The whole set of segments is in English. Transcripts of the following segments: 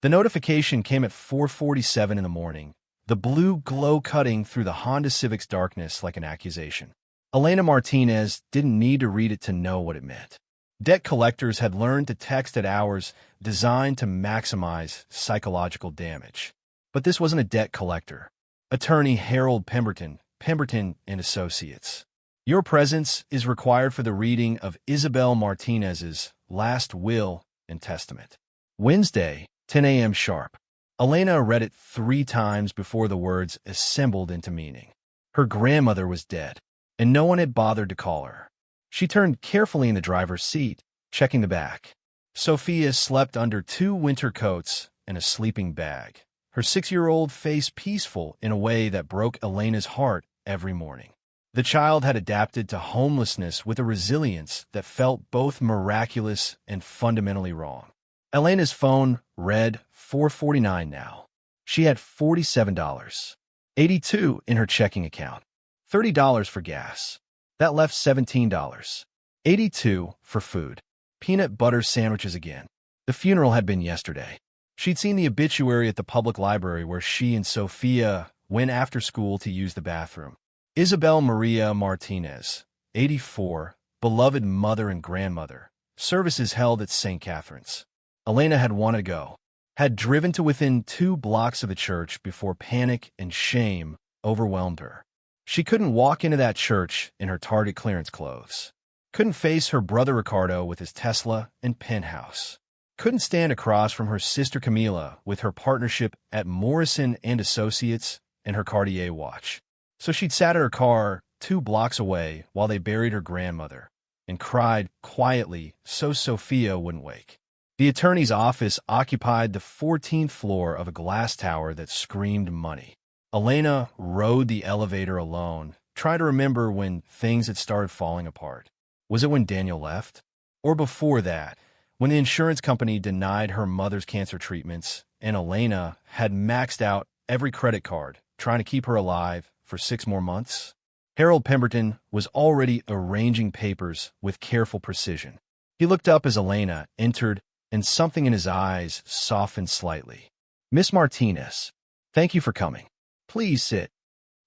The notification came at 4:47 in the morning, the blue glow cutting through the Honda Civic's darkness like an accusation. Elena Martinez didn't need to read it to know what it meant. Debt collectors had learned to text at hours designed to maximize psychological damage. But this wasn't a debt collector. Attorney Harold Pemberton, Pemberton Associates. Your presence is required for the reading of Isabel Martinez's last will and testament. Wednesday, 10 a.m. sharp. Elena read it 3 times before the words assembled into meaning. Her grandmother was dead, and no one had bothered to call her. She turned carefully in the driver's seat, checking the back. Sofia slept under 2 winter coats and a sleeping bag, her 6-year-old face peaceful in a way that broke Elena's heart every morning. The child had adapted to homelessness with a resilience that felt both miraculous and fundamentally wrong. Elena's phone read 4:49 now. She had $47.82 in her checking account, $30 for gas. That left $17.82 for food. Peanut butter sandwiches again. The funeral had been yesterday. She'd seen the obituary at the public library where she and Sofia went after school to use the bathroom. Isabel Martinez, 84, beloved mother and grandmother. Services held at St. Catherine's. Elena had wanted to go, had driven to within 2 blocks of the church before panic and shame overwhelmed her. She couldn't walk into that church in her Target clearance clothes. Couldn't face her brother Ricardo with his Tesla and penthouse. Couldn't stand across from her sister Camila with her partnership at Morrison and Associates and her Cartier watch. So she'd sat at her car 2 blocks away while they buried her grandmother and cried quietly so Sofia wouldn't wake. The attorney's office occupied the 14th floor of a glass tower that screamed money. Elena rode the elevator alone, trying to remember when things had started falling apart. Was it when Daniel left? Or before that, when the insurance company denied her mother's cancer treatments and Elena had maxed out every credit card, trying to keep her alive for 6 more months? Harold Pemberton was already arranging papers with careful precision. He looked up as Elena entered, and something in his eyes softened slightly. "Miss Martinez, thank you for coming. Please sit."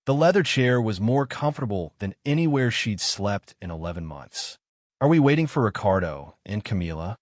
The leather chair was more comfortable than anywhere she'd slept in 11 months. "Are we waiting for Ricardo and Camila?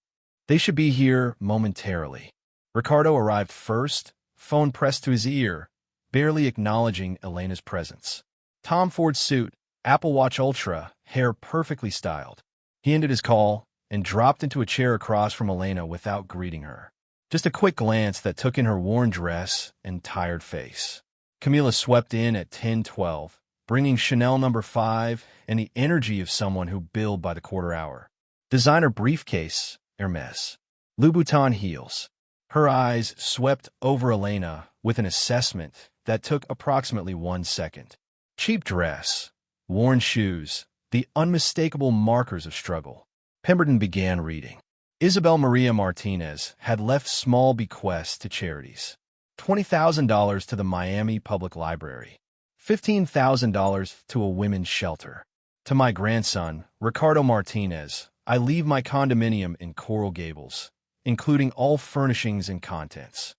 They should be here momentarily." Ricardo arrived first, phone pressed to his ear, barely acknowledging Elena's presence. Tom Ford suit, Apple Watch Ultra, hair perfectly styled. He ended his call and dropped into a chair across from Elena without greeting her. Just a quick glance that took in her worn dress and tired face. Camila swept in at 10:12, bringing Chanel No. 5 and the energy of someone who billed by the quarter hour. Designer briefcase, Hermès. Louboutin heels. Her eyes swept over Elena with an assessment that took approximately 1 second. Cheap dress, worn shoes, the unmistakable markers of struggle. Pemberton began reading. Isabel Martinez had left small bequests to charities. $20,000 to the Miami Public Library. $15,000 to a women's shelter. To my grandson, Ricardo Martinez, I leave my condominium in Coral Gables, including all furnishings and contents.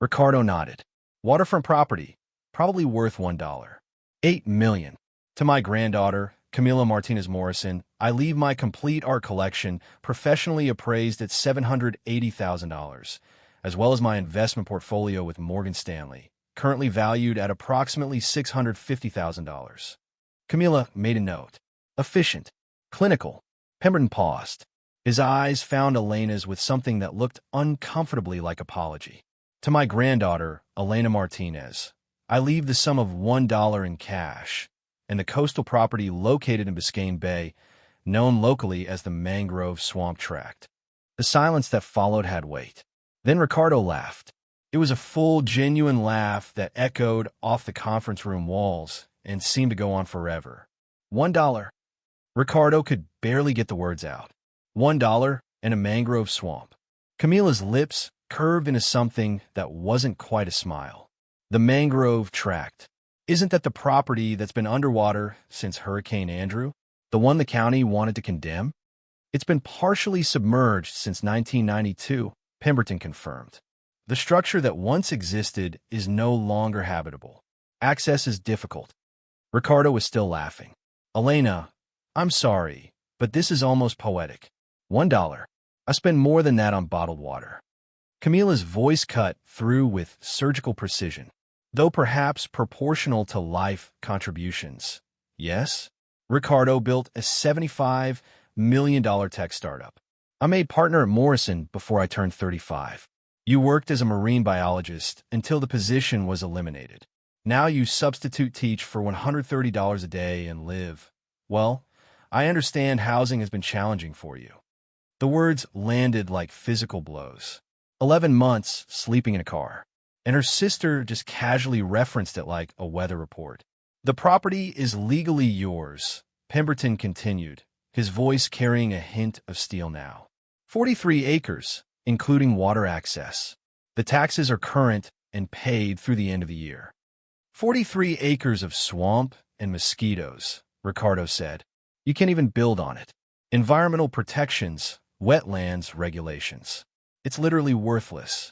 Ricardo nodded. Waterfront property, probably worth $1. $8 million. To my granddaughter, Camila Martinez Morrison, I leave my complete art collection, professionally appraised at $780,000, as well as my investment portfolio with Morgan Stanley, currently valued at approximately $650,000. Camila made a note. Efficient. Clinical. Pemberton paused. His eyes found Elena's with something that looked uncomfortably like apology. To my granddaughter, Elena Martinez, I leave the sum of $1 in cash, and the coastal property located in Biscayne Bay, known locally as the Mangrove Swamp Tract. The silence that followed had weight. Then Ricardo laughed. It was a full, genuine laugh that echoed off the conference room walls and seemed to go on forever. $1. Ricardo could barely get the words out. $1 and a mangrove swamp. Camila's lips curved into something that wasn't quite a smile. The Mangrove Tract. Isn't that the property that's been underwater since Hurricane Andrew? The one the county wanted to condemn? It's been partially submerged since 1992, Pemberton confirmed. The structure that once existed is no longer habitable. Access is difficult. Ricardo was still laughing. Elena, I'm sorry, but this is almost poetic. $1. I spend more than that on bottled water. Camila's voice cut through with surgical precision, though perhaps proportional to life contributions. Yes? Ricardo built a $75 million tech startup. I made partner at Morrison before I turned 35. You worked as a marine biologist until the position was eliminated. Now you substitute teach for $130 a day and live. Well, I understand housing has been challenging for you. The words landed like physical blows. 11 months sleeping in a car. And her sister just casually referenced it like a weather report. The property is legally yours, Pemberton continued, his voice carrying a hint of steel now. 43 acres, including water access. The taxes are current and paid through the end of the year. 43 acres of swamp and mosquitoes, Ricardo said. You can't even build on it. Environmental protections, wetlands regulations. It's literally worthless.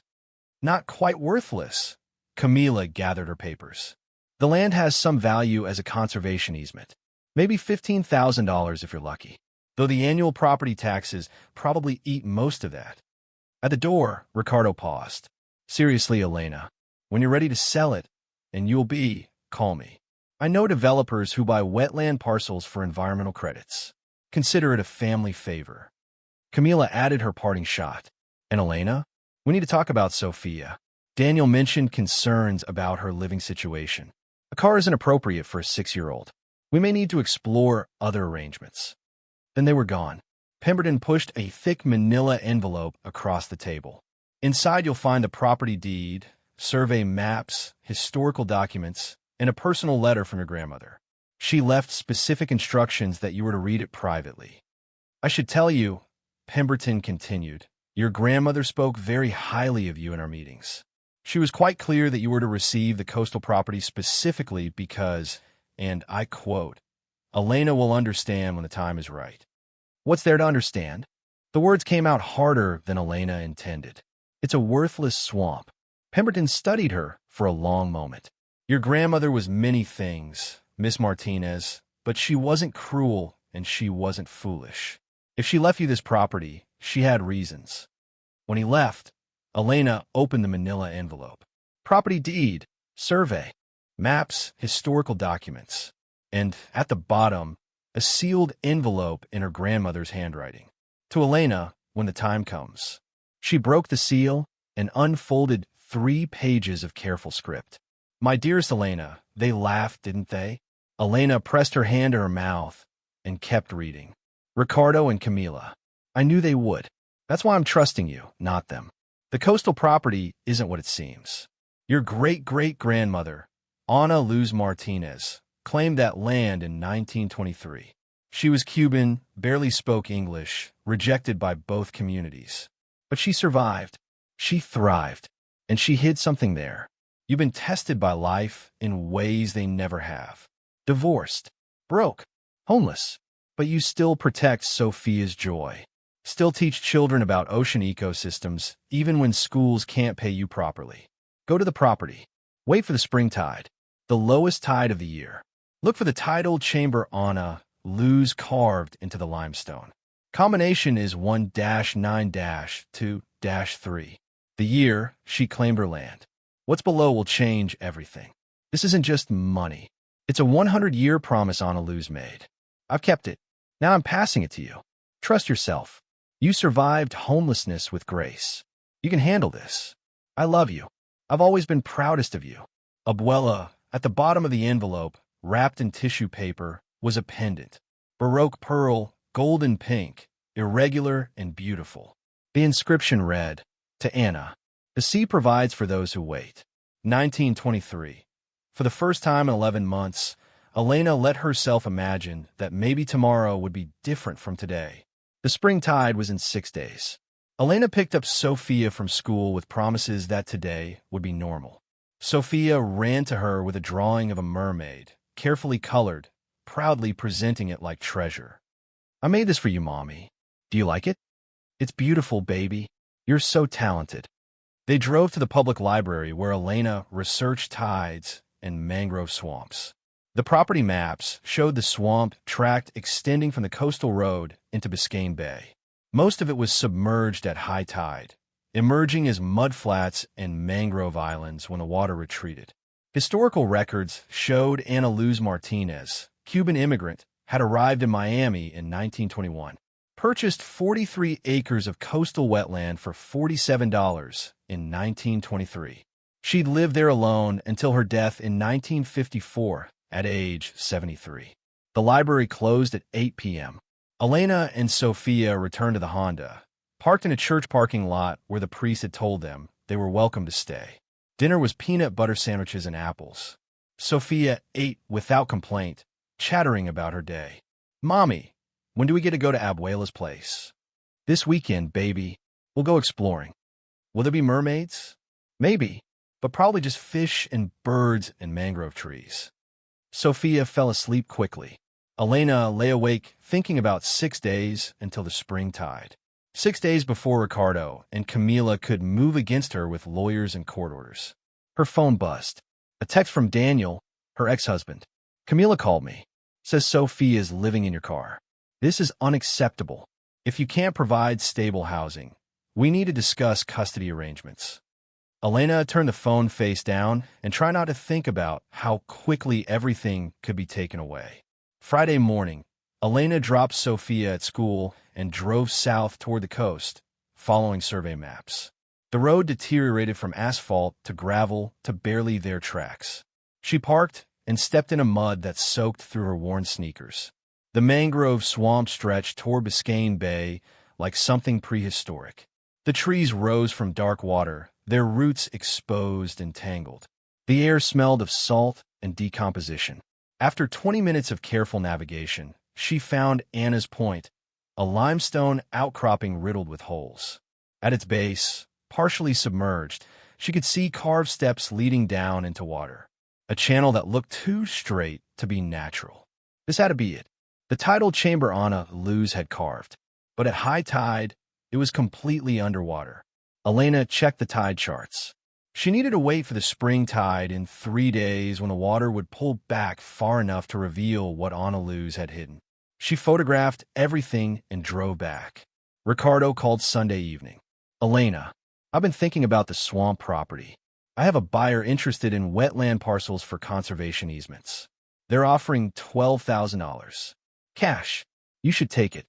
Not quite worthless. Camila gathered her papers. The land has some value as a conservation easement. Maybe $15,000 if you're lucky. Though the annual property taxes probably eat most of that. At the door, Ricardo paused. Seriously, Elena, when you're ready to sell it, and you'll be, call me. I know developers who buy wetland parcels for environmental credits. Consider it a family favor. Camila added her parting shot. And Elena, we need to talk about Sofia. Daniel mentioned concerns about her living situation. A car isn't appropriate for a 6-year-old. We may need to explore other arrangements. Then they were gone. Pemberton pushed a thick manila envelope across the table. Inside you'll find the property deed, survey maps, historical documents, and a personal letter from your grandmother. She left specific instructions that you were to read it privately. I should tell you, Pemberton continued, your grandmother spoke very highly of you in our meetings. She was quite clear that you were to receive the coastal property specifically because, and I quote, Elena will understand when the time is right. What's there to understand? The words came out harder than Elena intended. It's a worthless swamp. Pemberton studied her for a long moment. Your grandmother was many things, Miss Martinez, but she wasn't cruel and she wasn't foolish. If she left you this property, she had reasons. When he left, Elena opened the manila envelope. Property deed, survey, maps, historical documents, and at the bottom, a sealed envelope in her grandmother's handwriting. To Elena, when the time comes. She broke the seal and unfolded 3 pages of careful script. My dearest Elena, they laughed, didn't they? Elena pressed her hand to her mouth and kept reading. Ricardo and Camila. I knew they would. That's why I'm trusting you, not them. The coastal property isn't what it seems. Your great-great-grandmother, Ana Luz Martinez, claimed that land in 1923. She was Cuban, barely spoke English, rejected by both communities. But she survived. She thrived. And she hid something there. You've been tested by life in ways they never have. Divorced, broke, homeless. But you still protect Sofia's joy. Still teach children about ocean ecosystems, even when schools can't pay you properly. Go to the property. Wait for the spring tide, the lowest tide of the year. Look for the tidal chamber Ana Luz carved into the limestone. Combination is 1-9-2-3. The year she claimed her land. What's below will change everything. This isn't just money. It's a 100-year promise Ana Luz made. I've kept it. Now I'm passing it to you. Trust yourself. You survived homelessness with grace. You can handle this. I love you. I've always been proudest of you. Abuela, at the bottom of the envelope, wrapped in tissue paper, was a pendant. Baroque pearl, golden pink, irregular and beautiful. The inscription read, to Anna, the sea provides for those who wait. 1923. For the first time in 11 months, Elena let herself imagine that maybe tomorrow would be different from today. The spring tide was in 6 days. Elena picked up Sofia from school with promises that today would be normal. Sofia ran to her with a drawing of a mermaid, carefully colored, proudly presenting it like treasure. I made this for you, Mommy. Do you like it? It's beautiful, baby. You're so talented. They drove to the public library where Elena researched tides and mangrove swamps. The property maps showed the swamp tract extending from the coastal road into Biscayne Bay. Most of it was submerged at high tide, emerging as mudflats and mangrove islands when the water retreated. Historical records showed Elena Martinez, Cuban immigrant, had arrived in Miami in 1921, purchased 43 acres of coastal wetland for $47 in 1923. She'd lived there alone until her death in 1954 at age 73. The library closed at 8 p.m. Elena and Sofia returned to the Honda, parked in a church parking lot where the priest had told them they were welcome to stay. Dinner was peanut butter sandwiches and apples. Sofia ate without complaint, chattering about her day. "Mommy, when do we get to go to Abuela's place?" "This weekend, baby. We'll go exploring." "Will there be mermaids?" "Maybe, but probably just fish and birds and mangrove trees." Sofia fell asleep quickly. Elena lay awake thinking about 6 days until the spring tide. 6 days before Ricardo and Camila could move against her with lawyers and court orders. Her phone buzzed. A text from Daniel, her ex-husband. "Camila called me. Says Sofia is living in your car. This is unacceptable. If you can't provide stable housing, we need to discuss custody arrangements." Elena turned the phone face down and tried not to think about how quickly everything could be taken away. Friday morning, Elena dropped Sofia at school and drove south toward the coast, following survey maps. The road deteriorated from asphalt to gravel to barely there tracks. She parked and stepped in a mud that soaked through her worn sneakers. The mangrove swamp stretched toward Biscayne Bay like something prehistoric. The trees rose from dark water, their roots exposed and tangled. The air smelled of salt and decomposition. After 20 minutes of careful navigation, she found Anna's Point, a limestone outcropping riddled with holes. At its base, partially submerged, she could see carved steps leading down into water, a channel that looked too straight to be natural. This had to be it. The tidal chamber Anna Luz had carved, but at high tide, it was completely underwater. Elena checked the tide charts. She needed to wait for the spring tide in 3 days when the water would pull back far enough to reveal what Anna Luz had hidden. She photographed everything and drove back. Ricardo called Sunday evening. "Elena, I've been thinking about the swamp property. I have a buyer interested in wetland parcels for conservation easements. They're offering $12,000. Cash. You should take it.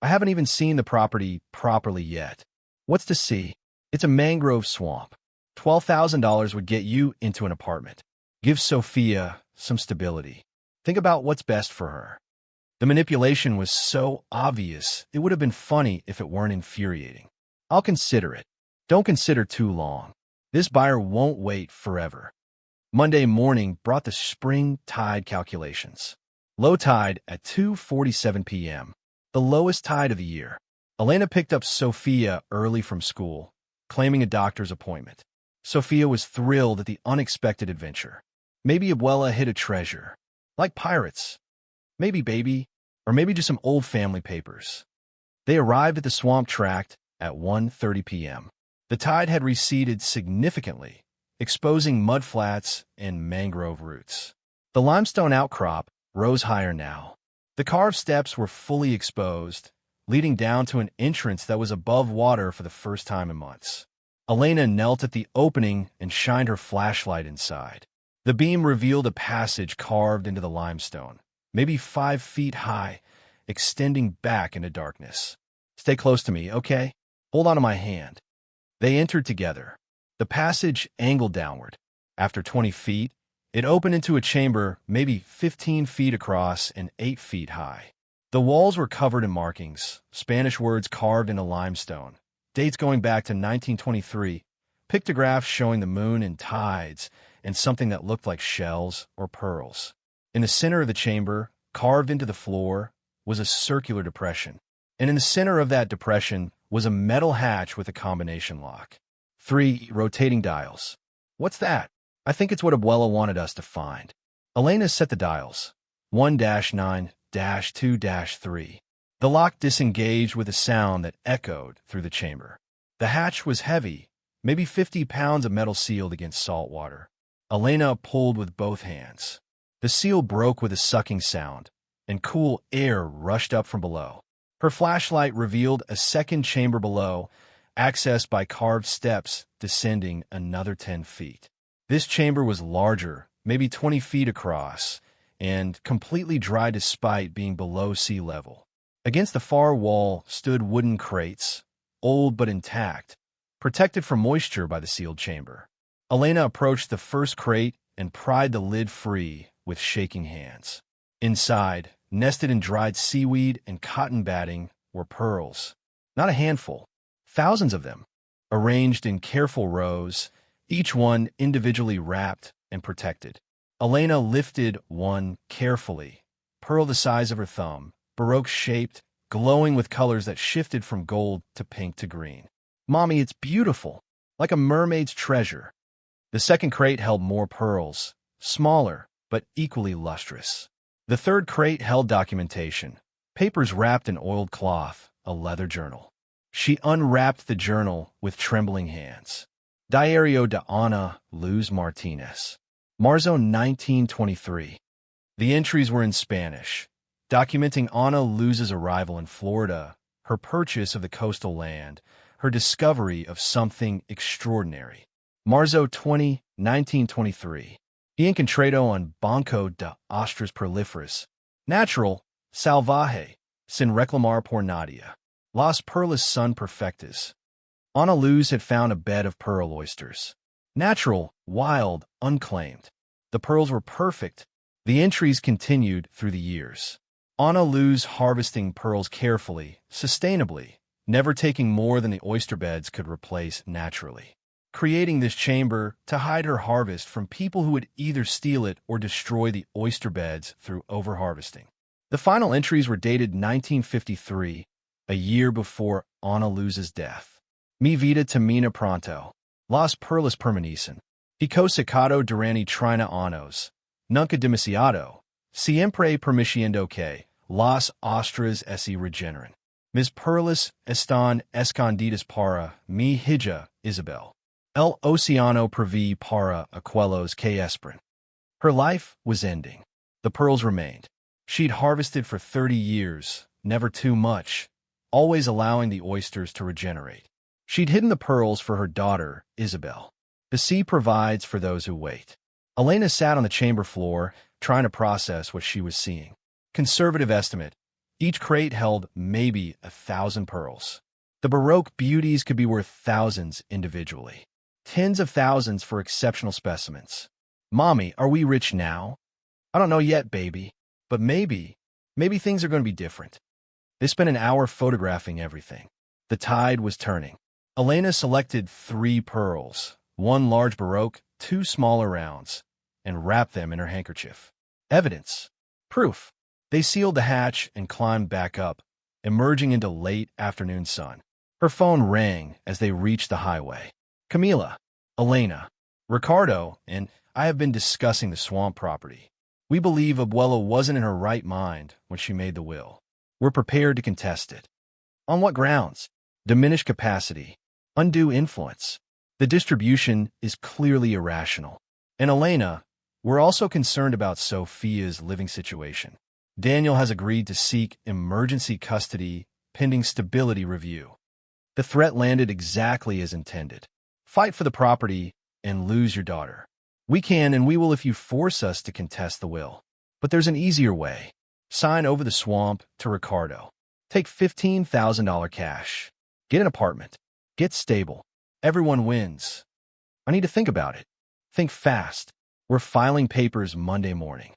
I haven't even seen the property properly yet." "What's to see?" "It's a mangrove swamp. $12,000 would get you into an apartment. Give Sofia some stability. Think about what's best for her." The manipulation was so obvious, it would have been funny if it weren't infuriating. "I'll consider it." "Don't consider too long. This buyer won't wait forever." Monday morning brought the spring tide calculations. Low tide at 2:47 p.m., the lowest tide of the year. Elena picked up Sofia early from school, claiming a doctor's appointment. Sofia was thrilled at the unexpected adventure. Maybe Abuela hid a treasure. Like pirates. Maybe baby, or maybe just some old family papers. They arrived at the swamp tract at 1:30 p.m. The tide had receded significantly, exposing mudflats and mangrove roots. The limestone outcrop rose higher now. The carved steps were fully exposed, leading down to an entrance that was above water for the first time in months. Elena knelt at the opening and shined her flashlight inside. The beam revealed a passage carved into the limestone, maybe 5 feet high, extending back into darkness. "Stay close to me, okay? Hold on to my hand." They entered together. The passage angled downward. After 20 feet, it opened into a chamber maybe 15 feet across and 8 feet high. The walls were covered in markings, Spanish words carved into limestone, dates going back to 1923, pictographs showing the moon and tides, and something that looked like shells or pearls. In the center of the chamber, carved into the floor, was a circular depression. And in the center of that depression was a metal hatch with a combination lock. 3 rotating dials. "What's that?" "I think it's what Abuela wanted us to find." Elena set the dials. 1-9-2-3. The lock disengaged with a sound that echoed through the chamber. The hatch was heavy, maybe 50 pounds of metal sealed against salt water. Elena pulled with both hands. The seal broke with a sucking sound, and cool air rushed up from below. Her flashlight revealed a second chamber below, accessed by carved steps descending another 10 feet. This chamber was larger, maybe 20 feet across, and completely dry despite being below sea level. Against the far wall stood wooden crates, old but intact, protected from moisture by the sealed chamber. Elena approached the first crate and pried the lid free with shaking hands. Inside, nested in dried seaweed and cotton batting, were pearls. Not a handful, thousands of them, arranged in careful rows, each one individually wrapped and protected. Elena lifted one carefully, pearl the size of her thumb, baroque-shaped, glowing with colors that shifted from gold to pink to green. "Mommy, it's beautiful, like a mermaid's treasure." The second crate held more pearls, smaller but equally lustrous. The third crate held documentation, papers wrapped in oiled cloth, a leather journal. She unwrapped the journal with trembling hands. Diario de Ana Luz Martinez. Marzo 1923. The entries were in Spanish, documenting Ana Luz's arrival in Florida, her purchase of the coastal land, her discovery of something extraordinary. Marzo 20, 1923. Y encontrado en banco de ostras proliferas. Natural, salvaje, sin reclamar por nadie. Las perlas son perfectas. Ana Luz had found a bed of pearl oysters. Natural, wild, unclaimed. The pearls were perfect. The entries continued through the years. Ana Luz harvesting pearls carefully, sustainably, never taking more than the oyster beds could replace naturally. Creating this chamber to hide her harvest from people who would either steal it or destroy the oyster beds through overharvesting. The final entries were dated 1953, a year before Ana Luz's death. Mi vida termina pronto. Las perlas permanecen. Pico secado durante 30 años. Nunca demasiado. Siempre permitiendo que las ostras se regeneren. Mis perlas están escondidas para mi hija Isabel. El océano prevé para aquellos que esperan. Her life was ending. The pearls remained. She'd harvested for 30 years, never too much, always allowing the oysters to regenerate. She'd hidden the pearls for her daughter, Isabel. The sea provides for those who wait. Elena sat on the chamber floor, trying to process what she was seeing. Conservative estimate, each crate held maybe 1,000 pearls. The Baroque beauties could be worth thousands individually. Tens of thousands for exceptional specimens. "Mommy, are we rich now?" "I don't know yet, baby. But maybe things are going to be different." They spent an hour photographing everything. The tide was turning. Elena selected 3 pearls, 1 large Baroque, 2 smaller rounds, and wrapped them in her handkerchief. Evidence. Proof. They sealed the hatch and climbed back up, emerging into late afternoon sun. Her phone rang as they reached the highway. "Camila, Elena, Ricardo, and I have been discussing the swamp property. We believe Abuela wasn't in her right mind when she made the will. We're prepared to contest it." "On what grounds?" "Diminished capacity. Undue influence. The distribution is clearly irrational. And Elena, we're also concerned about Sofia's living situation. Daniel has agreed to seek emergency custody pending stability review." The threat landed exactly as intended. "Fight for the property and lose your daughter. We can and we will if you force us to contest the will. But there's an easier way. Sign over the swamp to Ricardo. Take $15,000 cash. Get an apartment. Get stable. Everyone wins. I need to think about it. Think fast. We're filing papers Monday morning."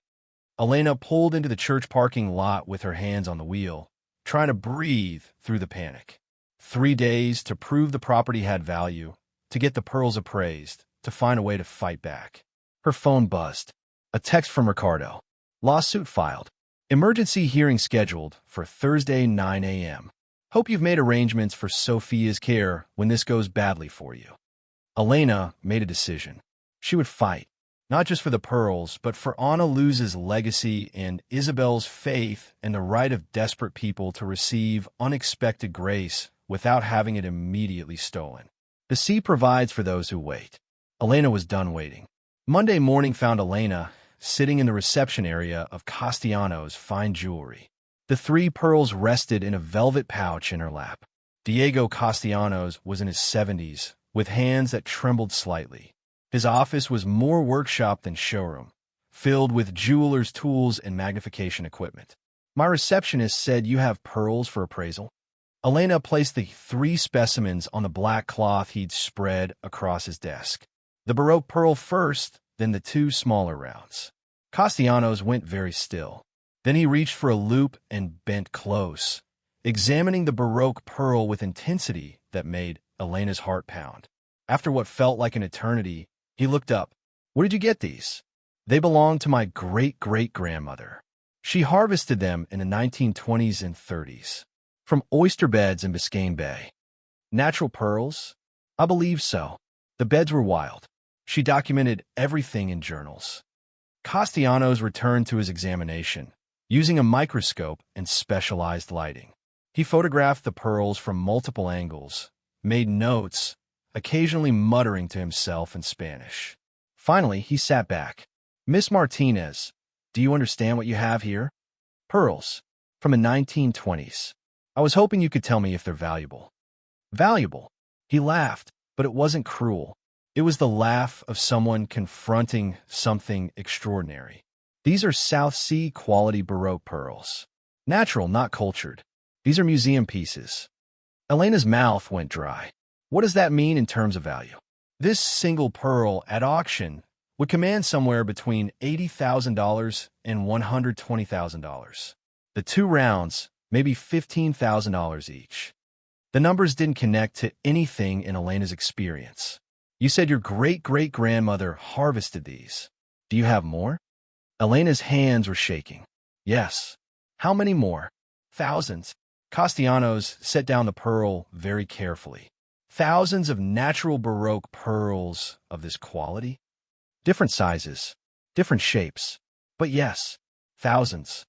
Elena pulled into the church parking lot with her hands on the wheel, trying to breathe through the panic. 3 days to prove the property had value, to get the pearls appraised, to find a way to fight back. Her phone buzzed. A text from Ricardo. "Lawsuit filed. Emergency hearing scheduled for Thursday 9 a.m. Hope you've made arrangements for Sofia's care when this goes badly for you." Elena made a decision. She would fight, not just for the pearls, but for Ana Luz's legacy and Isabel's faith and the right of desperate people to receive unexpected grace without having it immediately stolen. The sea provides for those who wait. Elena was done waiting. Monday morning found Elena sitting in the reception area of Castellanos Fine Jewelry. The 3 pearls rested in a velvet pouch in her lap. Diego Castellanos was in his 70s, with hands that trembled slightly. His office was more workshop than showroom, filled with jeweler's tools and magnification equipment. My receptionist said you have pearls for appraisal. Elena placed the 3 specimens on the black cloth he'd spread across his desk. The Baroque pearl first, then the 2 smaller rounds. Castellanos went very still. Then he reached for a loupe and bent close, examining the Baroque pearl with intensity that made Elena's heart pound. After what felt like an eternity, he looked up. "Where did you get these?" "They belonged to my great-great-grandmother. She harvested them in the 1920s and 30s. From oyster beds in Biscayne Bay." "Natural pearls?" "I believe so. The beds were wild." She documented everything in journals. Castellanos returned to his examination, using a microscope and specialized lighting. He photographed the pearls from multiple angles, made notes, occasionally muttering to himself in Spanish. Finally, he sat back. "Miss Martinez, do you understand what you have here?" "Pearls. From the 1920s. I was hoping you could tell me if they're valuable." "Valuable?" He laughed, but it wasn't cruel. It was the laugh of someone confronting something extraordinary. "These are South Sea quality Baroque pearls. Natural, not cultured. These are museum pieces." Elena's mouth went dry. "What does that mean in terms of value?" "This single pearl at auction would command somewhere between $80,000 and $120,000. The 2 rounds, maybe $15,000 each." The numbers didn't connect to anything in Elena's experience. "You said your great-great-grandmother harvested these. Do you have more?" Elena's hands were shaking. "Yes." "How many more?" "Thousands." Castellanos set down the pearl very carefully. "Thousands of natural Baroque pearls of this quality? Different sizes, different shapes. But yes, thousands."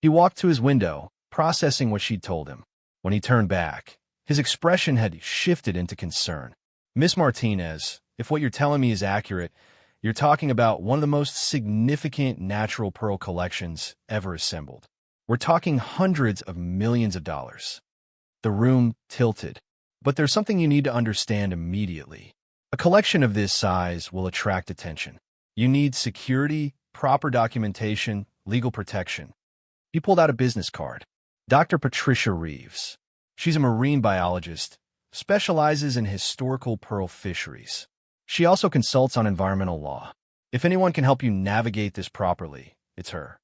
He walked to his window, processing what she'd told him. When he turned back, his expression had shifted into concern. "Miss Martinez, if what you're telling me is accurate, you're talking about one of the most significant natural pearl collections ever assembled. We're talking hundreds of millions of dollars." The room tilted. "But there's something you need to understand immediately. A collection of this size will attract attention. You need security, proper documentation, legal protection." He pulled out a business card. "Dr. Patricia Reeves. She's a marine biologist, specializes in historical pearl fisheries. She also consults on environmental law. If anyone can help you navigate this properly, it's her.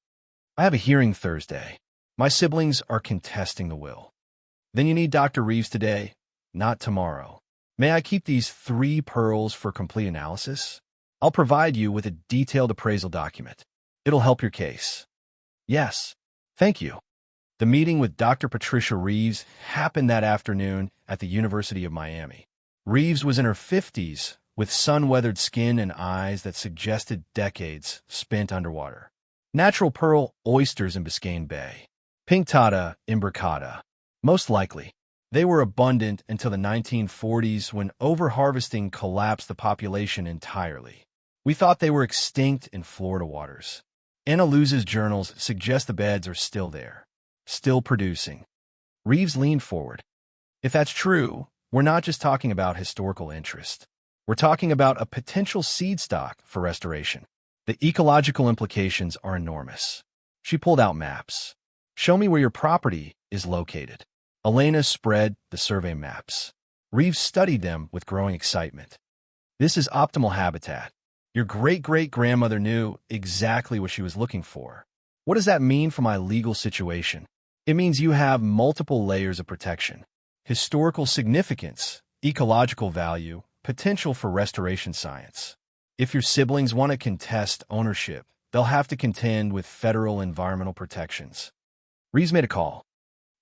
I have a hearing Thursday. My siblings are contesting the will." "Then you need Dr. Reeves today, not tomorrow." "May I keep these 3 pearls for complete analysis? I'll provide you with a detailed appraisal document. It'll help your case." "Yes, thank you." The meeting with Dr. Patricia Reeves happened that afternoon at the University of Miami. Reeves was in her 50s, with sun-weathered skin and eyes that suggested decades spent underwater. Natural pearl oysters in Biscayne Bay. Pinctada imbricata. Most likely. They were abundant until the 1940s when overharvesting collapsed the population entirely. "We thought they were extinct in Florida waters." Anna Luz's journals suggest the beds are still there, still producing. Reeves leaned forward. "If that's true, we're not just talking about historical interest. We're talking about a potential seed stock for restoration. The ecological implications are enormous." She pulled out maps. "Show me where your property is located." Elena spread the survey maps. Reeves studied them with growing excitement. "This is optimal habitat. Your great-great-grandmother knew exactly what she was looking for." "What does that mean for my legal situation?" "It means you have multiple layers of protection. Historical significance, ecological value, potential for restoration science. If your siblings want to contest ownership, they'll have to contend with federal environmental protections." Reeves made a call.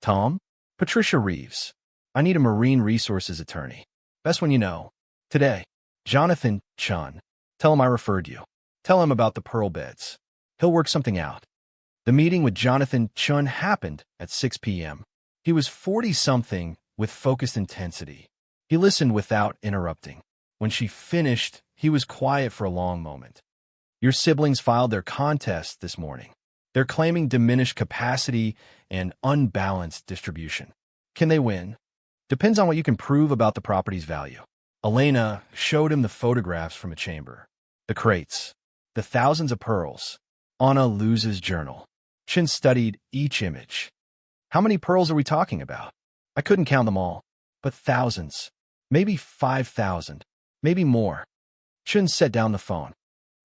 "Tom? Patricia Reeves. I need a marine resources attorney. Best one you know. Today. Jonathan Chun. Tell him I referred you. Tell him about the pearl beds. He'll work something out." The meeting with Jonathan Chun happened at 6 p.m. He was 40-something with focused intensity. He listened without interrupting. When she finished, he was quiet for a long moment. Your siblings filed their contest this morning. They're claiming diminished capacity and unbalanced distribution. Can they win? Depends on what you can prove about the property's value. Elena showed him the photographs from a chamber. The crates. The thousands of pearls. Anna Luz's journal. Chin studied each image. How many pearls are we talking about? I couldn't count them all, but thousands. Maybe 5,000. Maybe more. Chin set down the phone.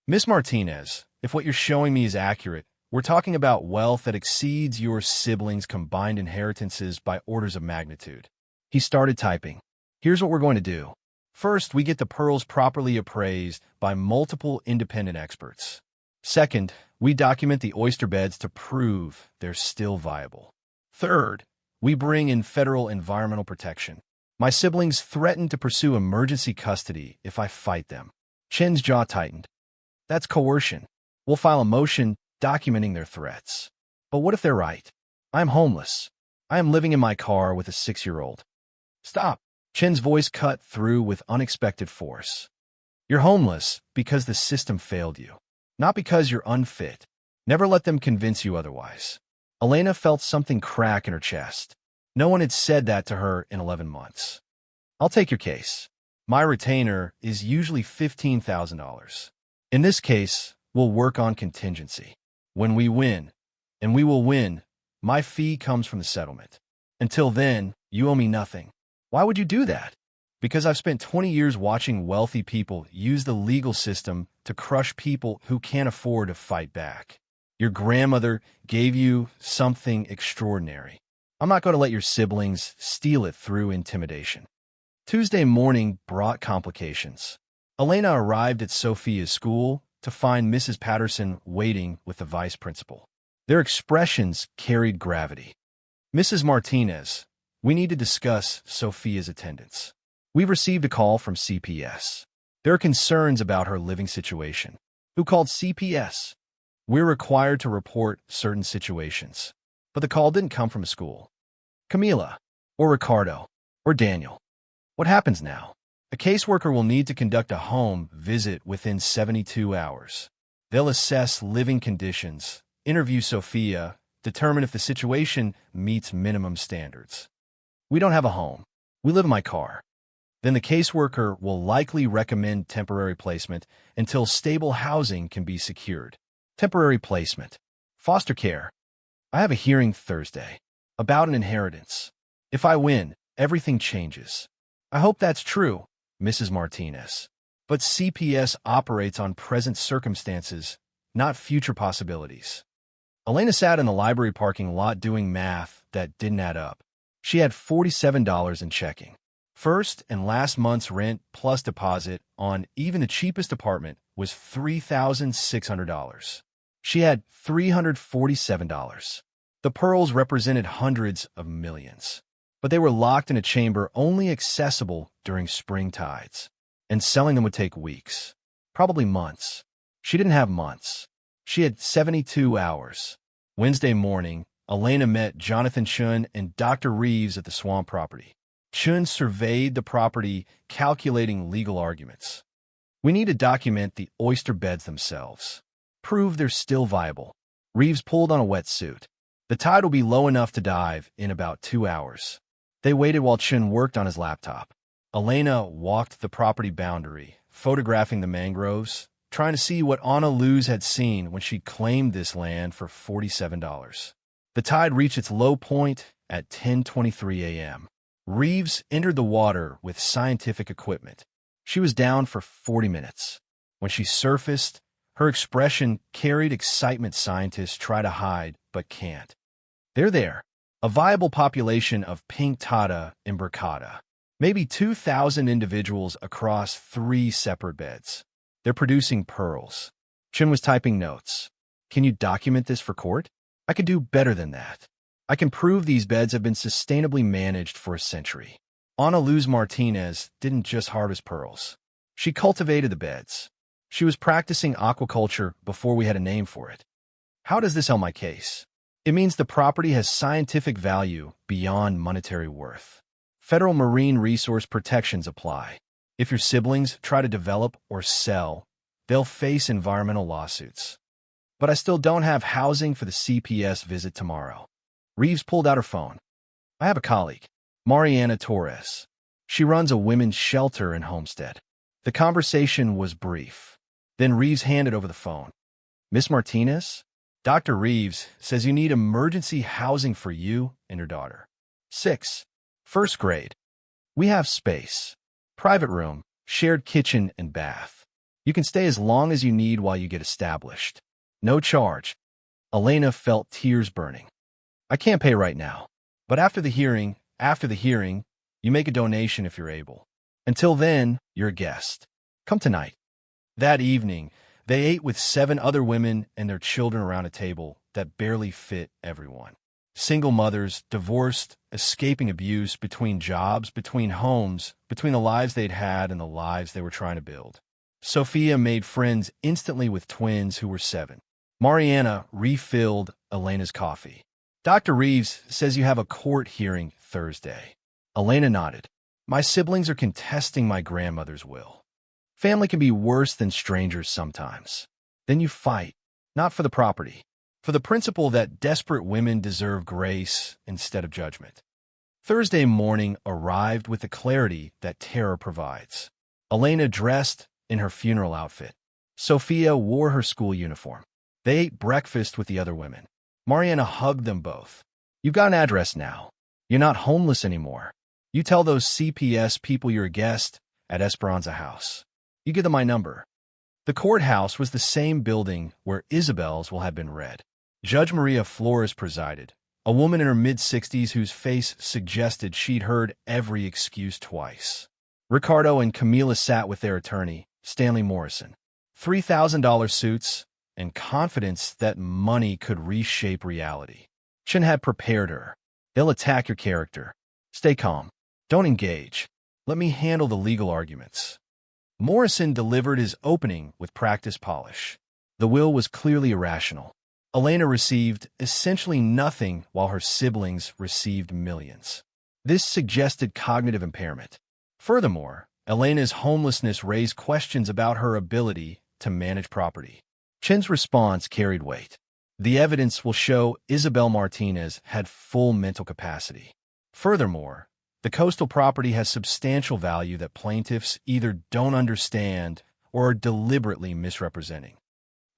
Miss Martinez, if what you're showing me is accurate, we're talking about wealth that exceeds your siblings' combined inheritances by orders of magnitude. He started typing. Here's what we're going to do. First, we get the pearls properly appraised by multiple independent experts. Second, we document the oyster beds to prove they're still viable. Third, we bring in federal environmental protection. My siblings threaten to pursue emergency custody if I fight them. Chen's jaw tightened. That's coercion. We'll file a motion documenting their threats. But what if they're right? I'm homeless. I am living in my car with a 6-year-old. Stop. Chen's voice cut through with unexpected force. You're homeless because the system failed you, not because you're unfit. Never let them convince you otherwise. Elena felt something crack in her chest. No one had said that to her in 11 months. I'll take your case. My retainer is usually $15,000. In this case, we'll work on contingency. When we win, and we will win, my fee comes from the settlement. Until then, you owe me nothing. Why would you do that? Because I've spent 20 years watching wealthy people use the legal system to crush people who can't afford to fight back. Your grandmother gave you something extraordinary. I'm not going to let your siblings steal it through intimidation. Tuesday morning brought complications. Elena arrived at Sofia's school to find Mrs. Patterson waiting with the vice principal. Their expressions carried gravity. Mrs. Martinez, we need to discuss Sofia's attendance. We've received a call from CPS. There are concerns about her living situation. Who called CPS? We're required to report certain situations. But the call didn't come from a school. Camila, or Ricardo, or Daniel. What happens now? A caseworker will need to conduct a home visit within 72 hours. They'll assess living conditions, interview Sofia, determine if the situation meets minimum standards. We don't have a home. We live in my car. Then the caseworker will likely recommend temporary placement until stable housing can be secured. Temporary placement. Foster care. I have a hearing Thursday about an inheritance. If I win, everything changes. I hope that's true, Mrs. Martinez. But CPS operates on present circumstances, not future possibilities. Elena sat in the library parking lot doing math that didn't add up. She had $47 in checking. First and last month's rent plus deposit on even the cheapest apartment was $3,600. She had $347. The pearls represented hundreds of millions, but they were locked in a chamber only accessible during spring tides, and selling them would take weeks, probably months. She didn't have months. She had 72 hours. Wednesday morning, Elena met Jonathan Chun and Dr. Reeves at the Swamp property. Chun surveyed the property, calculating legal arguments. We need to document the oyster beds themselves. Prove they're still viable. Reeves pulled on a wetsuit. The tide will be low enough to dive in about 2 hours. They waited while Chun worked on his laptop. Elena walked the property boundary, photographing the mangroves, trying to see what Anna Luz had seen when she claimed this land for $47. The tide reached its low point at 10:23 a.m. Reeves entered the water with scientific equipment. She was down for 40 minutes. When she surfaced, her expression carried excitement scientists try to hide but can't. They're there, a viable population of pink tata imbricata, maybe 2,000 individuals across 3 separate beds. They're producing pearls. Chin was typing notes. Can you document this for court? I could do better than that. I can prove these beds have been sustainably managed for a century. Ana Luz Martinez didn't just harvest pearls. She cultivated the beds. She was practicing aquaculture before we had a name for it. How does this help my case? It means the property has scientific value beyond monetary worth. Federal marine resource protections apply. If your siblings try to develop or sell, they'll face environmental lawsuits. But I still don't have housing for the CPS visit tomorrow. Reeves pulled out her phone. I have a colleague, Mariana Torres. She runs a women's shelter in Homestead. The conversation was brief. Then Reeves handed over the phone. Miss Martinez? Dr. Reeves says you need emergency housing for you and your daughter. 6. First grade. We have space. Private room, shared kitchen and bath. You can stay as long as you need while you get established. No charge. Elena felt tears burning. I can't pay right now. But after the hearing, you make a donation if you're able. Until then, you're a guest. Come tonight. That evening, they ate with 7 other women and their children around a table that barely fit everyone. Single mothers, divorced, escaping abuse, between jobs, between homes, between the lives they'd had and the lives they were trying to build. Sofia made friends instantly with twins who were 7. Mariana refilled Elena's coffee. Dr. Reeves says you have a court hearing Thursday. Elena nodded. My siblings are contesting my grandmother's will. Family can be worse than strangers sometimes. Then you fight, not for the property, for the principle that desperate women deserve grace instead of judgment. Thursday morning arrived with the clarity that terror provides. Elena dressed in her funeral outfit. Sofia wore her school uniform. They ate breakfast with the other women. Mariana hugged them both. You've got an address now. You're not homeless anymore. You tell those CPS people you're a guest at Esperanza House. You give them my number. The courthouse was the same building where Isabel's will have been read. Judge Maria Flores presided, a woman in her mid-60s whose face suggested she'd heard every excuse twice. Ricardo and Camila sat with their attorney, Stanley Morrison. $3,000 suits and confidence that money could reshape reality. Chen had prepared her. They'll attack your character. Stay calm. Don't engage. Let me handle the legal arguments. Morrison delivered his opening with practiced polish. The will was clearly irrational. Elena received essentially nothing while her siblings received millions. This suggested cognitive impairment. Furthermore, Elena's homelessness raised questions about her ability to manage property. Chen's response carried weight. The evidence will show Isabel Martinez had full mental capacity. Furthermore, the coastal property has substantial value that plaintiffs either don't understand or are deliberately misrepresenting.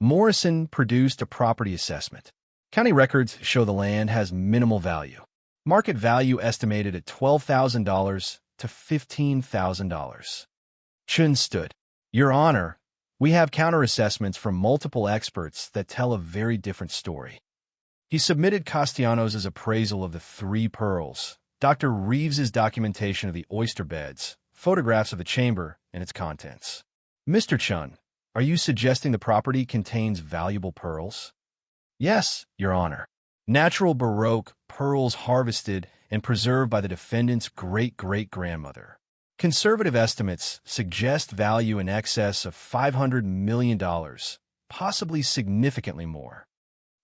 Morrison produced a property assessment. County records show the land has minimal value. Market value estimated at $12,000 to $15,000. Chun stood. Your Honor, we have counter-assessments from multiple experts that tell a very different story. He submitted Castellanos' appraisal of the 3 pearls, Dr. Reeves's documentation of the oyster beds, photographs of the chamber and its contents. Mr. Chun, are you suggesting the property contains valuable pearls? Yes, Your Honor. Natural Baroque pearls harvested and preserved by the defendant's great-great-grandmother. Conservative estimates suggest value in excess of $500 million, possibly significantly more.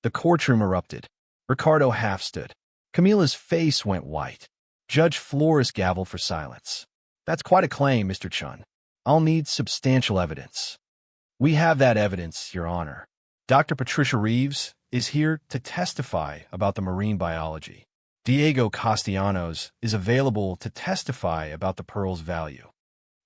The courtroom erupted. Ricardo half stood. Camila's face went white. Judge Flores gavelled for silence. That's quite a claim, Mr. Chun. I'll need substantial evidence. We have that evidence, Your Honor. Dr. Patricia Reeves is here to testify about the marine biology. Diego Castellanos is available to testify about the pearl's value.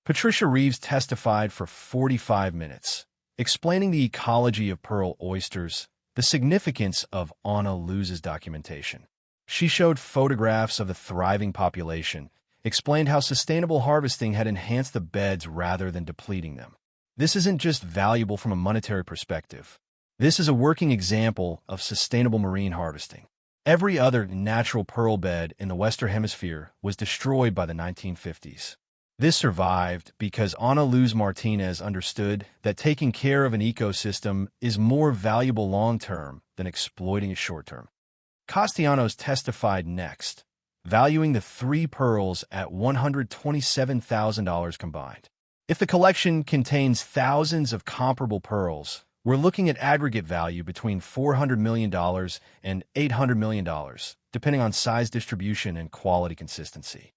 Patricia Reeves testified for 45 minutes, explaining the ecology of pearl oysters, the significance of Ana Luz's documentation. She showed photographs of the thriving population, explained how sustainable harvesting had enhanced the beds rather than depleting them. This isn't just valuable from a monetary perspective. This is a working example of sustainable marine harvesting. Every other natural pearl bed in the Western Hemisphere was destroyed by the 1950s. This survived because Ana Luz Martinez understood that taking care of an ecosystem is more valuable long-term than exploiting it short-term. Castellanos testified next, valuing the 3 pearls at $127,000 combined. If the collection contains thousands of comparable pearls, we're looking at aggregate value between $400 million and $800 million, depending on size distribution and quality consistency.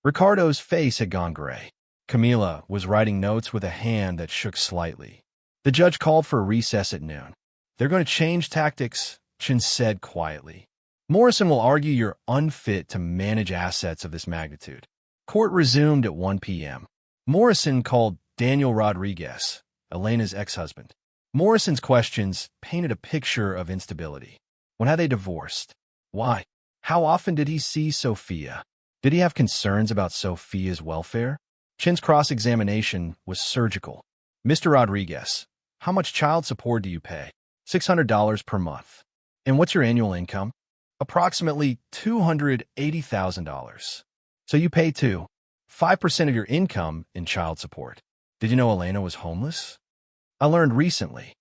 Ricardo's face had gone gray. Camila was writing notes with a hand that shook slightly. The judge called for a recess at noon. They're going to change tactics, Chin said quietly. Morrison will argue you're unfit to manage assets of this magnitude. Court resumed at 1 p.m. Morrison called Daniel Rodriguez, Elena's ex-husband. Morrison's questions painted a picture of instability. When had they divorced? Why? How often did he see Sofia? Did he have concerns about Sofia's welfare? Chin's cross-examination was surgical. Mr. Rodriguez, how much child support do you pay? $600 per month. And what's your annual income? Approximately $280,000. So you pay 5% of your income in child support. Did you know Elena was homeless? I learned recently.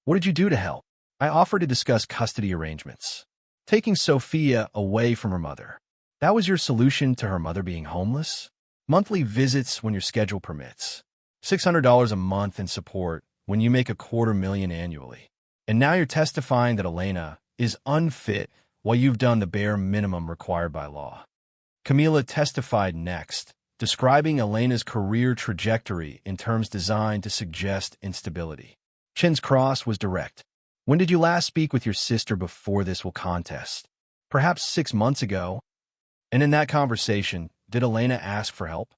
What did you do to help? I offered to discuss custody arrangements. Taking Sofia away from her mother. That was your solution to her mother being homeless? Monthly visits when your schedule permits. $600 a month in support when you make $250,000 annually. And now you're testifying that Elena is unfit while you've done the bare minimum required by law. Camila testified next, describing Elena's career trajectory in terms designed to suggest instability. Chin's cross was direct. When did you last speak with your sister before this contest? Perhaps 6 months ago. And in that conversation, did Elena ask for help?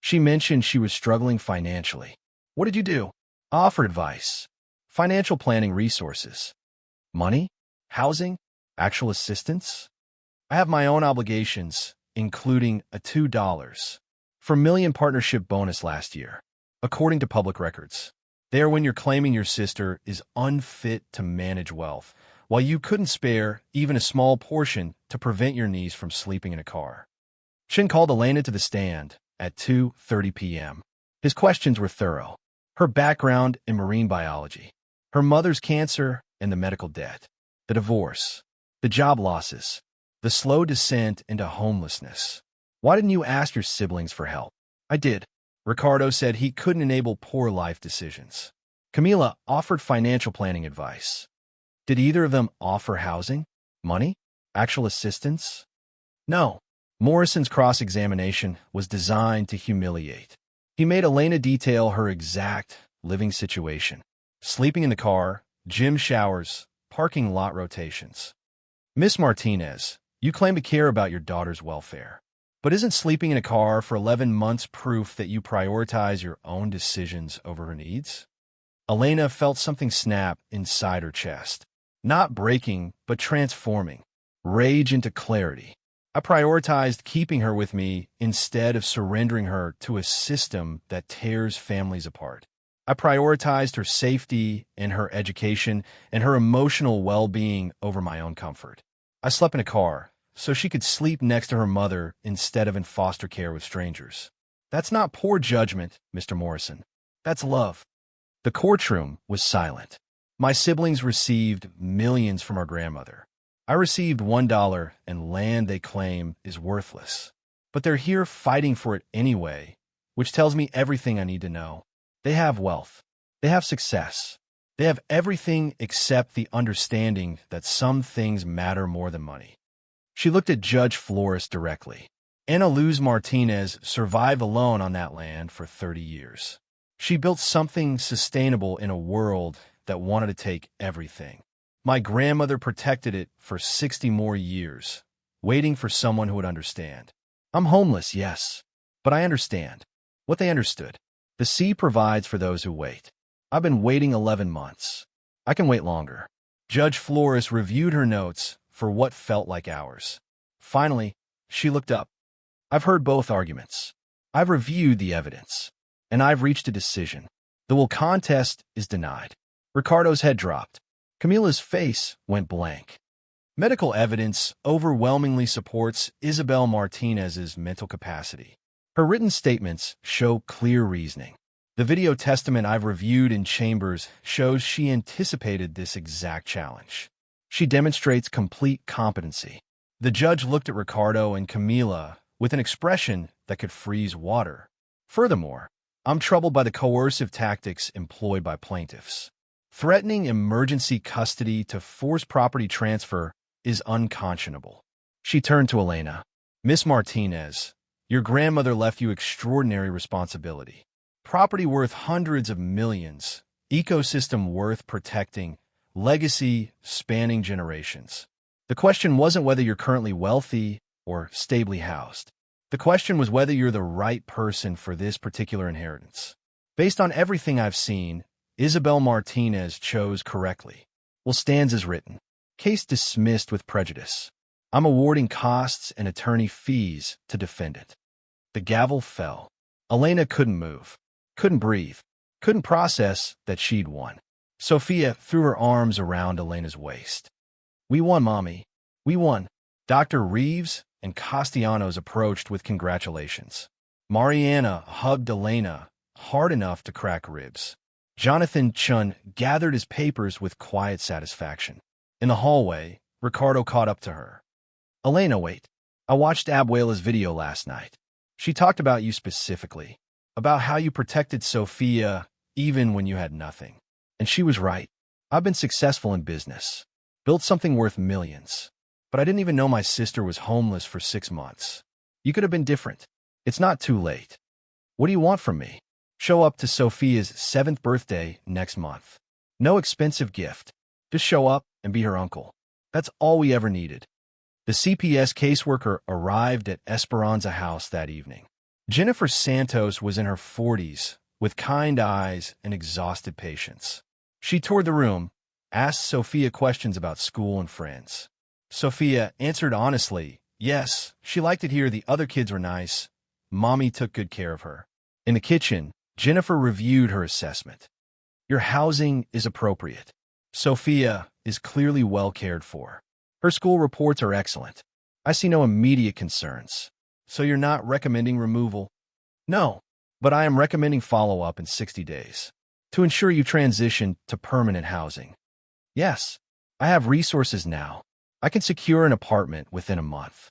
She mentioned she was struggling financially. What did you do? I offered advice. Financial planning resources. Money? Housing? Actual assistance? I have my own obligations, including a $2 per million partnership bonus last year, according to public records. There when you're claiming your sister is unfit to manage wealth, while you couldn't spare even a small portion to prevent your niece from sleeping in a car. Chin called Elena to the stand at 2:30 p.m. His questions were thorough. Her background in marine biology, her mother's cancer and the medical debt, the divorce, the job losses, the slow descent into homelessness. Why didn't you ask your siblings for help? I did. Ricardo said he couldn't enable poor life decisions. Camila offered financial planning advice. Did either of them offer housing, money, actual assistance? No. Morrison's cross-examination was designed to humiliate. He made Elena detail her exact living situation. Sleeping in the car, gym showers, parking lot rotations. Miss Martinez, you claim to care about your daughter's welfare. But isn't sleeping in a car for 11 months proof that you prioritize your own decisions over her needs? Elena felt something snap inside her chest. Not breaking, but transforming. Rage into clarity. I prioritized keeping her with me instead of surrendering her to a system that tears families apart. I prioritized her safety and her education and her emotional well-being over my own comfort. I slept in a car so she could sleep next to her mother instead of in foster care with strangers. That's not poor judgment, Mr. Morrison. That's love. The courtroom was silent. My siblings received millions from our grandmother. I received $1 and land they claim is worthless. But they're here fighting for it anyway, which tells me everything I need to know. They have wealth. They have success. They have everything except the understanding that some things matter more than money. She looked at Judge Flores directly. Ana Luz Martinez survived alone on that land for 30 years. She built something sustainable in a world that wanted to take everything. My grandmother protected it for 60 more years, waiting for someone who would understand. I'm homeless, yes, but I understand. What they understood. The sea provides for those who wait. I've been waiting 11 months. I can wait longer. Judge Flores reviewed her notes for what felt like hours. Finally, she looked up. I've heard both arguments. I've reviewed the evidence, and I've reached a decision. The will contest is denied. Ricardo's head dropped. Camila's face went blank. Medical evidence overwhelmingly supports Isabel Martinez's mental capacity. Her written statements show clear reasoning. The video testament I've reviewed in chambers shows she anticipated this exact challenge. She demonstrates complete competency. The judge looked at Ricardo and Camila with an expression that could freeze water. Furthermore, I'm troubled by the coercive tactics employed by plaintiffs. Threatening emergency custody to force property transfer is unconscionable. She turned to Elena. Miss Martinez, Your grandmother left you extraordinary responsibility. Property worth hundreds of millions, ecosystem worth protecting, legacy spanning generations. The question wasn't whether you're currently wealthy or stably housed. The question was whether you're the right person for this particular inheritance. Based on everything I've seen, Isabel Martinez chose correctly. Well, stands as written. Case dismissed with prejudice. I'm awarding costs and attorney fees to defend it. The gavel fell. Elena couldn't move, couldn't breathe, couldn't process that she'd won. Sofia threw her arms around Elena's waist. We won, Mommy. We won. Dr. Reeves and Castellanos approached with congratulations. Mariana hugged Elena hard enough to crack ribs. Jonathan Chun gathered his papers with quiet satisfaction. In the hallway, Ricardo caught up to her. Elena, wait. I watched Abuela's video last night. She talked about you specifically, about how you protected Sofia even when you had nothing. And she was right. I've been successful in business, built something worth millions. But I didn't even know my sister was homeless for 6 months. You could have been different. It's not too late. What do you want from me? Show up to Sofia's 7th birthday next month. No expensive gift. Just show up and be her uncle. That's all we ever needed. The CPS caseworker arrived at Esperanza House that evening. Jennifer Santos was in her 40s, with kind eyes and exhausted patience. She toured the room, asked Sofia questions about school and friends. Sofia answered honestly, yes, she liked it here, the other kids were nice. Mommy took good care of her. In the kitchen, Jennifer reviewed her assessment. Your housing is appropriate. Sofia is clearly well cared for. Her school reports are excellent. I see no immediate concerns. So you're not recommending removal? No, but I am recommending follow-up in 60 days to ensure you transition to permanent housing. Yes, I have resources now. I can secure an apartment within a month.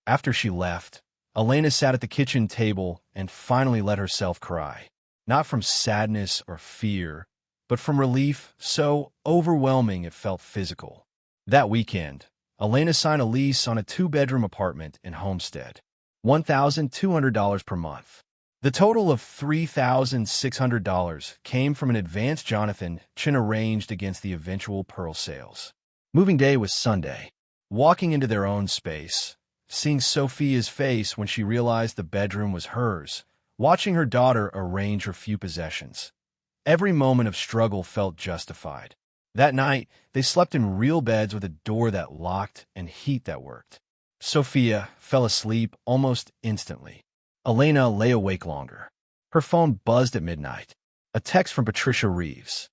After she left, Elena sat at the kitchen table and finally let herself cry. Not from sadness or fear, but from relief so overwhelming it felt physical. That weekend, Elena signed a lease on a 2-bedroom apartment in Homestead. $1,200 per month. The total of $3,600 came from an advance Jonathan Chin arranged against the eventual pearl sales. Moving day was Sunday. Walking into their own space, seeing Sofia's face when she realized the bedroom was hers, watching her daughter arrange her few possessions. Every moment of struggle felt justified. That night, they slept in real beds with a door that locked and heat that worked. Sofia fell asleep almost instantly. Elena lay awake longer. Her phone buzzed at midnight. A text from Patricia Reeves.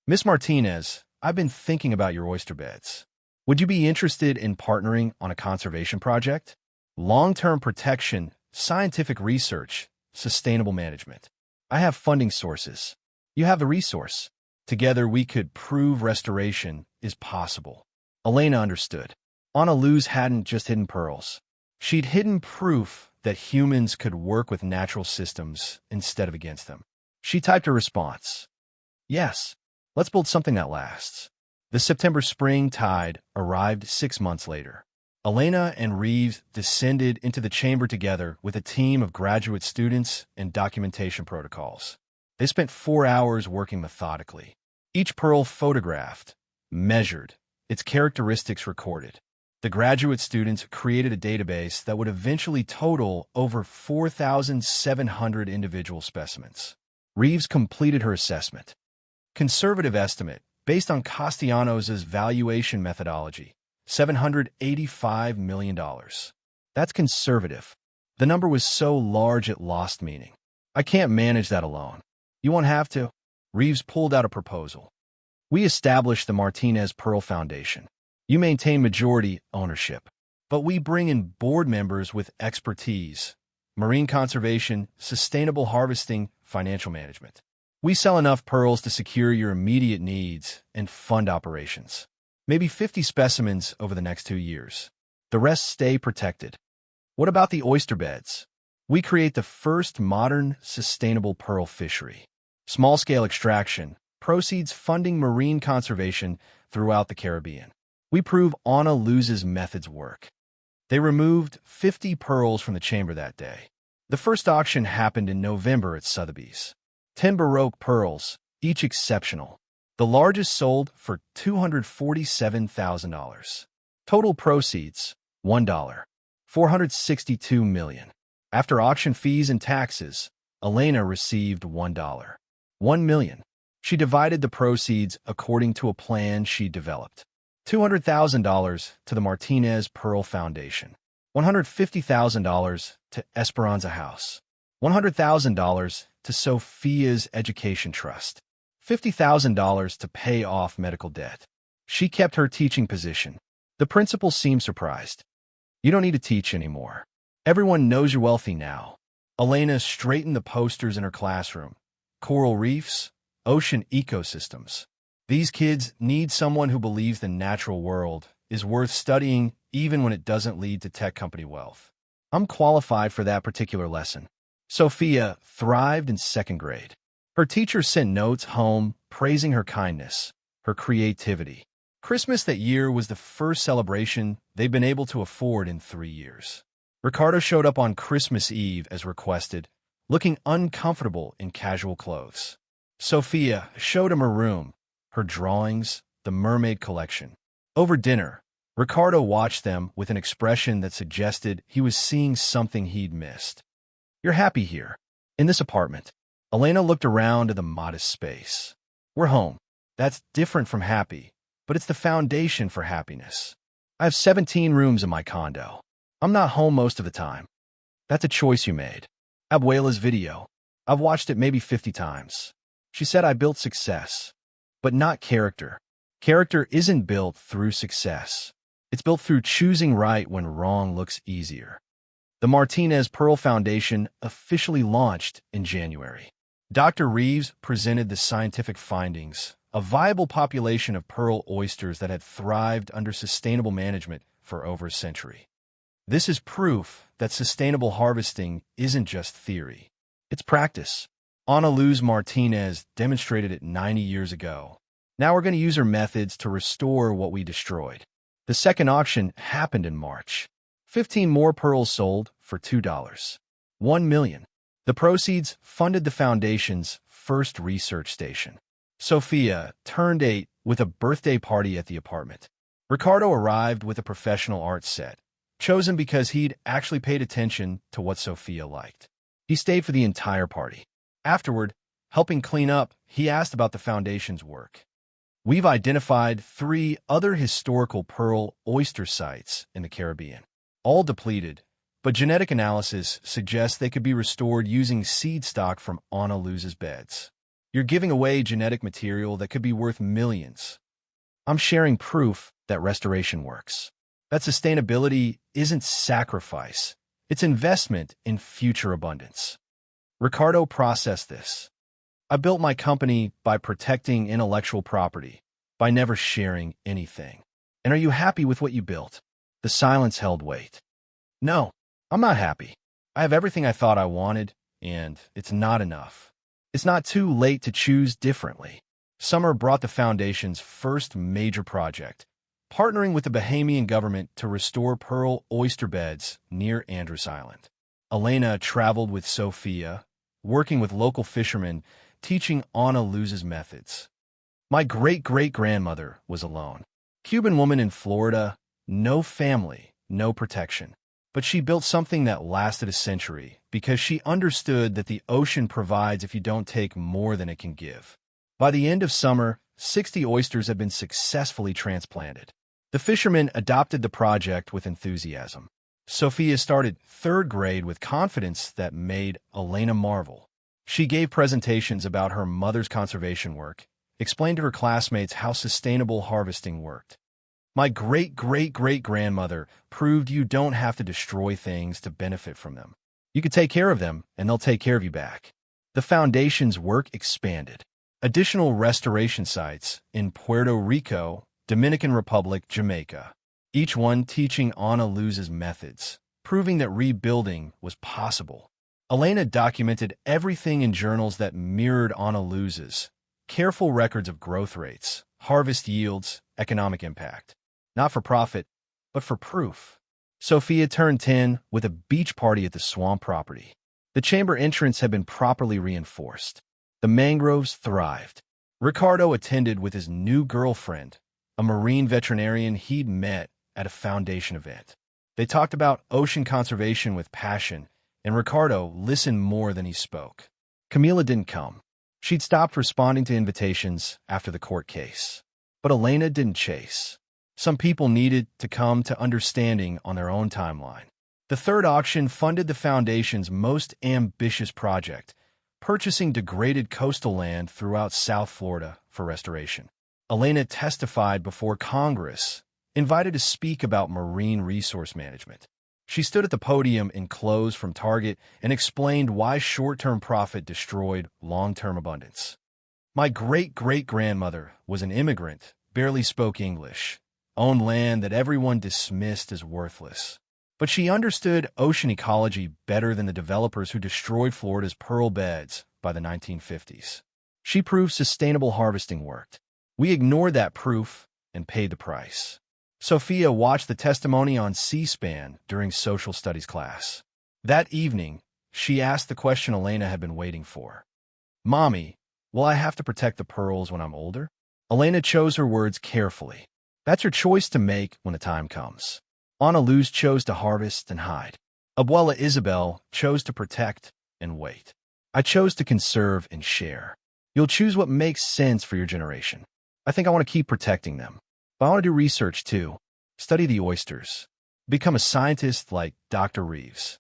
Miss Martinez, I've been thinking about your oyster beds. Would you be interested in partnering on a conservation project? Long-term protection, scientific research, sustainable management. I have funding sources. You have the resource. Together we could prove restoration is possible. Elena understood. Anna Luz hadn't just hidden pearls. She'd hidden proof that humans could work with natural systems instead of against them. She typed a response. Yes, let's build something that lasts. The September spring tide arrived 6 months later. Elena and Reeves descended into the chamber together with a team of graduate students and documentation protocols. They spent 4 hours working methodically. Each pearl photographed, measured, its characteristics recorded. The graduate students created a database that would eventually total over 4,700 individual specimens. Reeves completed her assessment. Conservative estimate, based on Castellanos' valuation methodology, $785 million. That's conservative. The number was so large it lost meaning. I can't manage that alone. You won't have to. Reeves pulled out a proposal. We established the Martinez Pearl Foundation. You maintain majority ownership, but we bring in board members with expertise, marine conservation, sustainable harvesting, financial management. We sell enough pearls to secure your immediate needs and fund operations. Maybe 50 specimens over the next 2 years. The rest stay protected. What about the oyster beds? We create the first modern, sustainable pearl fishery. Small-scale extraction, proceeds funding marine conservation throughout the Caribbean. We prove Anna Luz's methods work. They removed 50 pearls from the chamber that day. The first auction happened in November at Sotheby's. 10 Baroque pearls, each exceptional. The largest sold for $247,000. Total proceeds, $1. $462 million. After auction fees and taxes, Elena received $1. $1 million. She divided the proceeds according to a plan she developed. $200,000 to the Martinez Pearl Foundation. $150,000 to Esperanza House. $100,000 to Sofia's Education Trust. $50,000 to pay off medical debt. She kept her teaching position. The principal seemed surprised. You don't need to teach anymore. Everyone knows you're wealthy now. Elena straightened the posters in her classroom. Coral reefs, ocean ecosystems. These kids need someone who believes the natural world is worth studying even when it doesn't lead to tech company wealth. I'm qualified for that particular lesson. Sofia thrived in second grade. Her teacher sent notes home praising her kindness, her creativity. Christmas that year was the first celebration they'd been able to afford in 3 years. Ricardo showed up on Christmas Eve as requested, looking uncomfortable in casual clothes. Sofia showed him her room, her drawings, the mermaid collection. Over dinner, Ricardo watched them with an expression that suggested he was seeing something he'd missed. You're happy here, in this apartment. Elena looked around at the modest space. We're home. That's different from happy, but it's the foundation for happiness. I have 17 rooms in my condo. I'm not home most of the time. That's a choice you made. Abuela's video. I've watched it maybe 50 times. She said I built success, but not character. Character isn't built through success. It's built through choosing right when wrong looks easier. The Martinez Pearl Foundation officially launched in January. Dr. Reeves presented the scientific findings, a viable population of pearl oysters that had thrived under sustainable management for over a century. This is proof that sustainable harvesting isn't just theory. It's practice. Ana Luz Martinez demonstrated it 90 years ago. Now we're going to use her methods to restore what we destroyed. The second auction happened in March. 15 more pearls sold for $2. $1 million. The proceeds funded the foundation's first research station. Sofia turned 8 with a birthday party at the apartment. Ricardo arrived with a professional art set, chosen because he'd actually paid attention to what Sofia liked. He stayed for the entire party. Afterward, helping clean up, he asked about the foundation's work. We've identified 3 other historical pearl oyster sites in the Caribbean, all depleted, but genetic analysis suggests they could be restored using seed stock from Ana Luz's beds. You're giving away genetic material that could be worth millions. I'm sharing proof that restoration works. That sustainability isn't sacrifice. It's investment in future abundance. Ricardo processed this. I built my company by protecting intellectual property, by never sharing anything. And are you happy with what you built? The silence held weight. No, I'm not happy. I have everything I thought I wanted, and it's not enough. It's not too late to choose differently. Summer brought the Foundation's first major project, partnering with the Bahamian government to restore pearl oyster beds near Andros Island. Elena traveled with Sofia, working with local fishermen, teaching Ana Luz's methods. My great-great-grandmother was alone. Cuban woman in Florida, no family, no protection. But she built something that lasted a century because she understood that the ocean provides if you don't take more than it can give. By the end of summer, 60 oysters had been successfully transplanted. The fishermen adopted the project with enthusiasm. Sofia started 3rd grade with confidence that made Elena marvel. She gave presentations about her mother's conservation work, explained to her classmates how sustainable harvesting worked. My great-great-great-grandmother proved you don't have to destroy things to benefit from them. You can take care of them, and they'll take care of you back. The Foundation's work expanded. Additional restoration sites in Puerto Rico, Dominican Republic, Jamaica, each one teaching Ana Luz's methods, proving that rebuilding was possible. Elena documented everything in journals that mirrored Ana Luz's, careful records of growth rates, harvest yields, economic impact. Not for profit, but for proof. Sofia turned 10 with a beach party at the swamp property. The chamber entrance had been properly reinforced. The mangroves thrived. Ricardo attended with his new girlfriend, a marine veterinarian he'd met at a foundation event. They talked about ocean conservation with passion, and Ricardo listened more than he spoke. Camila didn't come. She'd stopped responding to invitations after the court case. But Elena didn't chase. Some people needed to come to understanding on their own timeline. The third auction funded the foundation's most ambitious project, purchasing degraded coastal land throughout South Florida for restoration. Elena testified before Congress, invited to speak about marine resource management. She stood at the podium in clothes from Target and explained why short-term profit destroyed long-term abundance. My great-great-grandmother was an immigrant, barely spoke English, owned land that everyone dismissed as worthless. But she understood ocean ecology better than the developers who destroyed Florida's pearl beds by the 1950s. She proved sustainable harvesting worked. We ignored that proof and paid the price. Sofia watched the testimony on C-SPAN during social studies class. That evening, she asked the question Elena had been waiting for. "Mommy, will I have to protect the pearls when I'm older?" Elena chose her words carefully. "That's your choice to make when the time comes." Ana Luz chose to harvest and hide. Abuela Isabel chose to protect and wait. I chose to conserve and share. You'll choose what makes sense for your generation. I think I want to keep protecting them. But I want to do research too. Study the oysters. Become a scientist like Dr. Reeves.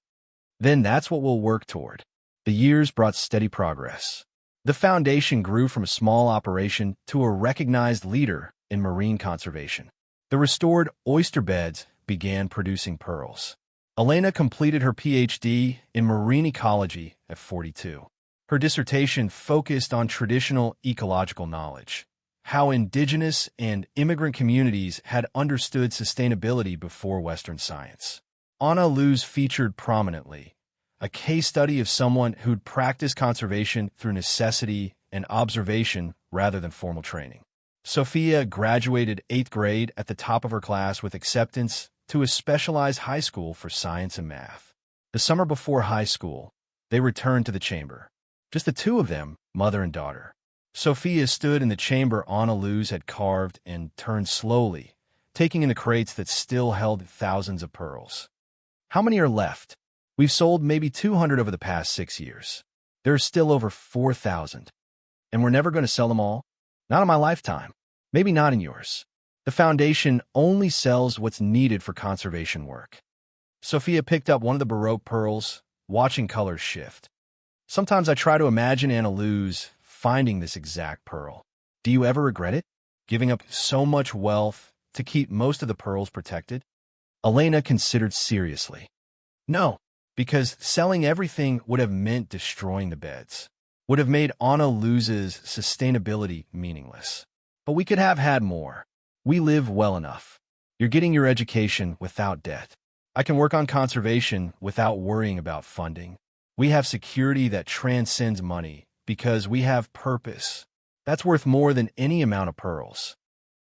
Then that's what we'll work toward. The years brought steady progress. The foundation grew from a small operation to a recognized leader in marine conservation. The restored oyster beds began producing pearls. Elena completed her PhD in marine ecology at 42. Her dissertation focused on traditional ecological knowledge, how indigenous and immigrant communities had understood sustainability before Western science. Ana Luz featured prominently, a case study of someone who'd practiced conservation through necessity and observation rather than formal training. Sofia graduated 8th grade at the top of her class with acceptance to a specialized high school for science and math. The summer before high school, they returned to the chamber. Just the two of them, mother and daughter. Sofia stood in the chamber Ana Luz had carved and turned slowly, taking in the crates that still held thousands of pearls. "How many are left?" "We've sold maybe 200 over the past 6 years. There are still over 4,000. And we're never going to sell them all? Not in my lifetime. Maybe not in yours. The foundation only sells what's needed for conservation work." Sofia picked up one of the Baroque pearls, watching colors shift. "Sometimes I try to imagine Ana Luz finding this exact pearl. Do you ever regret it? Giving up so much wealth to keep most of the pearls protected?" Elena considered seriously. "No, because selling everything would have meant destroying the beds, would have made Ana Luz's sustainability meaningless. But we could have had more. We live well enough. You're getting your education without debt. I can work on conservation without worrying about funding. We have security that transcends money because we have purpose. That's worth more than any amount of pearls."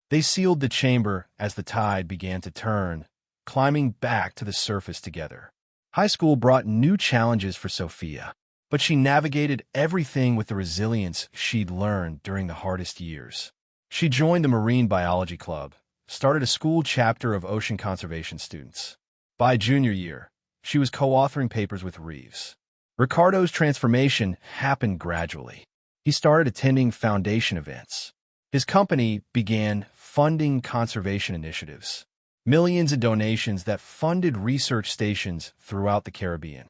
They sealed the chamber as the tide began to turn, climbing back to the surface together. High school brought new challenges for Sofia, but she navigated everything with the resilience she'd learned during the hardest years. She joined the Marine Biology Club, started a school chapter of ocean conservation students. By junior year, she was co-authoring papers with Reeves. Ricardo's transformation happened gradually. He started attending foundation events. His company began funding conservation initiatives, millions in donations that funded research stations throughout the Caribbean.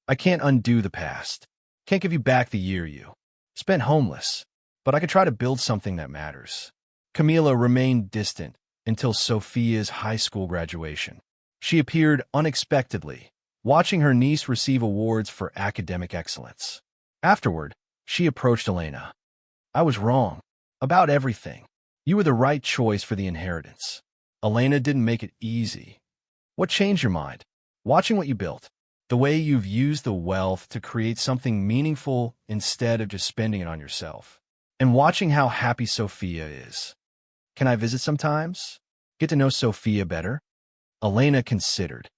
"I can't undo the past. Can't give you back the year you spent homeless, but I could try to build something that matters." Camila remained distant until Sofia's high school graduation. She appeared unexpectedly, watching her niece receive awards for academic excellence. Afterward, she approached Elena. "I was wrong. About everything. You were the right choice for the inheritance." Elena didn't make it easy. "What changed your mind?" "Watching what you built. The way you've used the wealth to create something meaningful instead of just spending it on yourself. And watching how happy Sofia is." "Can I visit sometimes? Get to know Sofia better?" Elena considered.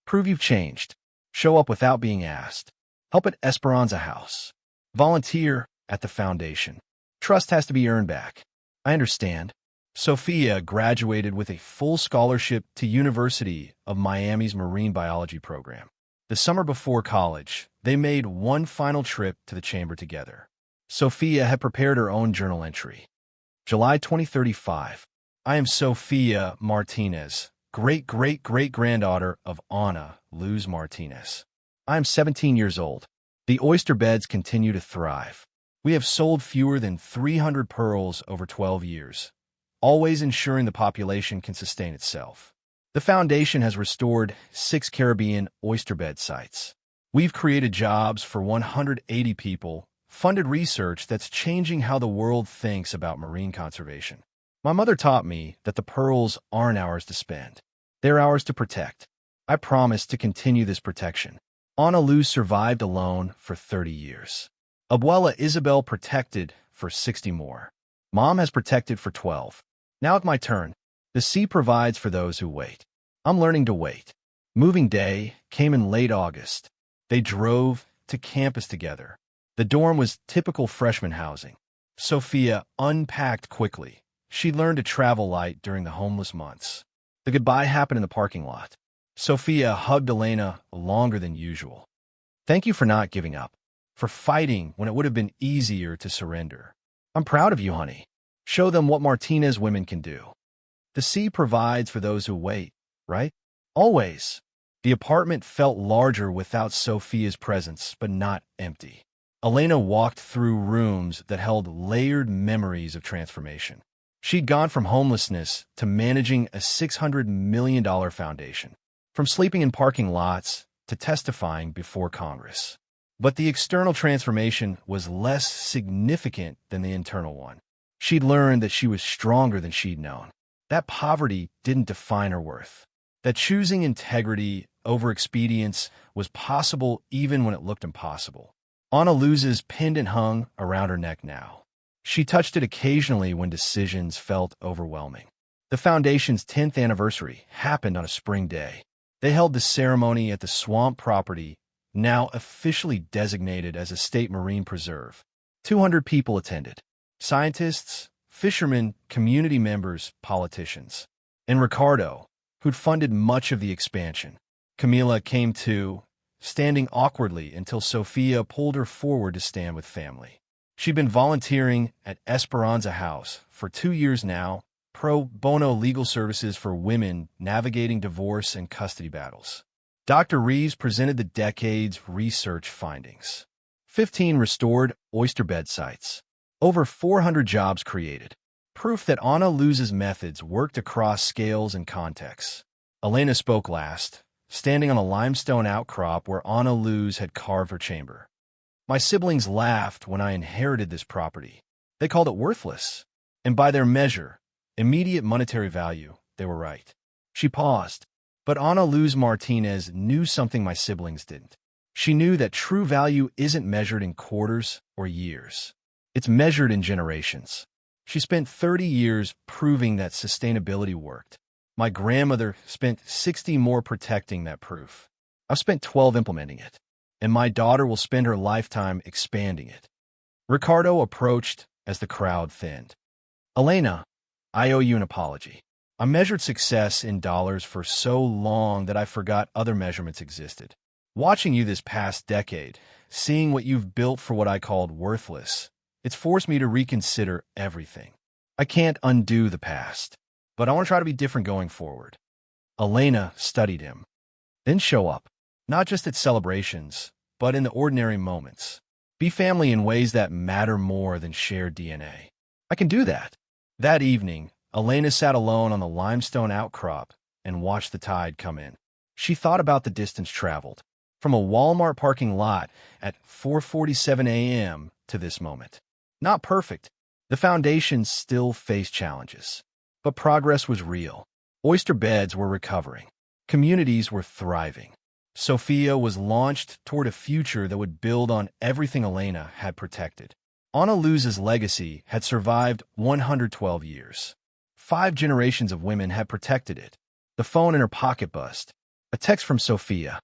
Prove you've changed. Show up without being asked. Help at Esperanza House. Volunteer at the foundation. Trust has to be earned back. I understand. Sofia graduated with a full scholarship to University of Miami's marine biology program. The summer before college, they made one final trip to the chamber together. Sofia had prepared her own journal entry. July 2035. I am Sofia Martinez, great-great-great-granddaughter of Ana Luz Martinez. I am 17 years old. The oyster beds continue to thrive. We have sold fewer than 300 pearls over 12 years, always ensuring the population can sustain itself. The foundation has restored 6 Caribbean oysterbed sites. We've created jobs for 180 people, funded research that's changing how the world thinks about marine conservation. My mother taught me that the pearls aren't ours to spend. They're ours to protect. I promise to continue this protection. Ana Luz survived alone for 30 years. Abuela Isabel protected for 60 more. Mom has protected for 12. Now it's my turn. The sea provides for those who wait. I'm learning to wait. Moving day came in late August. They drove to campus together. The dorm was typical freshman housing. Sofia unpacked quickly. She'd learned to travel light during the homeless months. The goodbye happened in the parking lot. Sofia hugged Elena longer than usual. Thank you for not giving up, for fighting when it would have been easier to surrender. I'm proud of you, honey. Show them what Martinez women can do. The sea provides for those who wait, right? Always. The apartment felt larger without Sofia's presence, but not empty. Elena walked through rooms that held layered memories of transformation. She'd gone from homelessness to managing a $600 million foundation, from sleeping in parking lots to testifying before Congress. But the external transformation was less significant than the internal one. She'd learned that she was stronger than she'd known. That poverty didn't define her worth. That choosing integrity over expedience was possible even when it looked impossible. Ana Luz's pendant hung around her neck now. She touched it occasionally when decisions felt overwhelming. The foundation's 10th anniversary happened on a spring day. They held the ceremony at the swamp property, now officially designated as a state marine preserve. 200 people attended. Scientists, fishermen, community members, politicians. And Ricardo, who'd funded much of the expansion. Camila came too, standing awkwardly until Sofia pulled her forward to stand with family. She'd been volunteering at Esperanza House for 2 years now, pro bono legal services for women navigating divorce and custody battles. Dr. Reeves presented the decade's research findings. 15 restored oysterbed sites. Over 400 jobs created. Proof that Ana Luz's methods worked across scales and contexts. Elena spoke last, standing on a limestone outcrop where Ana Luz had carved her chamber. My siblings laughed when I inherited this property. They called it worthless. And by their measure, immediate monetary value, they were right. She paused. But Ana Luz Martinez knew something my siblings didn't. She knew that true value isn't measured in quarters or years. It's measured in generations. She spent 30 years proving that sustainability worked. My grandmother spent 60 more protecting that proof. I've spent 12 implementing it. And my daughter will spend her lifetime expanding it. Ricardo approached as the crowd thinned. Elena, I owe you an apology. I measured success in dollars for so long that I forgot other measurements existed. Watching you this past decade, seeing what you've built for what I called worthless, it's forced me to reconsider everything. I can't undo the past, but I want to try to be different going forward. Elena studied him. Then show up, not just at celebrations, but in the ordinary moments. Be family in ways that matter more than shared DNA. I can do that. That evening, Elena sat alone on the limestone outcrop and watched the tide come in. She thought about the distance traveled, from a Walmart parking lot at 4:47 a.m. to this moment. Not perfect. The foundation still faced challenges. But progress was real. Oyster beds were recovering. Communities were thriving. Sofia was launched toward a future that would build on everything Elena had protected. Ana Luz's legacy had survived 112 years. 5 generations of women had protected it. The phone in her pocket buzzed. A text from Sofia.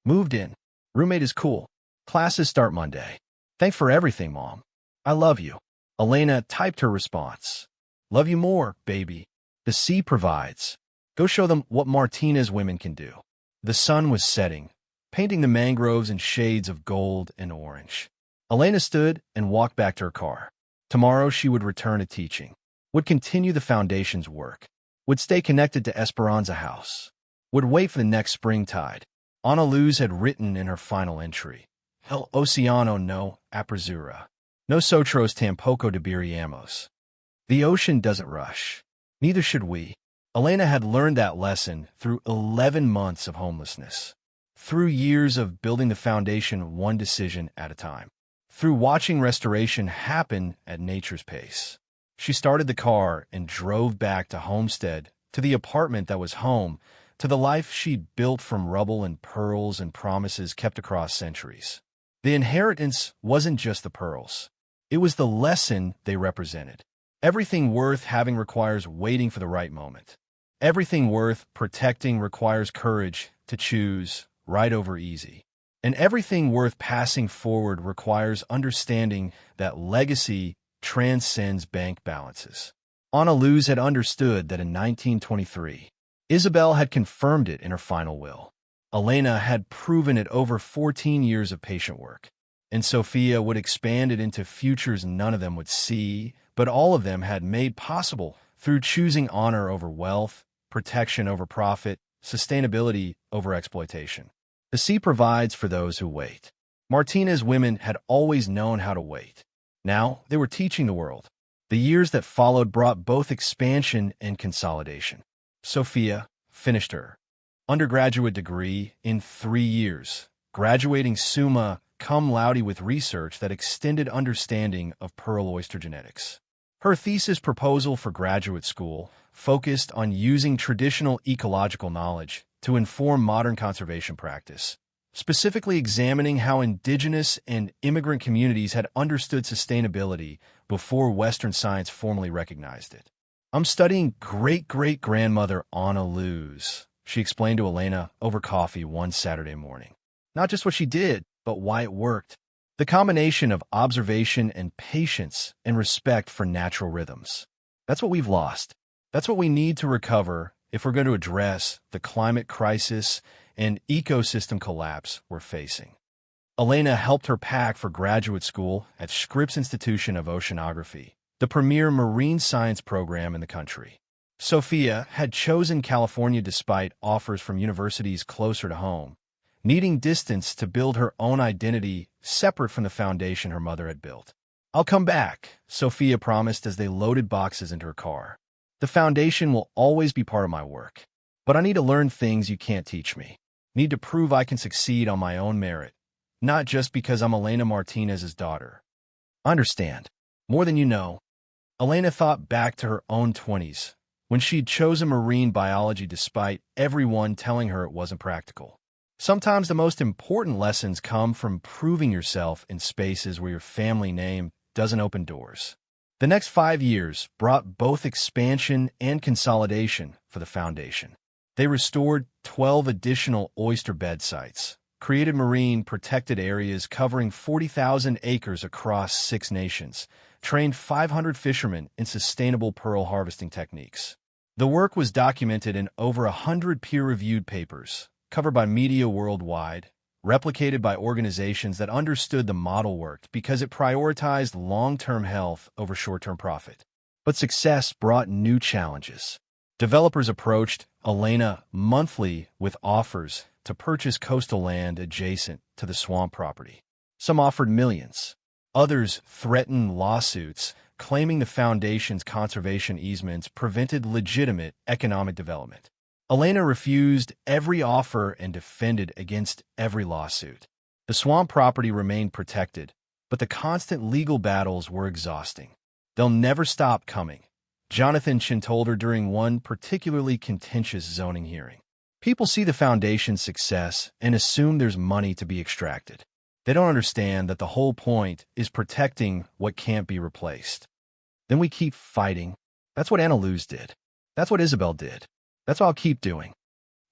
Moved in. Roommate is cool. Classes start Monday. Thanks for everything, Mom. I love you. Elena typed her response. Love you more, baby. The sea provides. Go show them what Martinez women can do. The sun was setting, painting the mangroves in shades of gold and orange. Elena stood and walked back to her car. Tomorrow she would return to teaching, would continue the foundation's work, would stay connected to Esperanza House, would wait for the next spring tide. Ana Luz had written in her final entry, El Oceano no apresura. Nosotros tampoco deberíamos. The ocean doesn't rush. Neither should we. Elena had learned that lesson through 11 months of homelessness, through years of building the foundation one decision at a time, through watching restoration happen at nature's pace. She started the car and drove back to Homestead, to the apartment that was home, to the life she'd built from rubble and pearls and promises kept across centuries. The inheritance wasn't just the pearls. It was the lesson they represented. Everything worth having requires waiting for the right moment. Everything worth protecting requires courage to choose right over easy. And everything worth passing forward requires understanding that legacy transcends bank balances. Ana Luz had understood that in 1923, Isabel had confirmed it in her final will. Elena had proven it over 14 years of patient work. And Sofia would expand it into futures none of them would see, but all of them had made possible through choosing honor over wealth, protection over profit, sustainability over exploitation. The sea provides for those who wait. Martinez women had always known how to wait. Now they were teaching the world. The years that followed brought both expansion and consolidation. Sofia finished her undergraduate degree in 3 years, graduating summa cum laude with research that extended understanding of pearl oyster genetics. Her thesis proposal for graduate school focused on using traditional ecological knowledge to inform modern conservation practice, specifically examining how indigenous and immigrant communities had understood sustainability before Western science formally recognized it. I'm studying great-great-grandmother Ana Luz, she explained to Elena over coffee one Saturday morning. Not just what she did, but why it worked. The combination of observation and patience and respect for natural rhythms. That's what we've lost. That's what we need to recover if we're going to address the climate crisis and ecosystem collapse we're facing. Elena helped her pack for graduate school at Scripps Institution of Oceanography, the premier marine science program in the country. Sofia had chosen California despite offers from universities closer to home, needing distance to build her own identity separate from the foundation her mother had built. I'll come back, Sofia promised as they loaded boxes into her car. The foundation will always be part of my work, but I need to learn things you can't teach me. Need to prove I can succeed on my own merit, not just because I'm Elena Martinez's daughter. Understand, more than you know. Elena thought back to her own 20s, when she'd chosen marine biology despite everyone telling her it wasn't practical. Sometimes the most important lessons come from proving yourself in spaces where your family name doesn't open doors. The next 5 years brought both expansion and consolidation for the foundation. They restored 12 additional oyster bed sites, created marine protected areas covering 40,000 acres across 6 nations, trained 500 fishermen in sustainable pearl harvesting techniques. The work was documented in over 100 peer-reviewed papers, covered by media worldwide, replicated by organizations that understood the model worked because it prioritized long-term health over short-term profit. But success brought new challenges. Developers approached Elena monthly with offers to purchase coastal land adjacent to the swamp property. Some offered millions. Others threatened lawsuits, claiming the foundation's conservation easements prevented legitimate economic development. Elena refused every offer and defended against every lawsuit. The swamp property remained protected, but the constant legal battles were exhausting. They'll never stop coming, Jonathan Chin told her during one particularly contentious zoning hearing. People see the foundation's success and assume there's money to be extracted. They don't understand that the whole point is protecting what can't be replaced. Then we keep fighting. That's what Ana Luz did. That's what Isabel did. That's what I'll keep doing.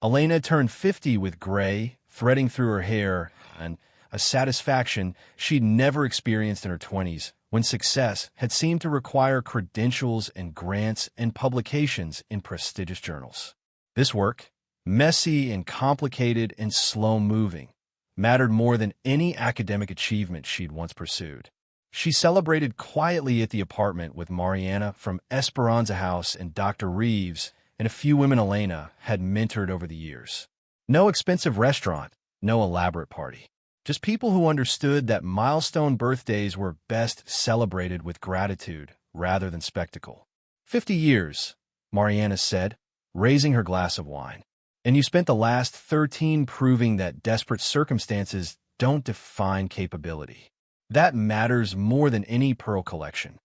Elena turned 50 with gray threading through her hair and a satisfaction she'd never experienced in her 20s, when success had seemed to require credentials and grants and publications in prestigious journals. This work, messy and complicated and slow-moving, mattered more than any academic achievement she'd once pursued. She celebrated quietly at the apartment with Mariana from Esperanza House and Dr. Reeves and a few women Elena had mentored over the years. No expensive restaurant, no elaborate party. Just people who understood that milestone birthdays were best celebrated with gratitude rather than spectacle. 50 years, Mariana said, raising her glass of wine. And you spent the last 13 proving that desperate circumstances don't define capability. That matters more than any pearl collection.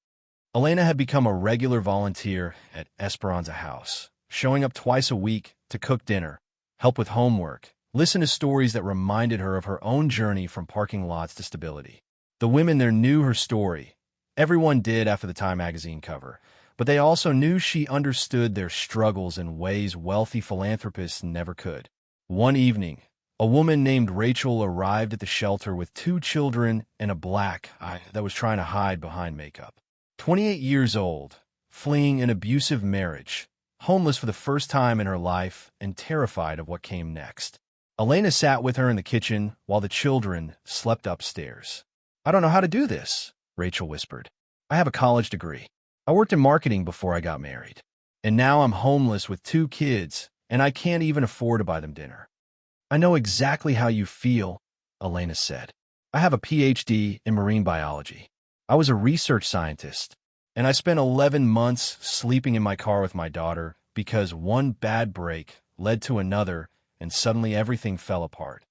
Elena had become a regular volunteer at Esperanza House, showing up twice a week to cook dinner, help with homework, listen to stories that reminded her of her own journey from parking lots to stability. The women there knew her story. Everyone did after the Time magazine cover, but they also knew she understood their struggles in ways wealthy philanthropists never could. One evening, a woman named Rachel arrived at the shelter with 2 children and a black eye that was trying to hide behind makeup. 28 years old, fleeing an abusive marriage, homeless for the first time in her life and terrified of what came next. Elena sat with her in the kitchen while the children slept upstairs. "I don't know how to do this," Rachel whispered. "I have a college degree. I worked in marketing before I got married. And now I'm homeless with 2 kids, and I can't even afford to buy them dinner." "I know exactly how you feel," Elena said. "I have a PhD in marine biology. I was a research scientist, and I spent 11 months sleeping in my car with my daughter because one bad break led to another, and suddenly everything fell apart."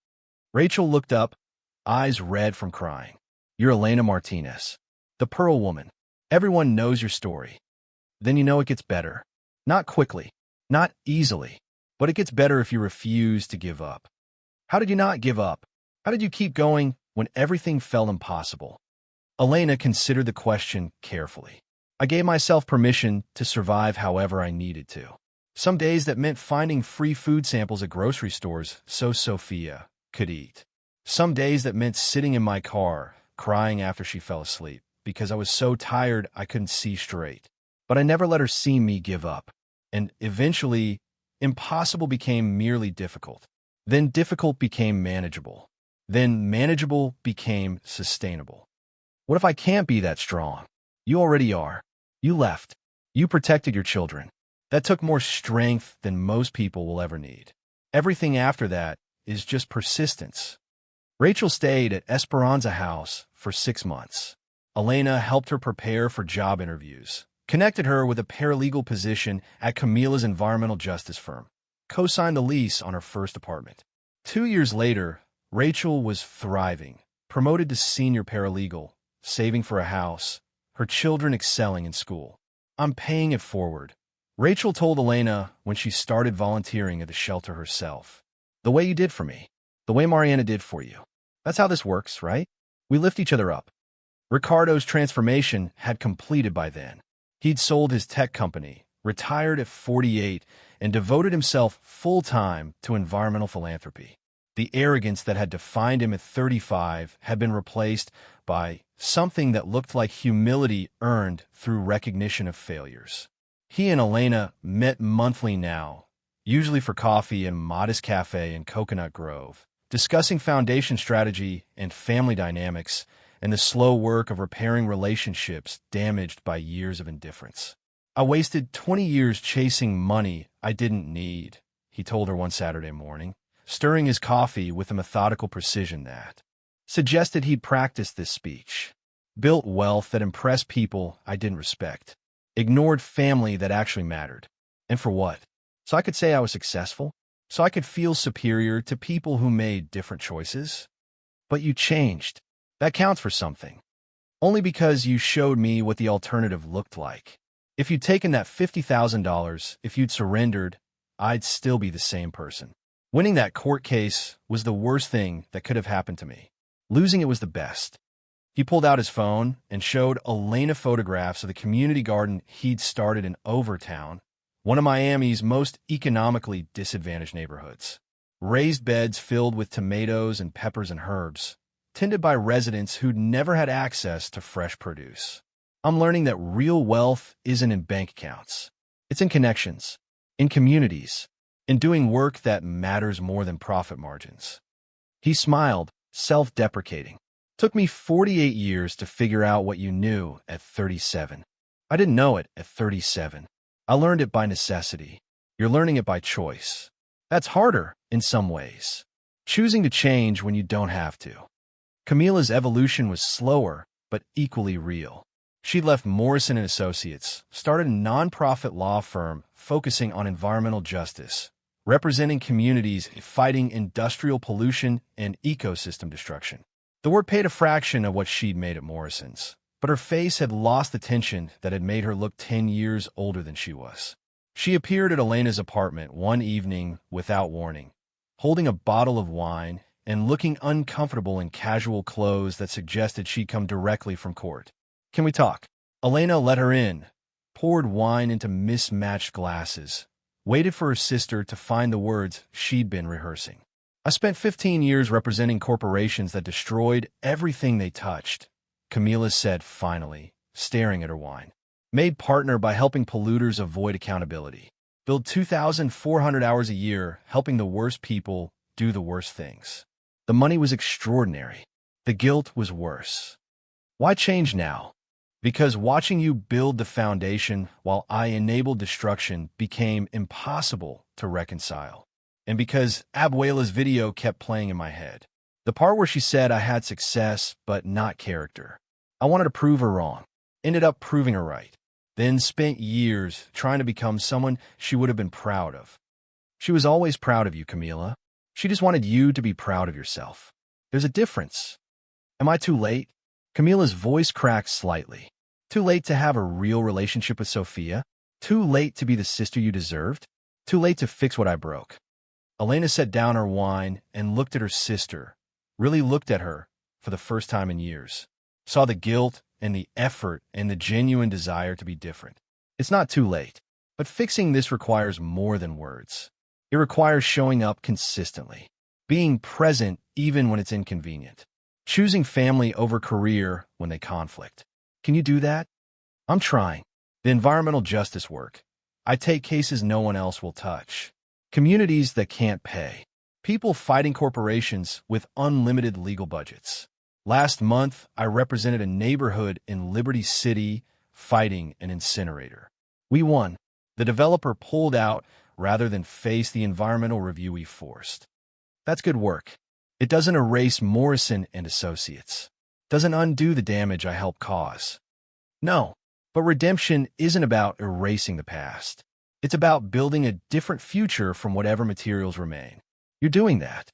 Rachel looked up, eyes red from crying. "You're Elena Martinez, the Pearl Woman. Everyone knows your story. Then you know it gets better. Not quickly, not easily, but it gets better if you refuse to give up." "How did you not give up? How did you keep going when everything felt impossible?" Elena considered the question carefully. "I gave myself permission to survive however I needed to. Some days that meant finding free food samples at grocery stores so Sofia could eat. Some days that meant sitting in my car, crying after she fell asleep, because I was so tired I couldn't see straight. But I never let her see me give up. And eventually, impossible became merely difficult. Then difficult became manageable. Then manageable became sustainable. What if I can't be that strong? You already are. You left. You protected your children. That took more strength than most people will ever need. Everything after that is just persistence." Rachel stayed at Esperanza House for 6 months. Elena helped her prepare for job interviews, connected her with a paralegal position at Camila's environmental justice firm, co-signed the lease on her first apartment. 2 years later, Rachel was thriving, promoted to senior paralegal, saving for a house, her children excelling in school. "I'm paying it forward," Rachel told Elena when she started volunteering at the shelter herself. "The way you did for me. The way Mariana did for you. That's how this works, right? We lift each other up." Ricardo's transformation had completed by then. He'd sold his tech company, retired at 48, and devoted himself full-time to environmental philanthropy. The arrogance that had defined him at 35 had been replaced by something that looked like humility earned through recognition of failures. He and Elena met monthly now, usually for coffee in a modest cafe in Coconut Grove, discussing foundation strategy and family dynamics and the slow work of repairing relationships damaged by years of indifference. "I wasted 20 years chasing money I didn't need," he told her one Saturday morning, stirring his coffee with a methodical precision that suggested he'd practiced this speech. "Built wealth that impressed people I didn't respect. Ignored family that actually mattered. And for what? So I could say I was successful? So I could feel superior to people who made different choices? But you changed. That counts for something. Only because you showed me what the alternative looked like. If you'd taken that $50,000, if you'd surrendered, I'd still be the same person. Winning that court case was the worst thing that could have happened to me. Losing it was the best." He pulled out his phone and showed Elena photographs of the community garden he'd started in Overtown, one of Miami's most economically disadvantaged neighborhoods. Raised beds filled with tomatoes and peppers and herbs, tended by residents who'd never had access to fresh produce. I'm learning that real wealth isn't in bank accounts. It's in connections, in communities, in doing work that matters more than profit margins. He smiled, self-deprecating. Took me 48 years to figure out what you knew at 37. I didn't know it at 37. I learned it by necessity. You're learning it by choice. That's harder in some ways. Choosing to change when you don't have to. Camila's evolution was slower, but equally real. She left Morrison and Associates, started a nonprofit law firm focusing on environmental justice, representing communities fighting industrial pollution and ecosystem destruction. The work paid a fraction of what she'd made at Morrison's, but her face had lost the tension that had made her look 10 years older than she was. She appeared at Elena's apartment one evening without warning, holding a bottle of wine and looking uncomfortable in casual clothes that suggested she'd come directly from court. "Can we talk?" Elena let her in, poured wine into mismatched glasses, waited for her sister to find the words she'd been rehearsing. "I spent 15 years representing corporations that destroyed everything they touched," Camila said finally, staring at her wine. "Made partner by helping polluters avoid accountability. Billed 2,400 hours a year helping the worst people do the worst things. The money was extraordinary. The guilt was worse. Why change now? Because watching you build the foundation while I enabled destruction became impossible to reconcile. And because Abuela's video kept playing in my head. The part where she said I had success but not character. I wanted to prove her wrong. Ended up proving her right. Then spent years trying to become someone she would have been proud of. She was always proud of you, Camila. She just wanted you to be proud of yourself. There's a difference. Am I too late?" Camila's voice cracked slightly. "Too late to have a real relationship with Sofia? Too late to be the sister you deserved? Too late to fix what I broke?" Elena set down her wine and looked at her sister, really looked at her for the first time in years. Saw the guilt and the effort and the genuine desire to be different. "It's not too late, but fixing this requires more than words. It requires showing up consistently, being present even when it's inconvenient, choosing family over career when they conflict. Can you do that?" "I'm trying. The environmental justice work. I take cases no one else will touch. Communities that can't pay. People fighting corporations with unlimited legal budgets. Last month, I represented a neighborhood in Liberty City fighting an incinerator. We won. The developer pulled out rather than face the environmental review we forced. That's good work. It doesn't erase Morrison and Associates. Doesn't undo the damage I helped cause. No, but redemption isn't about erasing the past. It's about building a different future from whatever materials remain. You're doing that."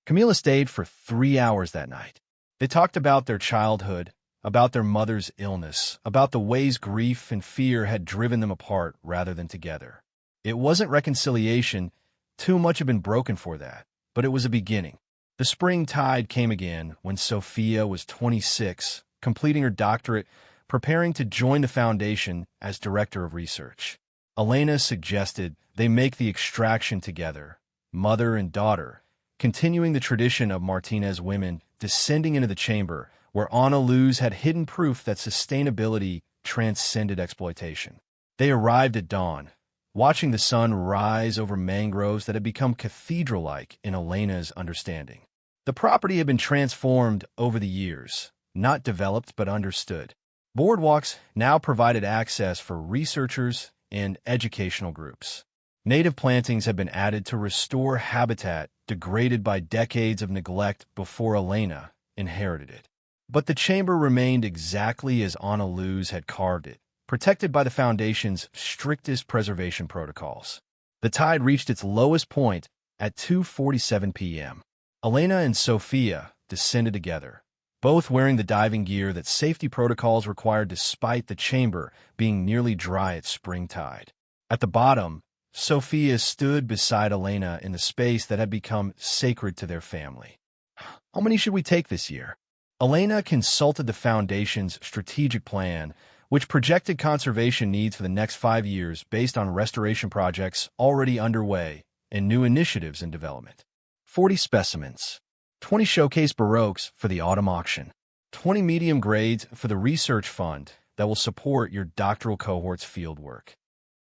Camila stayed for 3 hours that night. They talked about their childhood, about their mother's illness, about the ways grief and fear had driven them apart rather than together. It wasn't reconciliation, too much had been broken for that, but it was a beginning. The spring tide came again when Sofia was 26, completing her doctorate, preparing to join the foundation as director of research. Elena suggested they make the extraction together, mother and daughter, continuing the tradition of Martinez women descending into the chamber where Ana Luz had hidden proof that sustainability transcended exploitation. They arrived at dawn, watching the sun rise over mangroves that had become cathedral-like in Elena's understanding. The property had been transformed over the years, not developed but understood. Boardwalks now provided access for researchers and educational groups. Native plantings had been added to restore habitat degraded by decades of neglect before Elena inherited it. But the chamber remained exactly as Ana Luz had carved it, protected by the Foundation's strictest preservation protocols. The tide reached its lowest point at 2:47 p.m. Elena and Sofia descended together, both wearing the diving gear that safety protocols required despite the chamber being nearly dry at spring tide. At the bottom, Sofia stood beside Elena in the space that had become sacred to their family. "How many should we take this year?" Elena consulted the Foundation's strategic plan which projected conservation needs for the next 5 years based on restoration projects already underway and new initiatives in development. 40 specimens, 20 showcase Baroques for the autumn auction, 20 medium grades for the research fund that will support your doctoral cohort's fieldwork.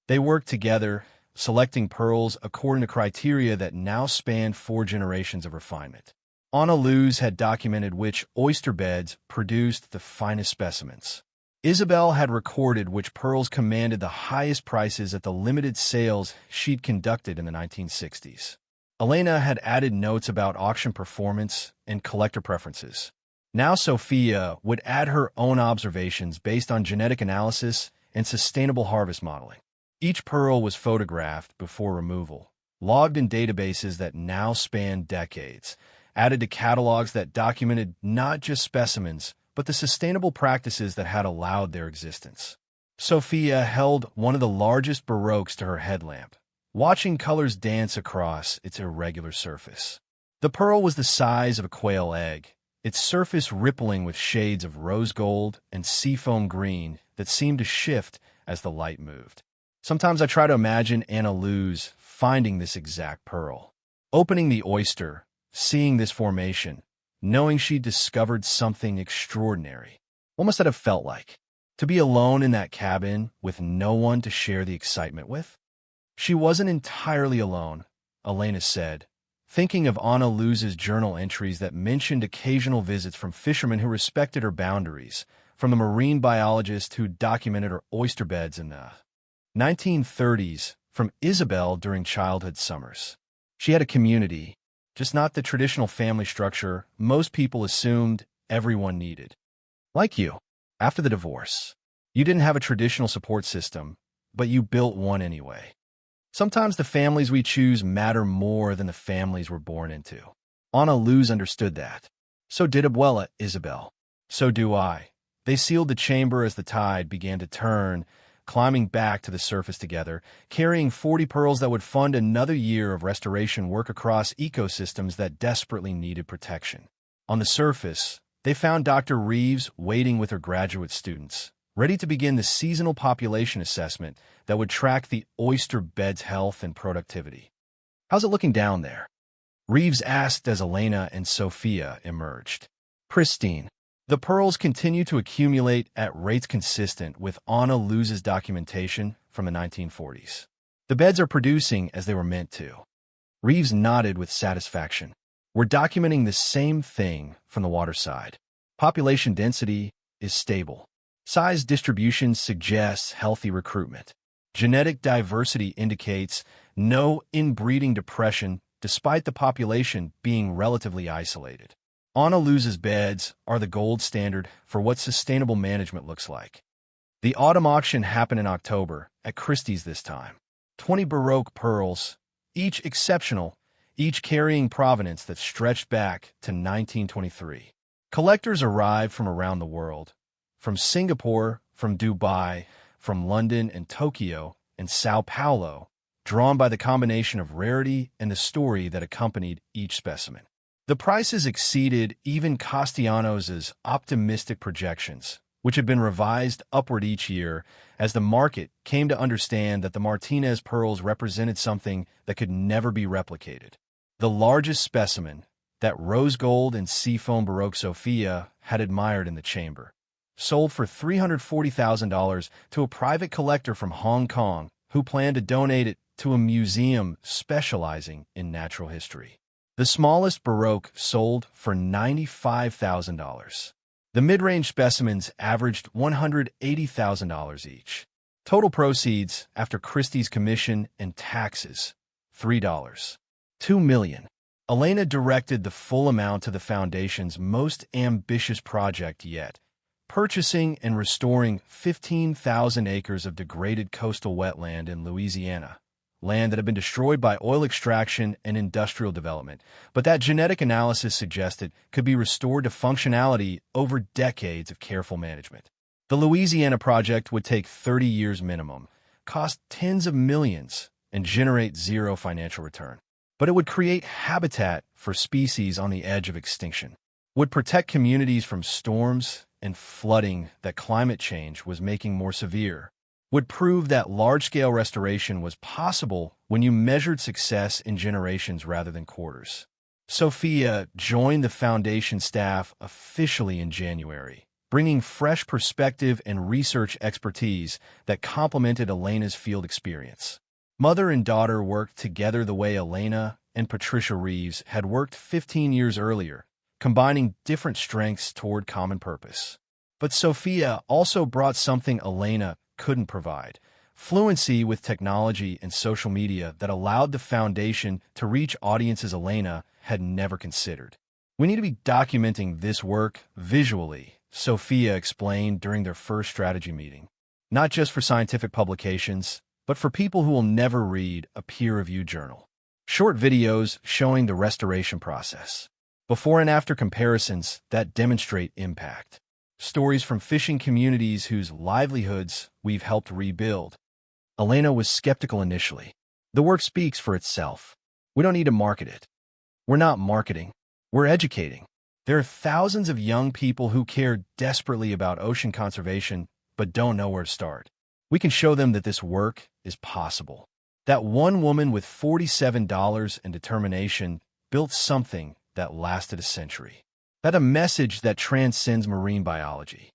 They work together, selecting pearls according to criteria that now span 4 generations of refinement. Anna Luz had documented which oyster beds produced the finest specimens. Isabel had recorded which pearls commanded the highest prices at the limited sales she'd conducted in the 1960s. Elena had added notes about auction performance and collector preferences. Now Sofia would add her own observations based on genetic analysis and sustainable harvest modeling. Each pearl was photographed before removal, logged in databases that now span decades, added to catalogs that documented not just specimens, but the sustainable practices that had allowed their existence. Sofia held one of the largest Baroques to her headlamp, watching colors dance across its irregular surface. The pearl was the size of a quail egg, its surface rippling with shades of rose gold and seafoam green that seemed to shift as the light moved. Sometimes I try to imagine Anna Luz finding this exact pearl, opening the oyster, seeing this formation, knowing she'd discovered something extraordinary. What must that have felt like? To be alone in that cabin with no one to share the excitement with? She wasn't entirely alone, Elena said, thinking of Anna Luz's journal entries that mentioned occasional visits from fishermen who respected her boundaries, from the marine biologist who documented her oyster beds in the 1930s, from Isabel during childhood summers. She had a community, just not the traditional family structure most people assumed everyone needed. Like you, after the divorce, you didn't have a traditional support system, but you built one anyway. Sometimes the families we choose matter more than the families we're born into. Anna Luz understood that. So did Abuela Isabel. So do I. They sealed the chamber as the tide began to turn, climbing back to the surface together, carrying 40 pearls that would fund another year of restoration work across ecosystems that desperately needed protection. On the surface, they found Dr. Reeves waiting with her graduate students, ready to begin the seasonal population assessment that would track the oyster bed's health and productivity. "How's it looking down there?" Reeves asked as Elena and Sofia emerged. "Pristine. The pearls continue to accumulate at rates consistent with Anna Luz's documentation from the 1940s. The beds are producing as they were meant to." Reeves nodded with satisfaction. "We're documenting the same thing from the water side. Population density is stable. Size distribution suggests healthy recruitment. Genetic diversity indicates no inbreeding depression despite the population being relatively isolated. Anna Luz's beds are the gold standard for what sustainable management looks like." The autumn auction happened in October, at Christie's this time. 20 Baroque pearls, each exceptional, each carrying provenance that stretched back to 1923. Collectors arrived from around the world, from Singapore, from Dubai, from London and Tokyo, and Sao Paulo, drawn by the combination of rarity and the story that accompanied each specimen. The prices exceeded even Castellanos's optimistic projections, which had been revised upward each year as the market came to understand that the Martinez pearls represented something that could never be replicated. The largest specimen, that rose gold and seafoam Baroque Sofia had admired in the chamber, sold for $340,000 to a private collector from Hong Kong who planned to donate it to a museum specializing in natural history. The smallest Baroque sold for $95,000. The mid-range specimens averaged $180,000 each. Total proceeds after Christie's commission and taxes, $3. $2 million. Elena directed the full amount to the Foundation's most ambitious project yet, purchasing and restoring 15,000 acres of degraded coastal wetland in Louisiana, land that had been destroyed by oil extraction and industrial development, but that genetic analysis suggested could be restored to functionality over decades of careful management. The Louisiana project would take 30 years minimum, cost tens of millions, and generate zero financial return. But it would create habitat for species on the edge of extinction, would protect communities from storms and flooding that climate change was making more severe, would prove that large-scale restoration was possible when you measured success in generations rather than quarters. Sofia joined the foundation staff officially in January, bringing fresh perspective and research expertise that complemented Elena's field experience. Mother and daughter worked together the way Elena and Patricia Reeves had worked 15 years earlier, combining different strengths toward common purpose. But Sofia also brought something Elena couldn't provide: fluency with technology and social media that allowed the foundation to reach audiences Elena had never considered. "We need to be documenting this work visually," Sofia explained during their first strategy meeting. "Not just for scientific publications, but for people who will never read a peer-reviewed journal. Short videos showing the restoration process. Before and after comparisons that demonstrate impact. Stories from fishing communities whose livelihoods we've helped rebuild." Elena was skeptical initially. "The work speaks for itself. We don't need to market it." "We're not marketing. We're educating. There are thousands of young people who care desperately about ocean conservation but don't know where to start. We can show them that this work is possible. That one woman with $47 and determination built something that lasted a century. That a message that transcends marine biology."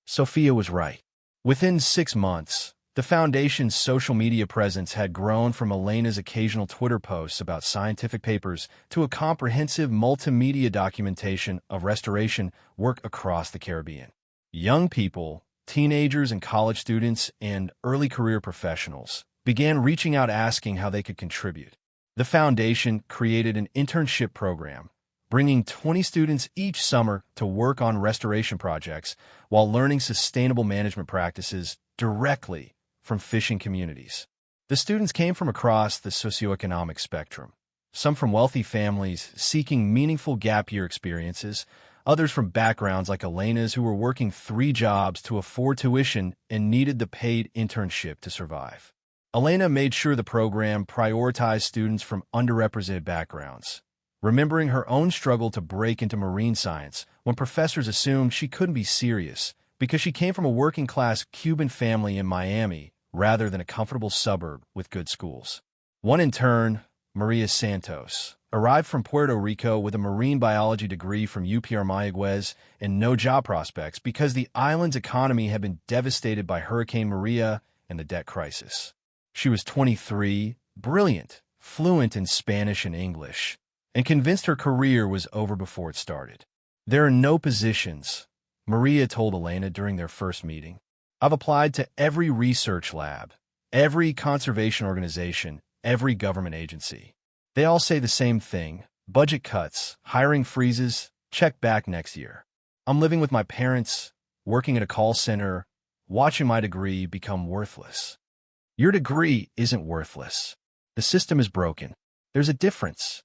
Sofia was right. Within 6 months, the foundation's social media presence had grown from Elena's occasional Twitter posts about scientific papers to a comprehensive multimedia documentation of restoration work across the Caribbean. Young people, teenagers and college students, and early career professionals began reaching out asking how they could contribute. The foundation created an internship program, bringing 20 students each summer to work on restoration projects while learning sustainable management practices directly from fishing communities. The students came from across the socioeconomic spectrum, some from wealthy families seeking meaningful gap year experiences, others from backgrounds like Elena's who were working 3 jobs to afford tuition and needed the paid internship to survive. Elena made sure the program prioritized students from underrepresented backgrounds, remembering her own struggle to break into marine science when professors assumed she couldn't be serious because she came from a working-class Cuban family in Miami rather than a comfortable suburb with good schools. One intern, Maria Santos, arrived from Puerto Rico with a marine biology degree from UPR Mayagüez and no job prospects because the island's economy had been devastated by Hurricane Maria and the debt crisis. She was 23, brilliant, fluent in Spanish and English, and convinced her career was over before it started. "There are no positions," Maria told Elena during their first meeting. "I've applied to every research lab, every conservation organization, every government agency. They all say the same thing: budget cuts, hiring freezes, check back next year. I'm living with my parents, working at a call center, watching my degree become worthless." "Your degree isn't worthless. The system is broken. There's a difference."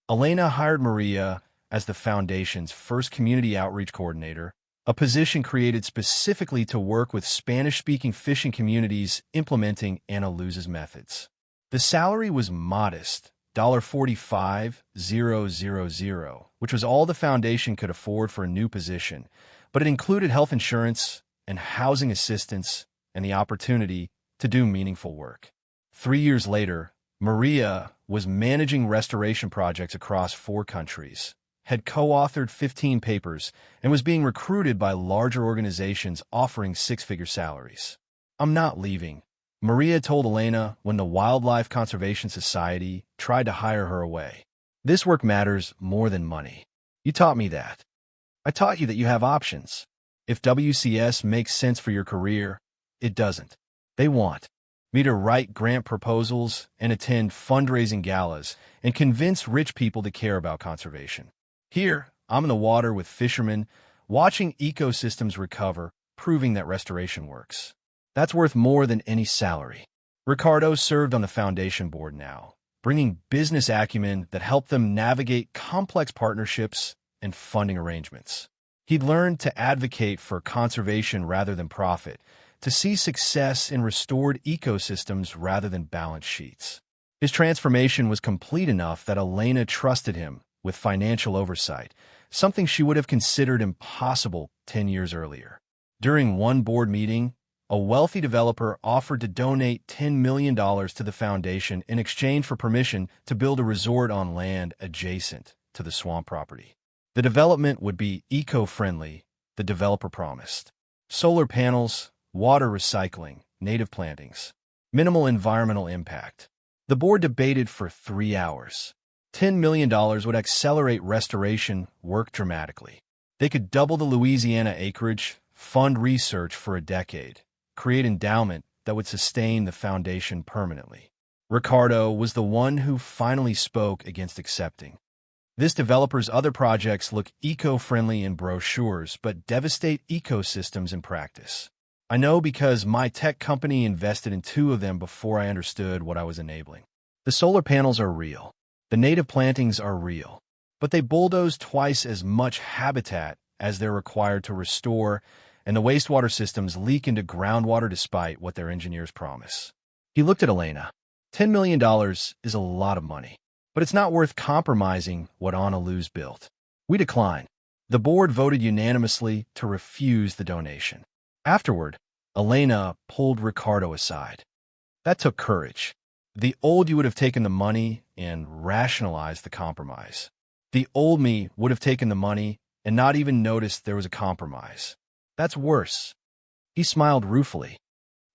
Elena hired Maria as the foundation's first community outreach coordinator, a position created specifically to work with Spanish-speaking fishing communities implementing Ana Luz's methods. The salary was modest, $45,000, which was all the foundation could afford for a new position, but it included health insurance and housing assistance and the opportunity to do meaningful work. 3 years later, Maria was managing restoration projects across 4 countries, had co-authored 15 papers, and was being recruited by larger organizations offering 6-figure salaries. "I'm not leaving," Maria told Elena when the Wildlife Conservation Society tried to hire her away. "This work matters more than money. You taught me that. I taught you that you have options. If WCS makes sense for your career, it doesn't. They want me to write grant proposals and attend fundraising galas and convince rich people to care about conservation. Here, I'm in the water with fishermen, watching ecosystems recover, proving that restoration works. That's worth more than any salary." Ricardo served on the foundation board now, bringing business acumen that helped them navigate complex partnerships and funding arrangements. He'd learned to advocate for conservation rather than profit, to see success in restored ecosystems rather than balance sheets. His transformation was complete enough that Elena trusted him with financial oversight, something she would have considered impossible 10 years earlier. During one board meeting, a wealthy developer offered to donate $10 million to the foundation in exchange for permission to build a resort on land adjacent to the swamp property. The development would be eco-friendly, the developer promised. Solar panels, water recycling, native plantings, minimal environmental impact. The board debated for 3 hours. $10 million would accelerate restoration work dramatically. They could double the Louisiana acreage, fund research for a decade, create endowment that would sustain the foundation permanently. Ricardo was the one who finally spoke against accepting. This developer's other projects look eco-friendly in brochures but devastate ecosystems in practice. I know because my tech company invested in 2 of them before I understood what I was enabling. The solar panels are real. The native plantings are real. But they bulldoze twice as much habitat as they're required to restore, and the wastewater systems leak into groundwater despite what their engineers promise. He looked at Elena. $10 million is a lot of money, but it's not worth compromising what Ana Luz built. We declined. The board voted unanimously to refuse the donation. Afterward, Elena pulled Ricardo aside. That took courage. The old you would have taken the money and rationalized the compromise. The old me would have taken the money and not even noticed there was a compromise. That's worse. He smiled ruefully.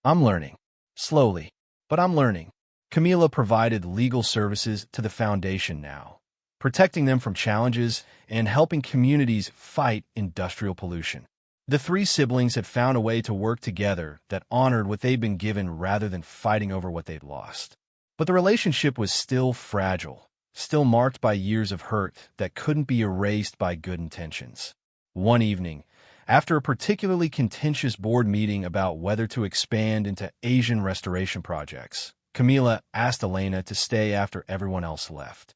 I'm learning. Slowly, but I'm learning. Camila provided legal services to the foundation now, protecting them from challenges and helping communities fight industrial pollution. The 3 siblings had found a way to work together that honored what they'd been given rather than fighting over what they'd lost. But the relationship was still fragile, still marked by years of hurt that couldn't be erased by good intentions. One evening, after a particularly contentious board meeting about whether to expand into Asian restoration projects, Camila asked Elena to stay after everyone else left.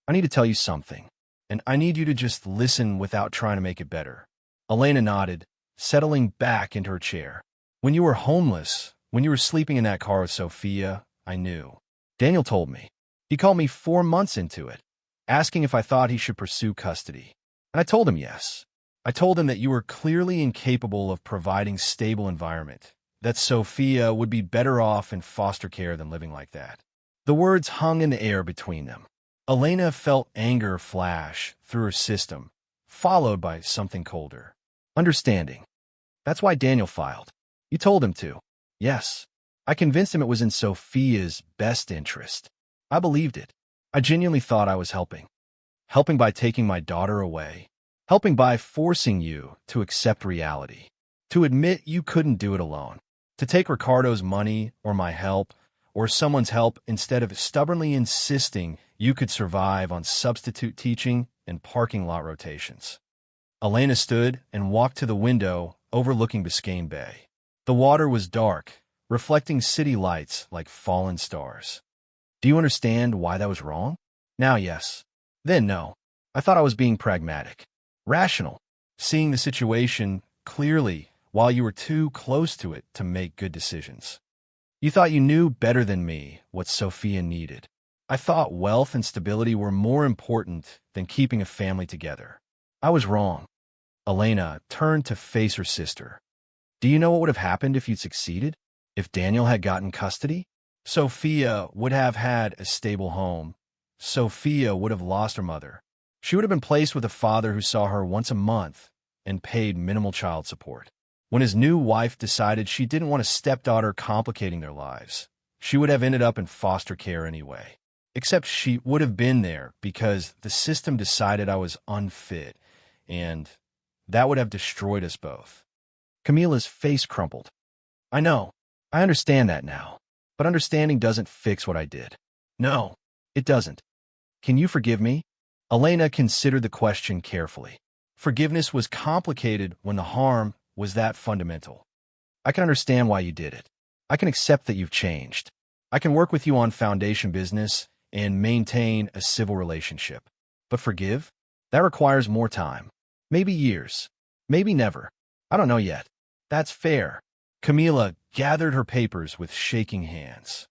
I need to tell you something, and I need you to just listen without trying to make it better. Elena nodded, settling back into her chair. When you were homeless, when you were sleeping in that car with Sofia, I knew. Daniel told me. He called me 4 months into it, asking if I thought he should pursue custody. And I told him yes. I told him that you were clearly incapable of providing stable environment, that Sofia would be better off in foster care than living like that. The words hung in the air between them. Elena felt anger flash through her system, followed by something colder. Understanding. That's why Daniel filed. You told him to. Yes. I convinced him it was in Sofia's best interest. I believed it. I genuinely thought I was helping. Helping by taking my daughter away. Helping by forcing you to accept reality. To admit you couldn't do it alone. To take Ricardo's money or my help or someone's help instead of stubbornly insisting you could survive on substitute teaching and parking lot rotations. Elena stood and walked to the window overlooking Biscayne Bay. The water was dark, reflecting city lights like fallen stars. Do you understand why that was wrong? Now, yes. Then, no. I thought I was being pragmatic, rational, seeing the situation clearly while you were too close to it to make good decisions. You thought you knew better than me what Sofia needed. I thought wealth and stability were more important than keeping a family together. I was wrong. Elena turned to face her sister. Do you know what would have happened if you'd succeeded? If Daniel had gotten custody? Sofia would have had a stable home. Sofia would have lost her mother. She would have been placed with a father who saw her once a month and paid minimal child support. When his new wife decided she didn't want a stepdaughter complicating their lives, she would have ended up in foster care anyway. Except she would have been there because the system decided I was unfit, and that would have destroyed us both. Camila's face crumpled. I know. I understand that now. But understanding doesn't fix what I did. No, it doesn't. Can you forgive me? Elena considered the question carefully. Forgiveness was complicated when the harm was that fundamental. I can understand why you did it. I can accept that you've changed. I can work with you on foundation business and maintain a civil relationship. But forgive? That requires more time. Maybe years. Maybe never. I don't know yet. That's fair. Camila gathered her papers with shaking hands.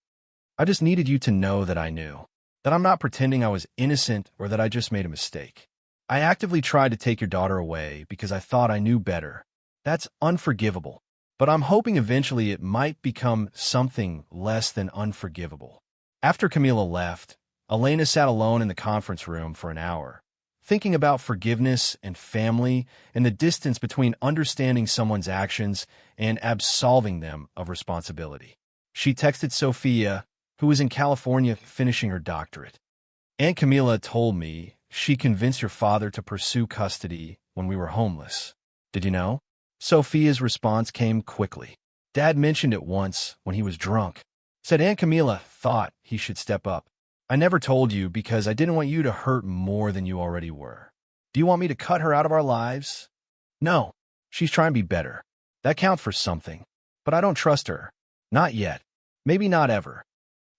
I just needed you to know that I knew. That I'm not pretending I was innocent or that I just made a mistake. I actively tried to take your daughter away because I thought I knew better. That's unforgivable. But I'm hoping eventually it might become something less than unforgivable. After Camila left, Elena sat alone in the conference room for an hour, thinking about forgiveness and family and the distance between understanding someone's actions and absolving them of responsibility. She texted Sofia, who was in California finishing her doctorate. Aunt Camila told me she convinced your father to pursue custody when we were homeless. Did you know? Sofia's response came quickly. Dad mentioned it once when he was drunk. Said Aunt Camila thought he should step up. I never told you because I didn't want you to hurt more than you already were. Do you want me to cut her out of our lives? No. She's trying to be better. That counts for something. But I don't trust her. Not yet. Maybe not ever.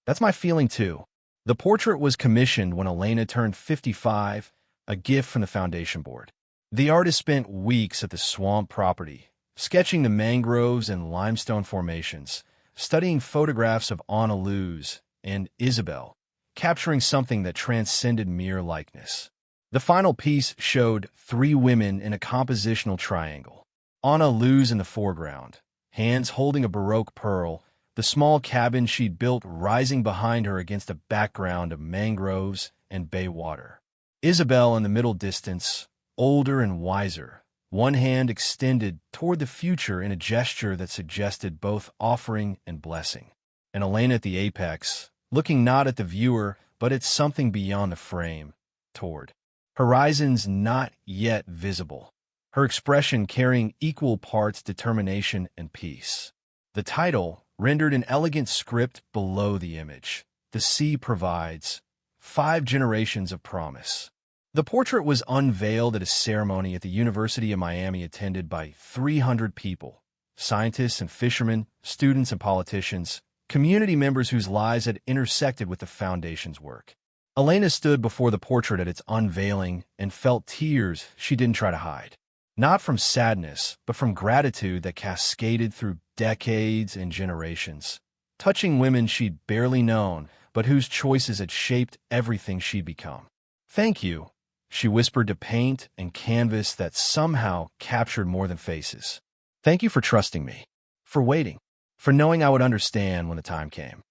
That's my feeling too. The portrait was commissioned when Elena turned 55, a gift from the foundation board. The artist spent weeks at the swamp property, sketching the mangroves and limestone formations, studying photographs of Ana Luz and Isabel, capturing something that transcended mere likeness. The final piece showed 3 women in a compositional triangle. Ana Luz in the foreground, hands holding a Baroque pearl, the small cabin she'd built rising behind her against a background of mangroves and bay water. Isabel in the middle distance, older and wiser, one hand extended toward the future in a gesture that suggested both offering and blessing. And Elena at the apex, looking not at the viewer, but at something beyond the frame, toward horizons not yet visible, her expression carrying equal parts determination and peace. The title rendered in elegant script below the image. The sea provides 5 generations of promise. The portrait was unveiled at a ceremony at the University of Miami attended by 300 people, scientists and fishermen, students and politicians, community members whose lives had intersected with the foundation's work. Elena stood before the portrait at its unveiling and felt tears she didn't try to hide. Not from sadness, but from gratitude that cascaded through decades and generations, touching women she'd barely known, but whose choices had shaped everything she'd become. Thank you, she whispered to paint and canvas that somehow captured more than faces. Thank you for trusting me, for waiting, for knowing I would understand when the time came.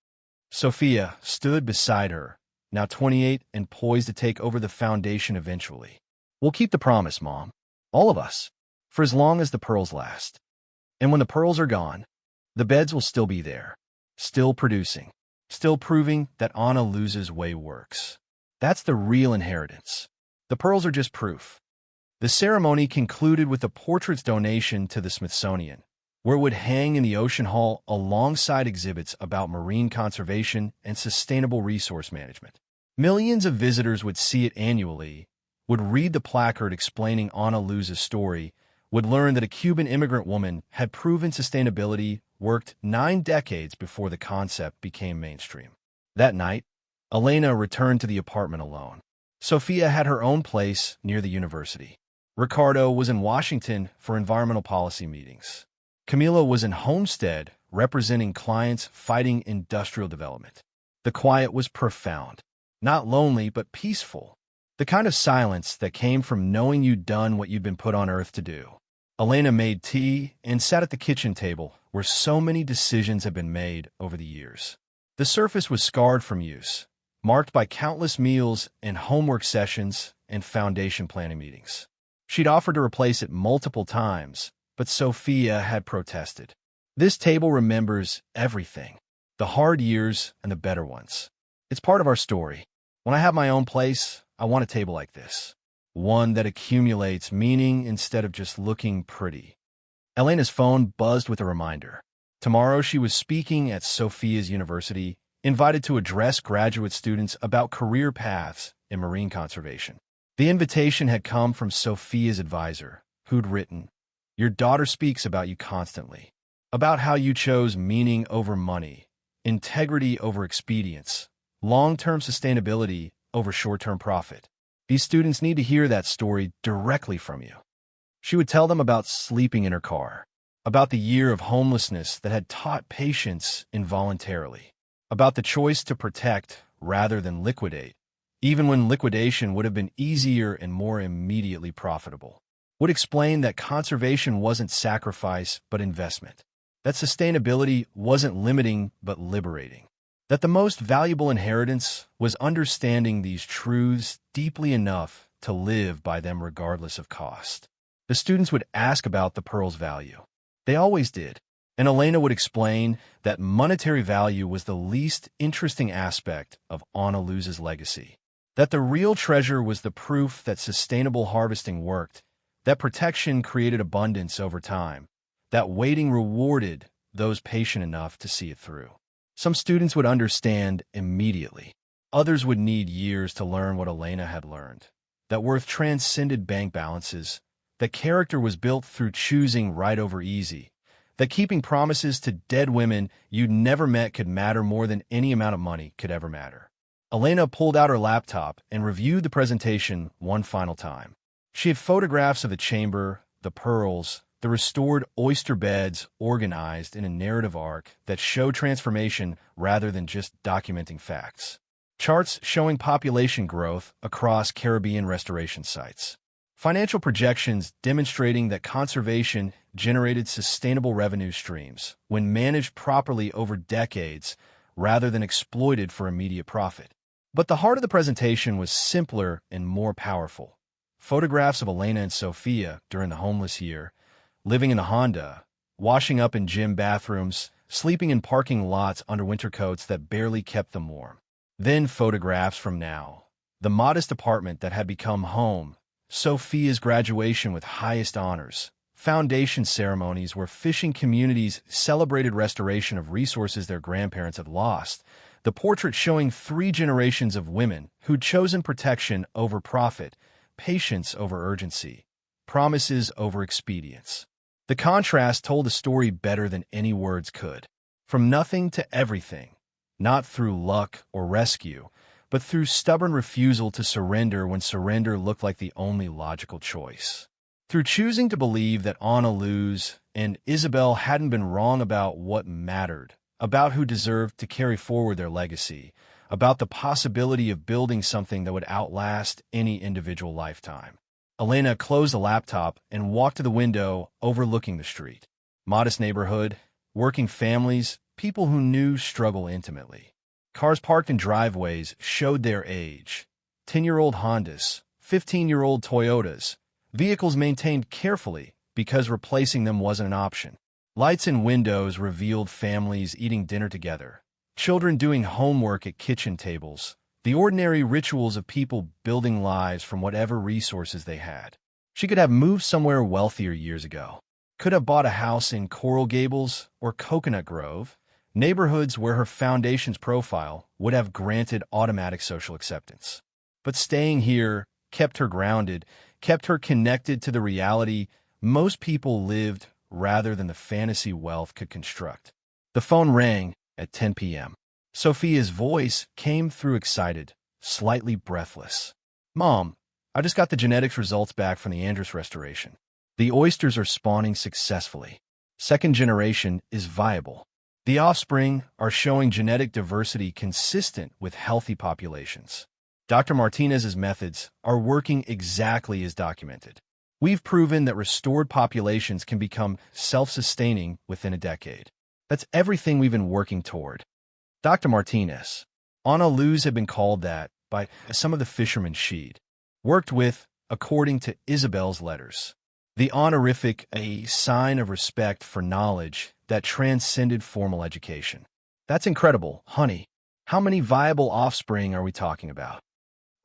Sofia stood beside her, now 28 and poised to take over the foundation eventually. We'll keep the promise, Mom. All of us. For as long as the pearls last. And when the pearls are gone, the beds will still be there. Still producing. Still proving that Ana Luz's way works. That's the real inheritance. The pearls are just proof. The ceremony concluded with the portrait's donation to the Smithsonian, where it would hang in the Ocean Hall alongside exhibits about marine conservation and sustainable resource management. Millions of visitors would see it annually, would read the placard explaining Ana Luz's story, would learn that a Cuban immigrant woman had proven sustainability worked 9 decades before the concept became mainstream. That night, Elena returned to the apartment alone. Sofia had her own place near the university. Ricardo was in Washington for environmental policy meetings. Camila was in Homestead representing clients fighting industrial development. The quiet was profound, not lonely but peaceful. The kind of silence that came from knowing you'd done what you'd been put on earth to do. Elena made tea and sat at the kitchen table where so many decisions had been made over the years. The surface was scarred from use, marked by countless meals and homework sessions and foundation planning meetings. She'd offered to replace it multiple times, but Sofia had protested. This table remembers everything, the hard years and the better ones. It's part of our story. When I have my own place, I want a table like this, one that accumulates meaning instead of just looking pretty. Elena's phone buzzed with a reminder. Tomorrow she was speaking at Sofia's University, invited to address graduate students about career paths in marine conservation. The invitation had come from Sofia's advisor, who'd written, "Your daughter speaks about you constantly, about how you chose meaning over money, integrity over expedience, long-term sustainability over short-term profit. These students need to hear that story directly from you." She would tell them about sleeping in her car, about the year of homelessness that had taught patience involuntarily, about the choice to protect rather than liquidate, even when liquidation would have been easier and more immediately profitable. Would explain that conservation wasn't sacrifice but investment, that sustainability wasn't limiting but liberating, that the most valuable inheritance was understanding these truths deeply enough to live by them regardless of cost. The students would ask about the pearl's value. They always did. And Elena would explain that monetary value was the least interesting aspect of Ana Luz's legacy, that the real treasure was the proof that sustainable harvesting worked, that protection created abundance over time, that waiting rewarded those patient enough to see it through. Some students would understand immediately. Others would need years to learn what Elena had learned, that worth transcended bank balances, that character was built through choosing right over easy, that keeping promises to dead women you'd never met could matter more than any amount of money could ever matter. Elena pulled out her laptop and reviewed the presentation one final time. She had photographs of the chamber, the pearls, the restored oyster beds organized in a narrative arc that showed transformation rather than just documenting facts. Charts showing population growth across Caribbean restoration sites. Financial projections demonstrating that conservation generated sustainable revenue streams when managed properly over decades rather than exploited for immediate profit. But the heart of the presentation was simpler and more powerful. Photographs of Elena and Sofia during the homeless year, living in a Honda, washing up in gym bathrooms, sleeping in parking lots under winter coats that barely kept them warm. Then photographs from now, the modest apartment that had become home, Sofia's graduation with highest honors, foundation ceremonies where fishing communities celebrated restoration of resources their grandparents had lost, the portrait showing 3 generations of women who'd chosen protection over profit, patience over urgency, promises over expedience. The contrast told a story better than any words could. From nothing to everything, not through luck or rescue, but through stubborn refusal to surrender when surrender looked like the only logical choice. Through choosing to believe that Ana Luz and Isabel hadn't been wrong about what mattered, about who deserved to carry forward their legacy, about the possibility of building something that would outlast any individual lifetime. Elena closed the laptop and walked to the window overlooking the street. Modest neighborhood, working families, people who knew struggle intimately. Cars parked in driveways showed their age. 10-year-old Hondas, 15-year-old Toyotas, vehicles maintained carefully because replacing them wasn't an option. Lights in windows revealed families eating dinner together, children doing homework at kitchen tables, the ordinary rituals of people building lives from whatever resources they had. She could have moved somewhere wealthier years ago, could have bought a house in Coral Gables or Coconut Grove, neighborhoods where her foundation's profile would have granted automatic social acceptance. But staying here kept her grounded, kept her connected to the reality most people lived rather than the fantasy wealth could construct. The phone rang at 10 p.m. Sofia's voice came through excited, slightly breathless. "Mom, I just got the genetics results back from the Andrus restoration. The oysters are spawning successfully. Second generation is viable. The offspring are showing genetic diversity consistent with healthy populations. Dr. Martinez's methods are working exactly as documented. We've proven that restored populations can become self-sustaining within a decade. That's everything we've been working toward." Dr. Martinez. Ana Luz had been called that by some of the fishermen she'd worked with, according to Isabel's letters. The honorific, a sign of respect for knowledge that transcended formal education. That's incredible, honey. How many viable offspring are we talking about?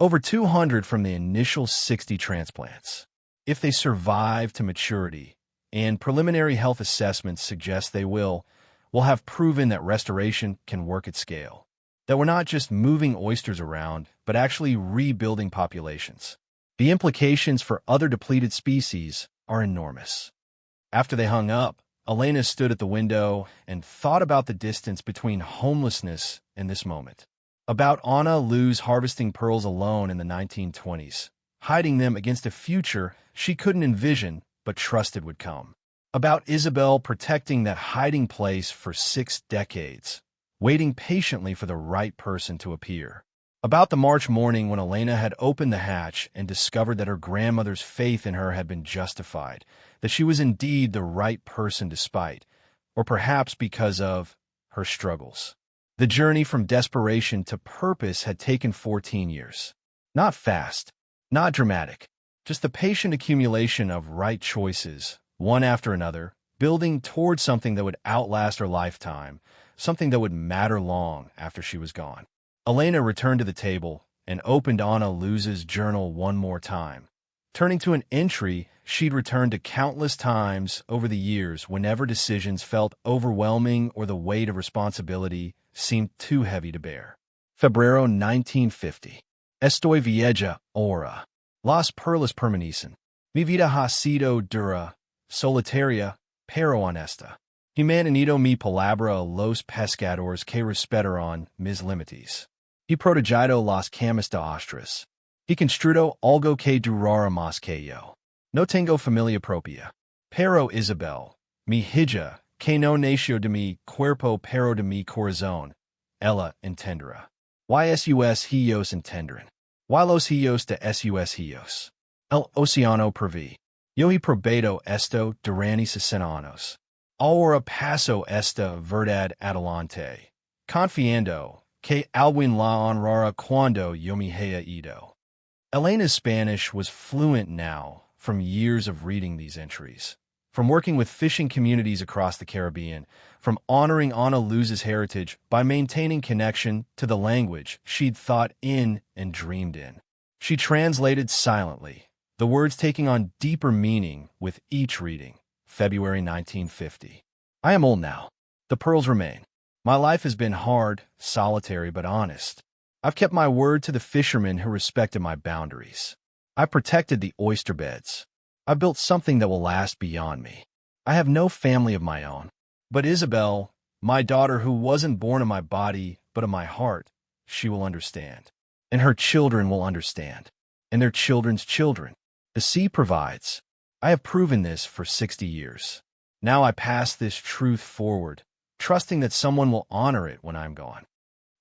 Over 200 from the initial 60 transplants. If they survive to maturity, and preliminary health assessments suggest they will, we'll have proven that restoration can work at scale. That we're not just moving oysters around, but actually rebuilding populations. The implications for other depleted species are enormous. After they hung up, Elena stood at the window and thought about the distance between homelessness and this moment. About Ana Luz harvesting pearls alone in the 1920s, hiding them against a future she couldn't envision but trusted would come. About Isabel protecting that hiding place for 6 decades, waiting patiently for the right person to appear. About the March morning when Elena had opened the hatch and discovered that her grandmother's faith in her had been justified, that she was indeed the right person despite, or perhaps because of, her struggles. The journey from desperation to purpose had taken 14 years. Not fast, not dramatic, just the patient accumulation of right choices, one after another, building towards something that would outlast her lifetime, something that would matter long after she was gone. Elena returned to the table and opened Ana Luz's journal one more time. Turning to an entry she'd returned to countless times over the years whenever decisions felt overwhelming or the weight of responsibility seemed too heavy to bear. Febrero 1950. Estoy vieja ahora. Las perlas permanecen. Mi vida ha sido dura, solitaria, pero honesta. He mantenido mi palabra a los pescadores que respetaron mis límites. He protegido las camas de ostras. He construido algo que durara más que yo. No tengo familia propia. Pero Isabel, mi hija, que no nació de mi cuerpo pero de mi corazón, ella entenderá. Ysus hijos entenderán. Y los hijos de sus hijos. El océano preví. Yo he probado esto durante 60 años. Ahora paso esta verdad adelante. Confiando que alguien la honrara cuando yo me haya ido. Elena's Spanish was fluent now from years of reading these entries, from working with fishing communities across the Caribbean, from honoring Ana Luz's heritage by maintaining connection to the language she'd thought in and dreamed in. She translated silently, the words taking on deeper meaning with each reading. February 1950. I am old now. The pearls remain. My life has been hard, solitary, but honest. I've kept my word to the fishermen who respected my boundaries. I protected the oyster beds. I built something that will last beyond me. I have no family of my own. But Isabel, my daughter who wasn't born of my body, but of my heart, she will understand. And her children will understand. And their children's children. The sea provides. I have proven this for 60 years. Now I pass this truth forward, trusting that someone will honor it when I'm gone.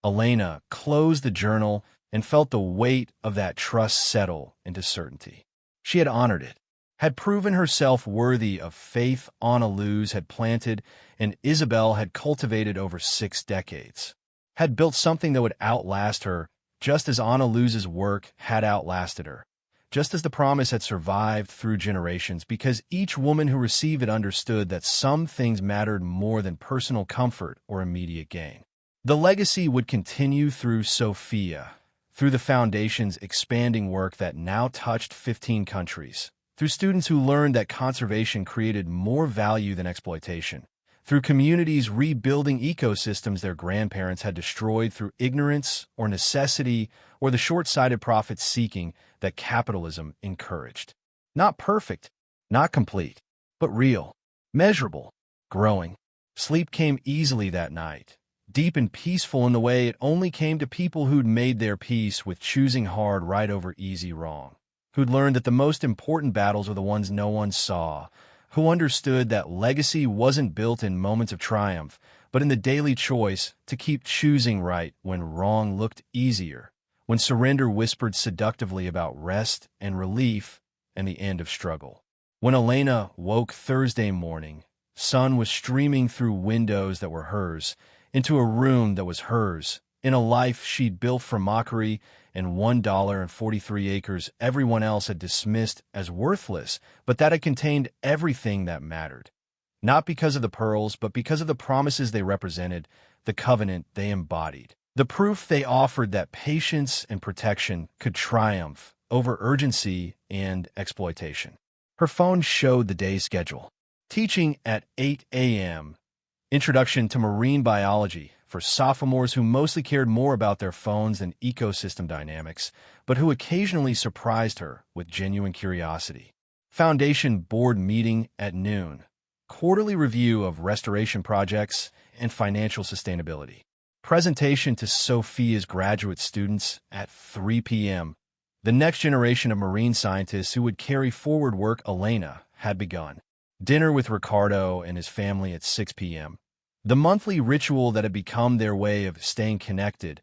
Elena closed the journal and felt the weight of that trust settle into certainty. She had honored it, had proven herself worthy of faith Ana Luz had planted and Isabel had cultivated over 6 decades, had built something that would outlast her just as Ana Luz's work had outlasted her, just as the promise had survived through generations, because each woman who received it understood that some things mattered more than personal comfort or immediate gain. The legacy would continue through Sofia, through the Foundation's expanding work that now touched 15 countries, through students who learned that conservation created more value than exploitation, through communities rebuilding ecosystems their grandparents had destroyed through ignorance or necessity or the short-sighted profit-seeking that capitalism encouraged. Not perfect, not complete, but real, measurable, growing. Sleep came easily that night, deep and peaceful in the way it only came to people who'd made their peace with choosing hard right over easy wrong, who'd learned that the most important battles are the ones no one saw, who understood that legacy wasn't built in moments of triumph, but in the daily choice to keep choosing right when wrong looked easier, when surrender whispered seductively about rest and relief and the end of struggle. When Elena woke Thursday morning, sun was streaming through windows that were hers, into a room that was hers, in a life she'd built for mockery and $1.43 acres everyone else had dismissed as worthless, but that had contained everything that mattered. Not because of the pearls, but because of the promises they represented, the covenant they embodied, the proof they offered that patience and protection could triumph over urgency and exploitation. Her phone showed the day's schedule. Teaching at 8 a.m., Introduction to Marine Biology for sophomores who mostly cared more about their phones than ecosystem dynamics, but who occasionally surprised her with genuine curiosity. Foundation Board Meeting at noon. Quarterly Review of Restoration Projects and Financial Sustainability. Presentation to Sofia's graduate students at 3 p.m. The next generation of marine scientists who would carry forward work Elena had begun. Dinner with Ricardo and his family at 6 p.m. The monthly ritual that had become their way of staying connected,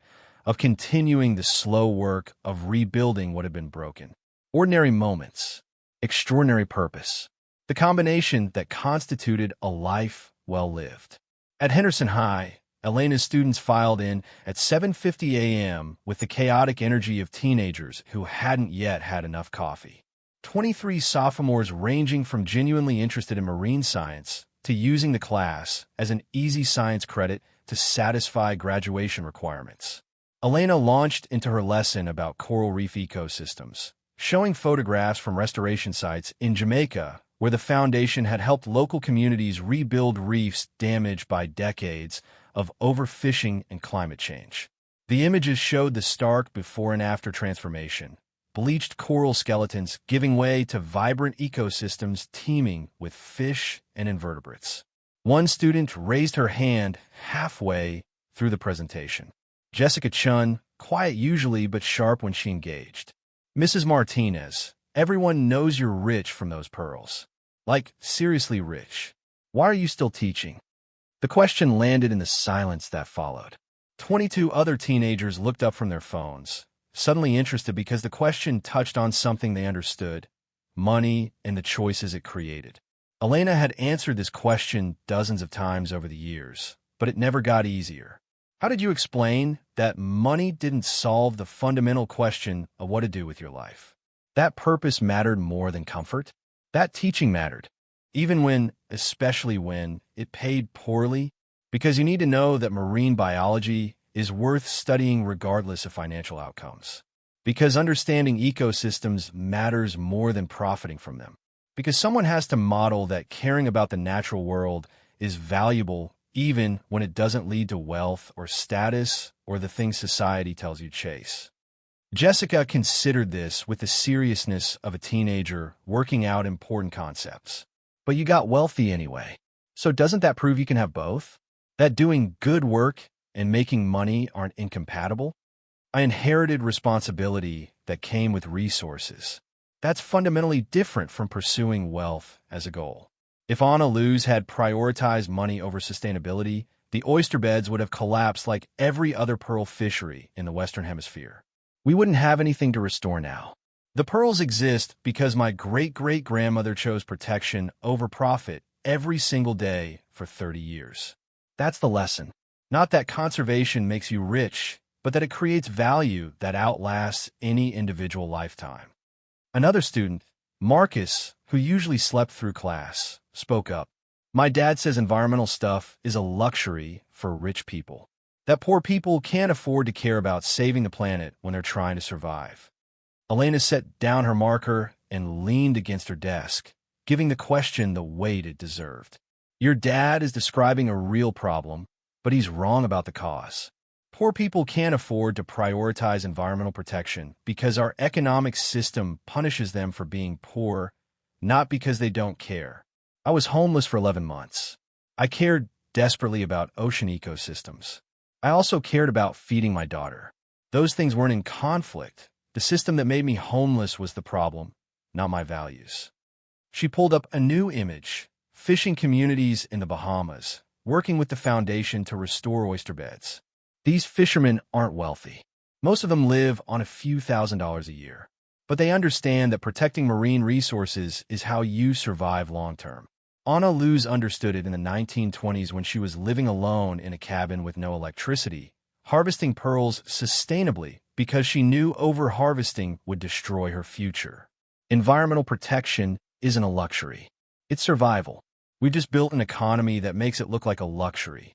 of continuing the slow work of rebuilding what had been broken. Ordinary moments, extraordinary purpose, the combination that constituted a life well lived. At Henderson High, Elena's students filed in at 7:50 a.m. with the chaotic energy of teenagers who hadn't yet had enough coffee. 23 sophomores ranging from genuinely interested in marine science to using the class as an easy science credit to satisfy graduation requirements. Elena launched into her lesson about coral reef ecosystems, showing photographs from restoration sites in Jamaica where the foundation had helped local communities rebuild reefs damaged by decades of overfishing and climate change. The images showed the stark before and after transformation, bleached coral skeletons giving way to vibrant ecosystems teeming with fish and invertebrates. One student raised her hand halfway through the presentation. Jessica Chun, quiet usually but sharp when she engaged. Mrs. Martinez, everyone knows you're rich from those pearls. Like, seriously rich. Why are you still teaching? The question landed in the silence that followed. 22 other teenagers looked up from their phones, suddenly interested because the question touched on something they understood: money and the choices it created. Elena had answered this question dozens of times over the years, but it never got easier. How did you explain that money didn't solve the fundamental question of what to do with your life? That purpose mattered more than comfort? That teaching mattered, even when, especially when, it paid poorly, because you need to know that marine biology is worth studying regardless of financial outcomes. Because understanding ecosystems matters more than profiting from them. Because someone has to model that caring about the natural world is valuable even when it doesn't lead to wealth or status or the things society tells you to chase. Jessica considered this with the seriousness of a teenager working out important concepts. But you got wealthy anyway. So doesn't that prove you can have both? That doing good work and making money aren't incompatible? I inherited responsibility that came with resources. That's fundamentally different from pursuing wealth as a goal. If Honda Civic had prioritized money over sustainability, the oyster beds would have collapsed like every other pearl fishery in the Western Hemisphere. We wouldn't have anything to restore now. The pearls exist because my great-great-grandmother chose protection over profit every single day for 30 years. That's the lesson. Not that conservation makes you rich, but that it creates value that outlasts any individual lifetime. Another student, Marcus, who usually slept through class, spoke up. My dad says environmental stuff is a luxury for rich people. That poor people can't afford to care about saving the planet when they're trying to survive. Elena set down her marker and leaned against her desk, giving the question the weight it deserved. Your dad is describing a real problem, but he's wrong about the cause. Poor people can't afford to prioritize environmental protection because our economic system punishes them for being poor, not because they don't care. I was homeless for 11 months. I cared desperately about ocean ecosystems. I also cared about feeding my daughter. Those things weren't in conflict. The system that made me homeless was the problem, not my values. She pulled up a new image: fishing communities in the Bahamas, working with the foundation to restore oyster beds. These fishermen aren't wealthy. Most of them live on a few $1,000s a year. But they understand that protecting marine resources is how you survive long-term. Anna Luz understood it in the 1920s when she was living alone in a cabin with no electricity, harvesting pearls sustainably because she knew over-harvesting would destroy her future. Environmental protection isn't a luxury. It's survival. We just built an economy that makes it look like a luxury.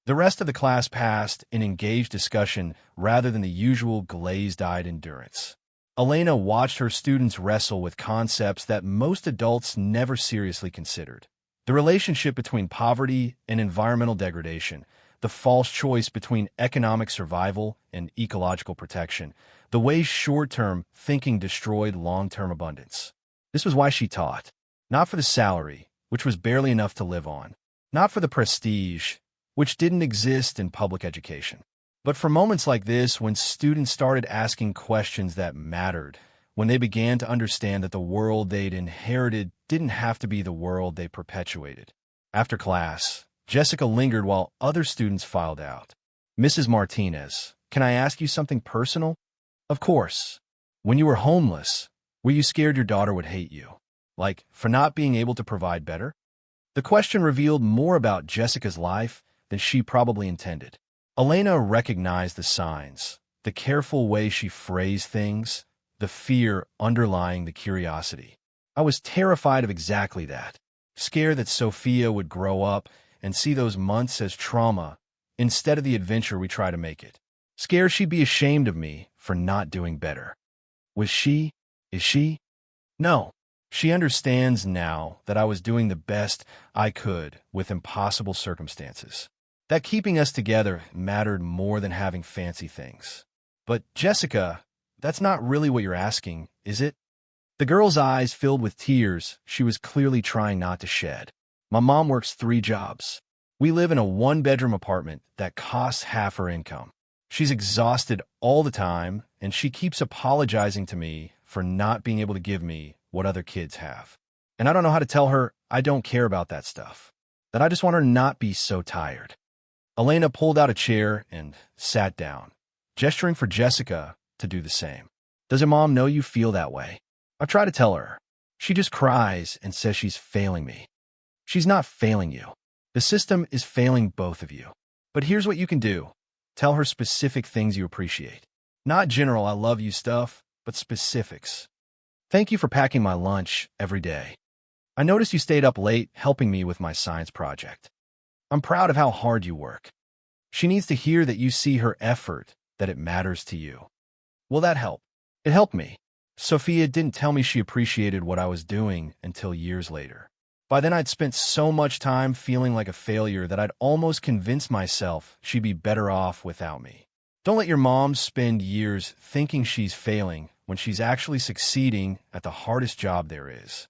The rest of the class passed in engaged discussion rather than the usual glazed-eyed endurance. Elena watched her students wrestle with concepts that most adults never seriously considered. The relationship between poverty and environmental degradation, the false choice between economic survival and ecological protection, the way short-term thinking destroyed long-term abundance. This was why she taught. Not for the salary, which was barely enough to live on. Not for the prestige, which didn't exist in public education. But for moments like this, when students started asking questions that mattered, when they began to understand that the world they'd inherited didn't have to be the world they perpetuated. After class, Jessica lingered while other students filed out. Mrs. Martinez, Can I ask you something personal? Of course. When you were homeless, were you scared your daughter would hate you? Like, for not being able to provide better? The question revealed more about Jessica's life than she probably intended. Elena recognized the signs, the careful way she phrased things, the fear underlying the curiosity. I was terrified of exactly that, scared that Sofia would grow up and see those months as trauma instead of the adventure we try to make it. Scared she'd be ashamed of me for not doing better. Was she? Is she? No. She understands now that I was doing the best I could with impossible circumstances. That keeping us together mattered more than having fancy things. But, Jessica, that's not really what you're asking, is it? The girl's eyes filled with tears she was clearly trying not to shed. My mom works 3 jobs. We live in a 1-bedroom apartment that costs half her income. She's exhausted all the time, and she keeps apologizing to me for not being able to give me what other kids have. And I don't know how to tell her I don't care about that stuff, that I just want her not be so tired. Elena pulled out a chair and sat down, gesturing for Jessica to do the same. Does your mom know you feel that way? I try to tell her. She just cries and says she's failing me. She's not failing you. The system is failing both of you. But here's what you can do. Tell her specific things you appreciate. Not general I love you stuff, but specifics. Thank you for packing my lunch every day. I noticed you stayed up late helping me with my science project. I'm proud of how hard you work. She needs to hear that you see her effort, that it matters to you. Will that help? It helped me. Sofia didn't tell me she appreciated what I was doing until years later. By then I'd spent so much time feeling like a failure that I'd almost convinced myself she'd be better off without me. Don't let your mom spend years thinking she's failing when she's actually succeeding at the hardest job there is.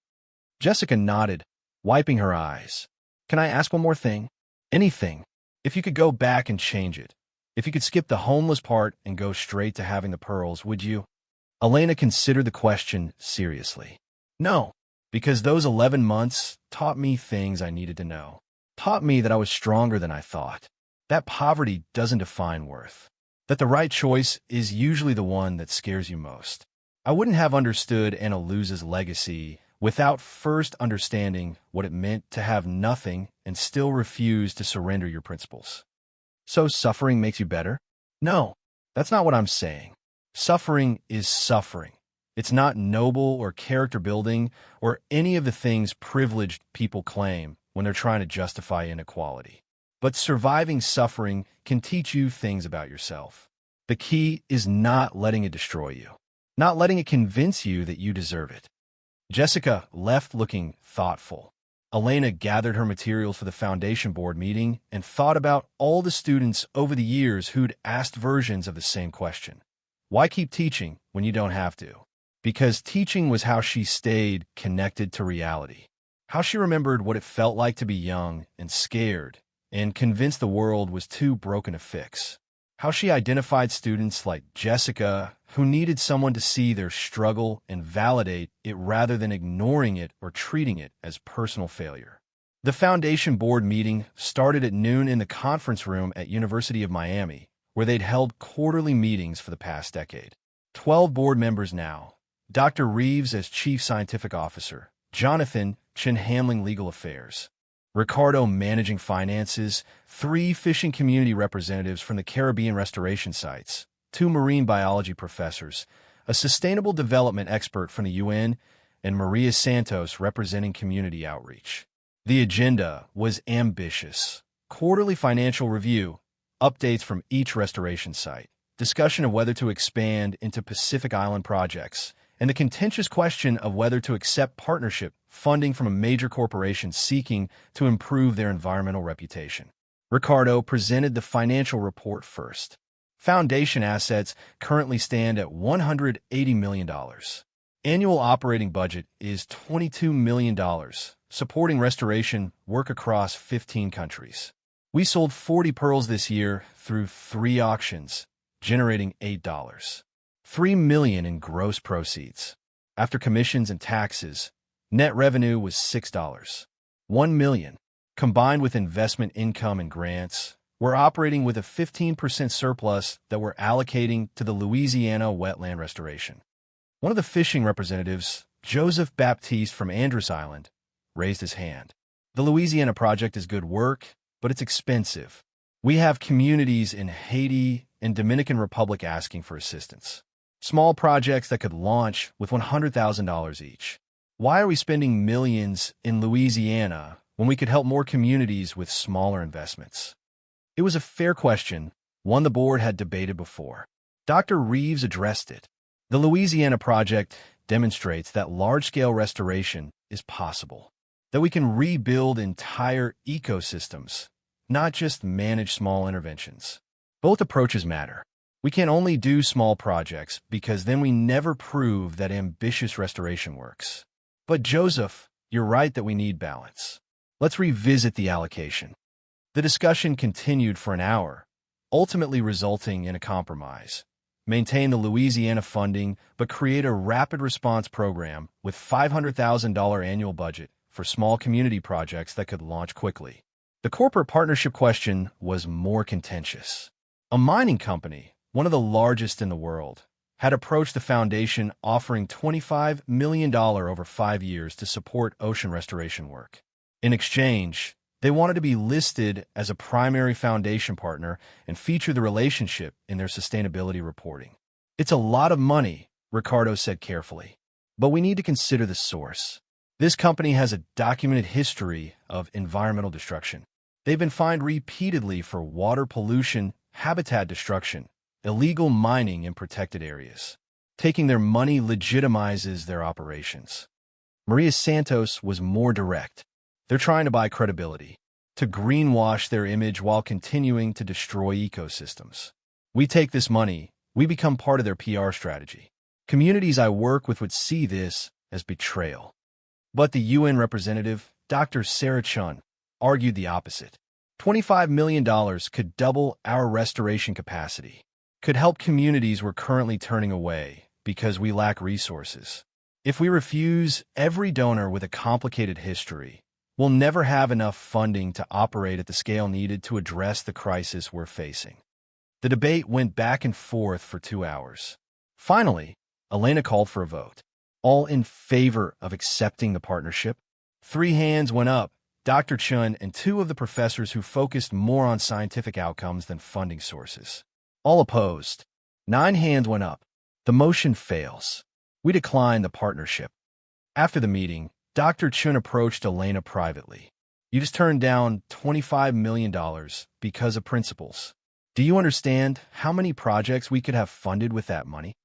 Jessica nodded, wiping her eyes. Can I ask one more thing? Anything. If you could go back and change it, if you could skip the homeless part and go straight to having the pearls, would you? Elena considered the question seriously. No, because those 11 months taught me things I needed to know. Taught me that I was stronger than I thought. That poverty doesn't define worth. That the right choice is usually the one that scares you most. I wouldn't have understood Anna Luz's legacy without first understanding what it meant to have nothing and still refuse to surrender your principles. So suffering makes you better? No, that's not what I'm saying. Suffering is suffering. It's not noble or character building or any of the things privileged people claim when they're trying to justify inequality. But surviving suffering can teach you things about yourself. The key is not letting it destroy you, not letting it convince you that you deserve it. Jessica left looking thoughtful. Elena gathered her materials for the foundation board meeting and thought about all the students over the years who'd asked versions of the same question. Why keep teaching when you don't have to? Because teaching was how she stayed connected to reality. How she remembered what it felt like to be young and scared and convinced the world was too broken to fix. How she identified students like Jessica who needed someone to see their struggle and validate it rather than ignoring it or treating it as personal failure. The foundation board meeting started at noon in the conference room at University of Miami, where they'd held quarterly meetings for the past decade. 12 board members now. Dr. Reeves as Chief Scientific Officer, Jonathan Chin handling legal affairs, Ricardo managing finances, 3 fishing community representatives from the Caribbean restoration sites, 2 marine biology professors, a sustainable development expert from the UN, and Maria Santos representing community outreach. The agenda was ambitious. Quarterly financial review, updates from each restoration site, discussion of whether to expand into Pacific Island projects, and the contentious question of whether to accept partnership funding from a major corporation seeking to improve their environmental reputation. Ricardo presented the financial report first. Foundation assets currently stand at $180 million. Annual operating budget is $22 million, supporting restoration work across 15 countries. We sold 40 pearls this year through 3 auctions, generating $8. $3 million in gross proceeds. After commissions and taxes, net revenue was $6. $1 million. Combined with investment income and grants, We're operating with a 15% surplus that we're allocating to the Louisiana wetland restoration. One of the fishing representatives, Joseph Baptiste from Andros Island, raised his hand. The Louisiana project is good work, but it's expensive. We have communities in Haiti and Dominican Republic asking for assistance. Small projects that could launch with $100,000 each. Why are we spending millions in Louisiana when we could help more communities with smaller investments? It was a fair question, one the board had debated before. Dr. Reeves addressed it. The Louisiana project demonstrates that large-scale restoration is possible, that we can rebuild entire ecosystems, not just manage small interventions. Both approaches matter. We can only do small projects because then we never prove that ambitious restoration works. But Joseph, you're right that we need balance. Let's revisit the allocation. The discussion continued for an hour, ultimately resulting in a compromise. Maintain the Louisiana funding, but create a rapid response program with $500,000 annual budget for small community projects that could launch quickly. The corporate partnership question was more contentious. A mining company, one of the largest in the world, had approached the foundation offering $25 million over 5 years to support ocean restoration work. In exchange, they wanted to be listed as a primary foundation partner and feature the relationship in their sustainability reporting. It's a lot of money, Ricardo said carefully, but we need to consider the source. This company has a documented history of environmental destruction. They've been fined repeatedly for water pollution, habitat destruction, illegal mining in protected areas. Taking their money legitimizes their operations. Maria Santos was more direct. They're trying to buy credibility, to greenwash their image while continuing to destroy ecosystems. We take this money, we become part of their PR strategy. Communities I work with would see this as betrayal. But the UN representative, Dr. Sarah Chun, argued the opposite. $25 million could double our restoration capacity, could help communities we're currently turning away because we lack resources. If we refuse every donor with a complicated history, we'll never have enough funding to operate at the scale needed to address the crisis we're facing. The debate went back and forth for 2 hours. Finally, Elena called for a vote. All in favor of accepting the partnership? 3 hands went up, Dr. Chun and 2 of the professors who focused more on scientific outcomes than funding sources. All opposed. 9 hands went up. The motion fails. We decline the partnership. After the meeting, Dr. Chun approached Elena privately. You just turned down $25 million because of principles. Do you understand how many projects we could have funded with that money?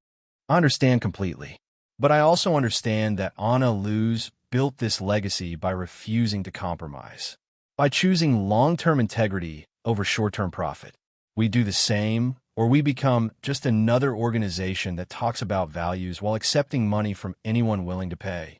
I understand completely. But I also understand that Ana Luz built this legacy by refusing to compromise, by choosing long-term integrity over short-term profit. We do the same, or we become just another organization that talks about values while accepting money from anyone willing to pay.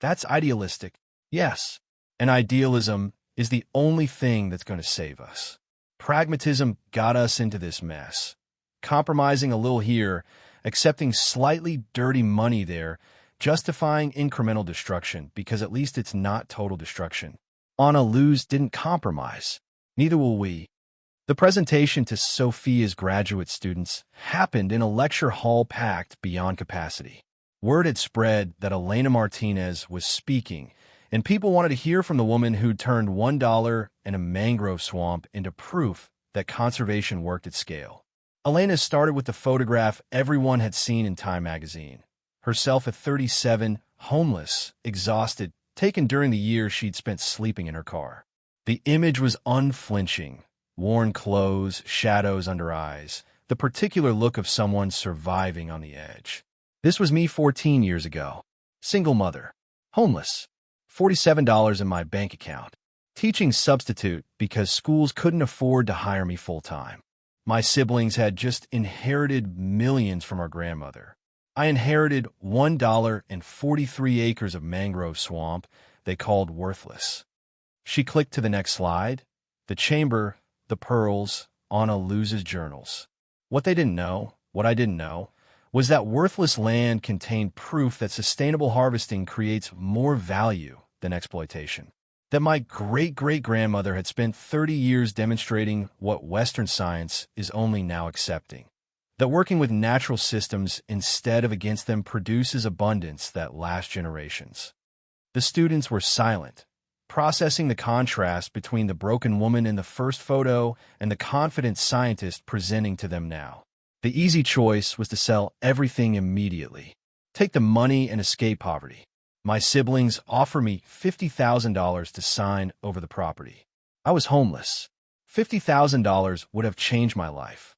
That's idealistic, yes, and idealism is the only thing that's going to save us. Pragmatism got us into this mess. Compromising a little here, accepting slightly dirty money there, justifying incremental destruction because at least it's not total destruction. Ana Luz didn't compromise. Neither will we. The presentation to Sofia's graduate students happened in a lecture hall packed beyond capacity. Word had spread that Elena Martinez was speaking, and people wanted to hear from the woman who'd turned $1 and a mangrove swamp into proof that conservation worked at scale. Elena started with the photograph everyone had seen in Time magazine. Herself at 37, homeless, exhausted, taken during the year she'd spent sleeping in her car. The image was unflinching. Worn clothes, shadows under eyes, the particular look of someone surviving on the edge. This was me 14 years ago. Single mother. Homeless. $47 in my bank account. Teaching substitute because schools couldn't afford to hire me full-time. My siblings had just inherited millions from our grandmother. I inherited $1 and 43 acres of mangrove swamp they called worthless. She clicked to the next slide. The chamber, the pearls, Ana Luz's journals. What they didn't know, what I didn't know, was that worthless land contained proof that sustainable harvesting creates more value than exploitation. That my great-great-grandmother had spent 30 years demonstrating what Western science is only now accepting. That working with natural systems instead of against them produces abundance that lasts generations. The students were silent, processing the contrast between the broken woman in the first photo and the confident scientist presenting to them now. The easy choice was to sell everything immediately. Take the money and escape poverty. My siblings offer me $50,000 to sign over the property. I was homeless. $50,000 would have changed my life.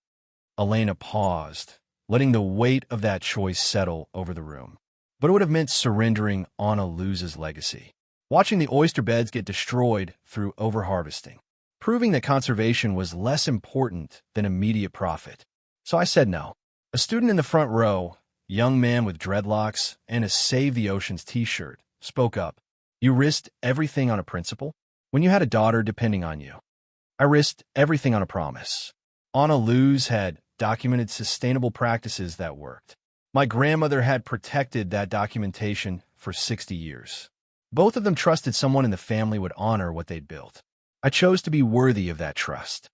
Elena paused, letting the weight of that choice settle over the room. But it would have meant surrendering Ana Luz's legacy. Watching the oyster beds get destroyed through overharvesting. Proving that conservation was less important than immediate profit. So I said no. A student in the front row, young man with dreadlocks and a Save the Oceans t-shirt, spoke up. You risked everything on a principle? When you had a daughter depending on you. I risked everything on a promise. Ana Luz had documented sustainable practices that worked. My grandmother had protected that documentation for 60 years. Both of them trusted someone in the family would honor what they'd built. I chose to be worthy of that trust.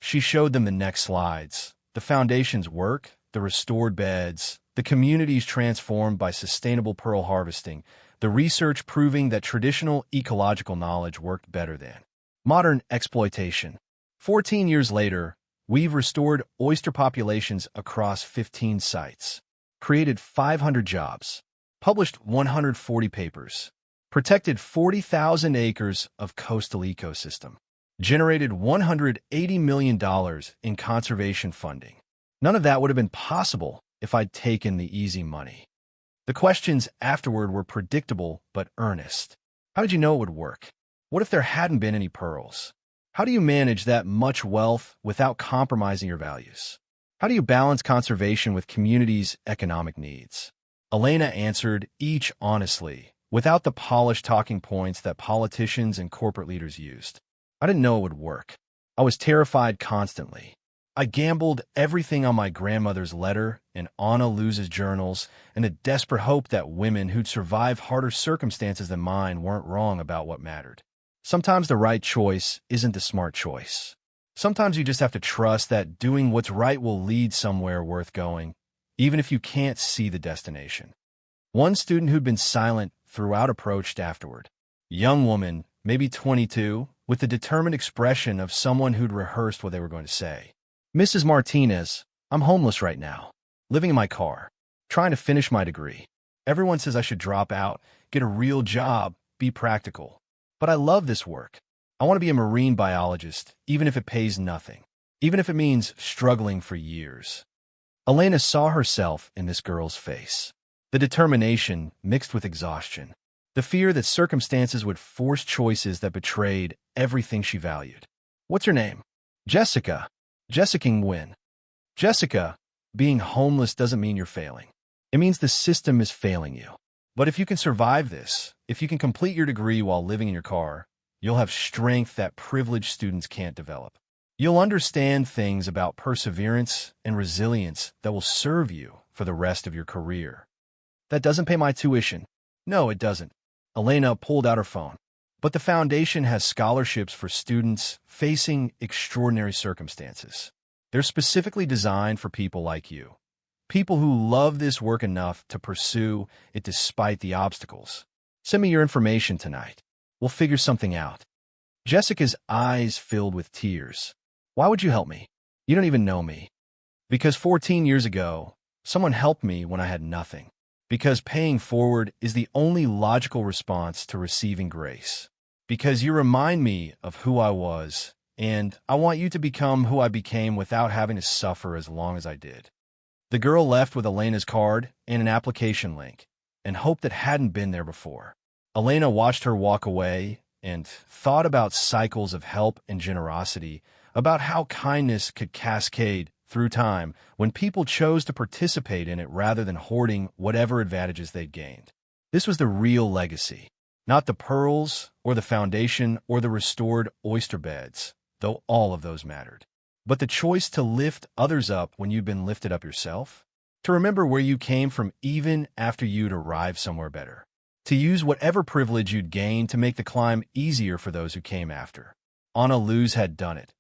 She showed them the next slides. The foundation's work, the restored beds, the communities transformed by sustainable pearl harvesting, the research proving that traditional ecological knowledge worked better than modern exploitation. 14 years later, we've restored oyster populations across 15 sites, created 500 jobs, published 140 papers, protected 40,000 acres of coastal ecosystem, generated $180 million in conservation funding. None of that would have been possible if I'd taken the easy money. The questions afterward were predictable but earnest. How did you know it would work? What if there hadn't been any pearls? How do you manage that much wealth without compromising your values? How do you balance conservation with communities' economic needs? Elena answered each honestly, without the polished talking points that politicians and corporate leaders used. I didn't know it would work. I was terrified constantly. I gambled everything on my grandmother's letter and Ana Luz's journals in a desperate hope that women who'd survived harder circumstances than mine weren't wrong about what mattered. Sometimes the right choice isn't the smart choice. Sometimes you just have to trust that doing what's right will lead somewhere worth going, even if you can't see the destination. One student who'd been silent throughout approached afterward. Young woman, maybe 22, with the determined expression of someone who'd rehearsed what they were going to say. Mrs. Martinez, I'm homeless right now, living in my car, trying to finish my degree. Everyone says I should drop out, get a real job, be practical. But I love this work. I want to be a marine biologist, even if it pays nothing, even if it means struggling for years. Elena saw herself in this girl's face. The determination mixed with exhaustion. The fear that circumstances would force choices that betrayed everything she valued. What's your name? Jessica. Jessica Nguyen. Jessica, being homeless doesn't mean you're failing. It means the system is failing you. But if you can survive this, if you can complete your degree while living in your car, you'll have strength that privileged students can't develop. You'll understand things about perseverance and resilience that will serve you for the rest of your career. That doesn't pay my tuition. No, it doesn't. Elena pulled out her phone. But the foundation has scholarships for students facing extraordinary circumstances. They're specifically designed for people like you. People who love this work enough to pursue it despite the obstacles. Send me your information tonight. We'll figure something out. Jessica's eyes filled with tears. Why would you help me? You don't even know me. Because 14 years ago, someone helped me when I had nothing. Because paying forward is the only logical response to receiving grace. Because you remind me of who I was, and I want you to become who I became without having to suffer as long as I did. The girl left with Elena's card and an application link, and hope that hadn't been there before. Elena watched her walk away and thought about cycles of help and generosity, about how kindness could cascade through time when people chose to participate in it rather than hoarding whatever advantages they'd gained. This was the real legacy, not the pearls or the foundation or the restored oyster beds, though all of those mattered. But the choice to lift others up when you've been lifted up yourself, to remember where you came from even after you'd arrived somewhere better, to use whatever privilege you'd gained to make the climb easier for those who came after. Anna Luz had done it,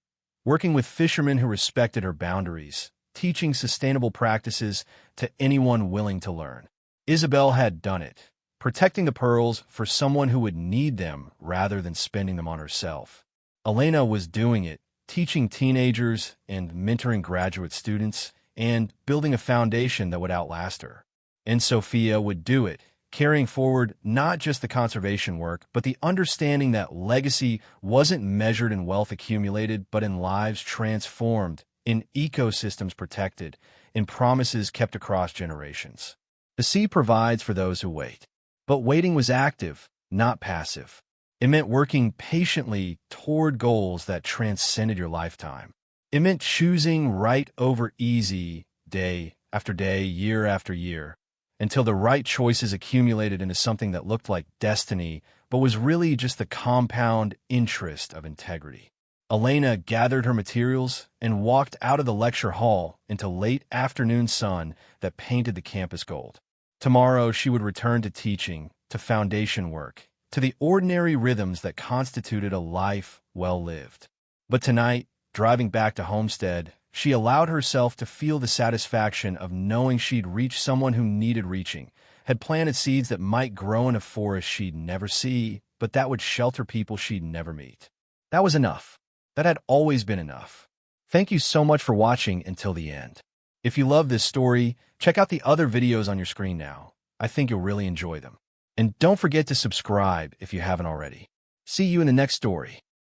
working with fishermen who respected her boundaries, teaching sustainable practices to anyone willing to learn. Isabel had done it, protecting the pearls for someone who would need them rather than spending them on herself. Elena was doing it, teaching teenagers and mentoring graduate students and building a foundation that would outlast her. And Sofia would do it, carrying forward not just the conservation work, but the understanding that legacy wasn't measured in wealth accumulated, but in lives transformed, in ecosystems protected, in promises kept across generations. The sea provides for those who wait. But waiting was active, not passive. It meant working patiently toward goals that transcended your lifetime. It meant choosing right over easy day after day, year after year, until the right choices accumulated into something that looked like destiny, but was really just the compound interest of integrity. Elena gathered her materials and walked out of the lecture hall into late afternoon sun that painted the campus gold. Tomorrow she would return to teaching, to foundation work, to the ordinary rhythms that constituted a life well lived. But tonight, driving back to Homestead, she allowed herself to feel the satisfaction of knowing she'd reached someone who needed reaching, had planted seeds that might grow in a forest she'd never see, but that would shelter people she'd never meet. That was enough. That had always been enough. Thank you so much for watching until the end. If you love this story, check out the other videos on your screen now. I think you'll really enjoy them. And don't forget to subscribe if you haven't already. See you in the next story.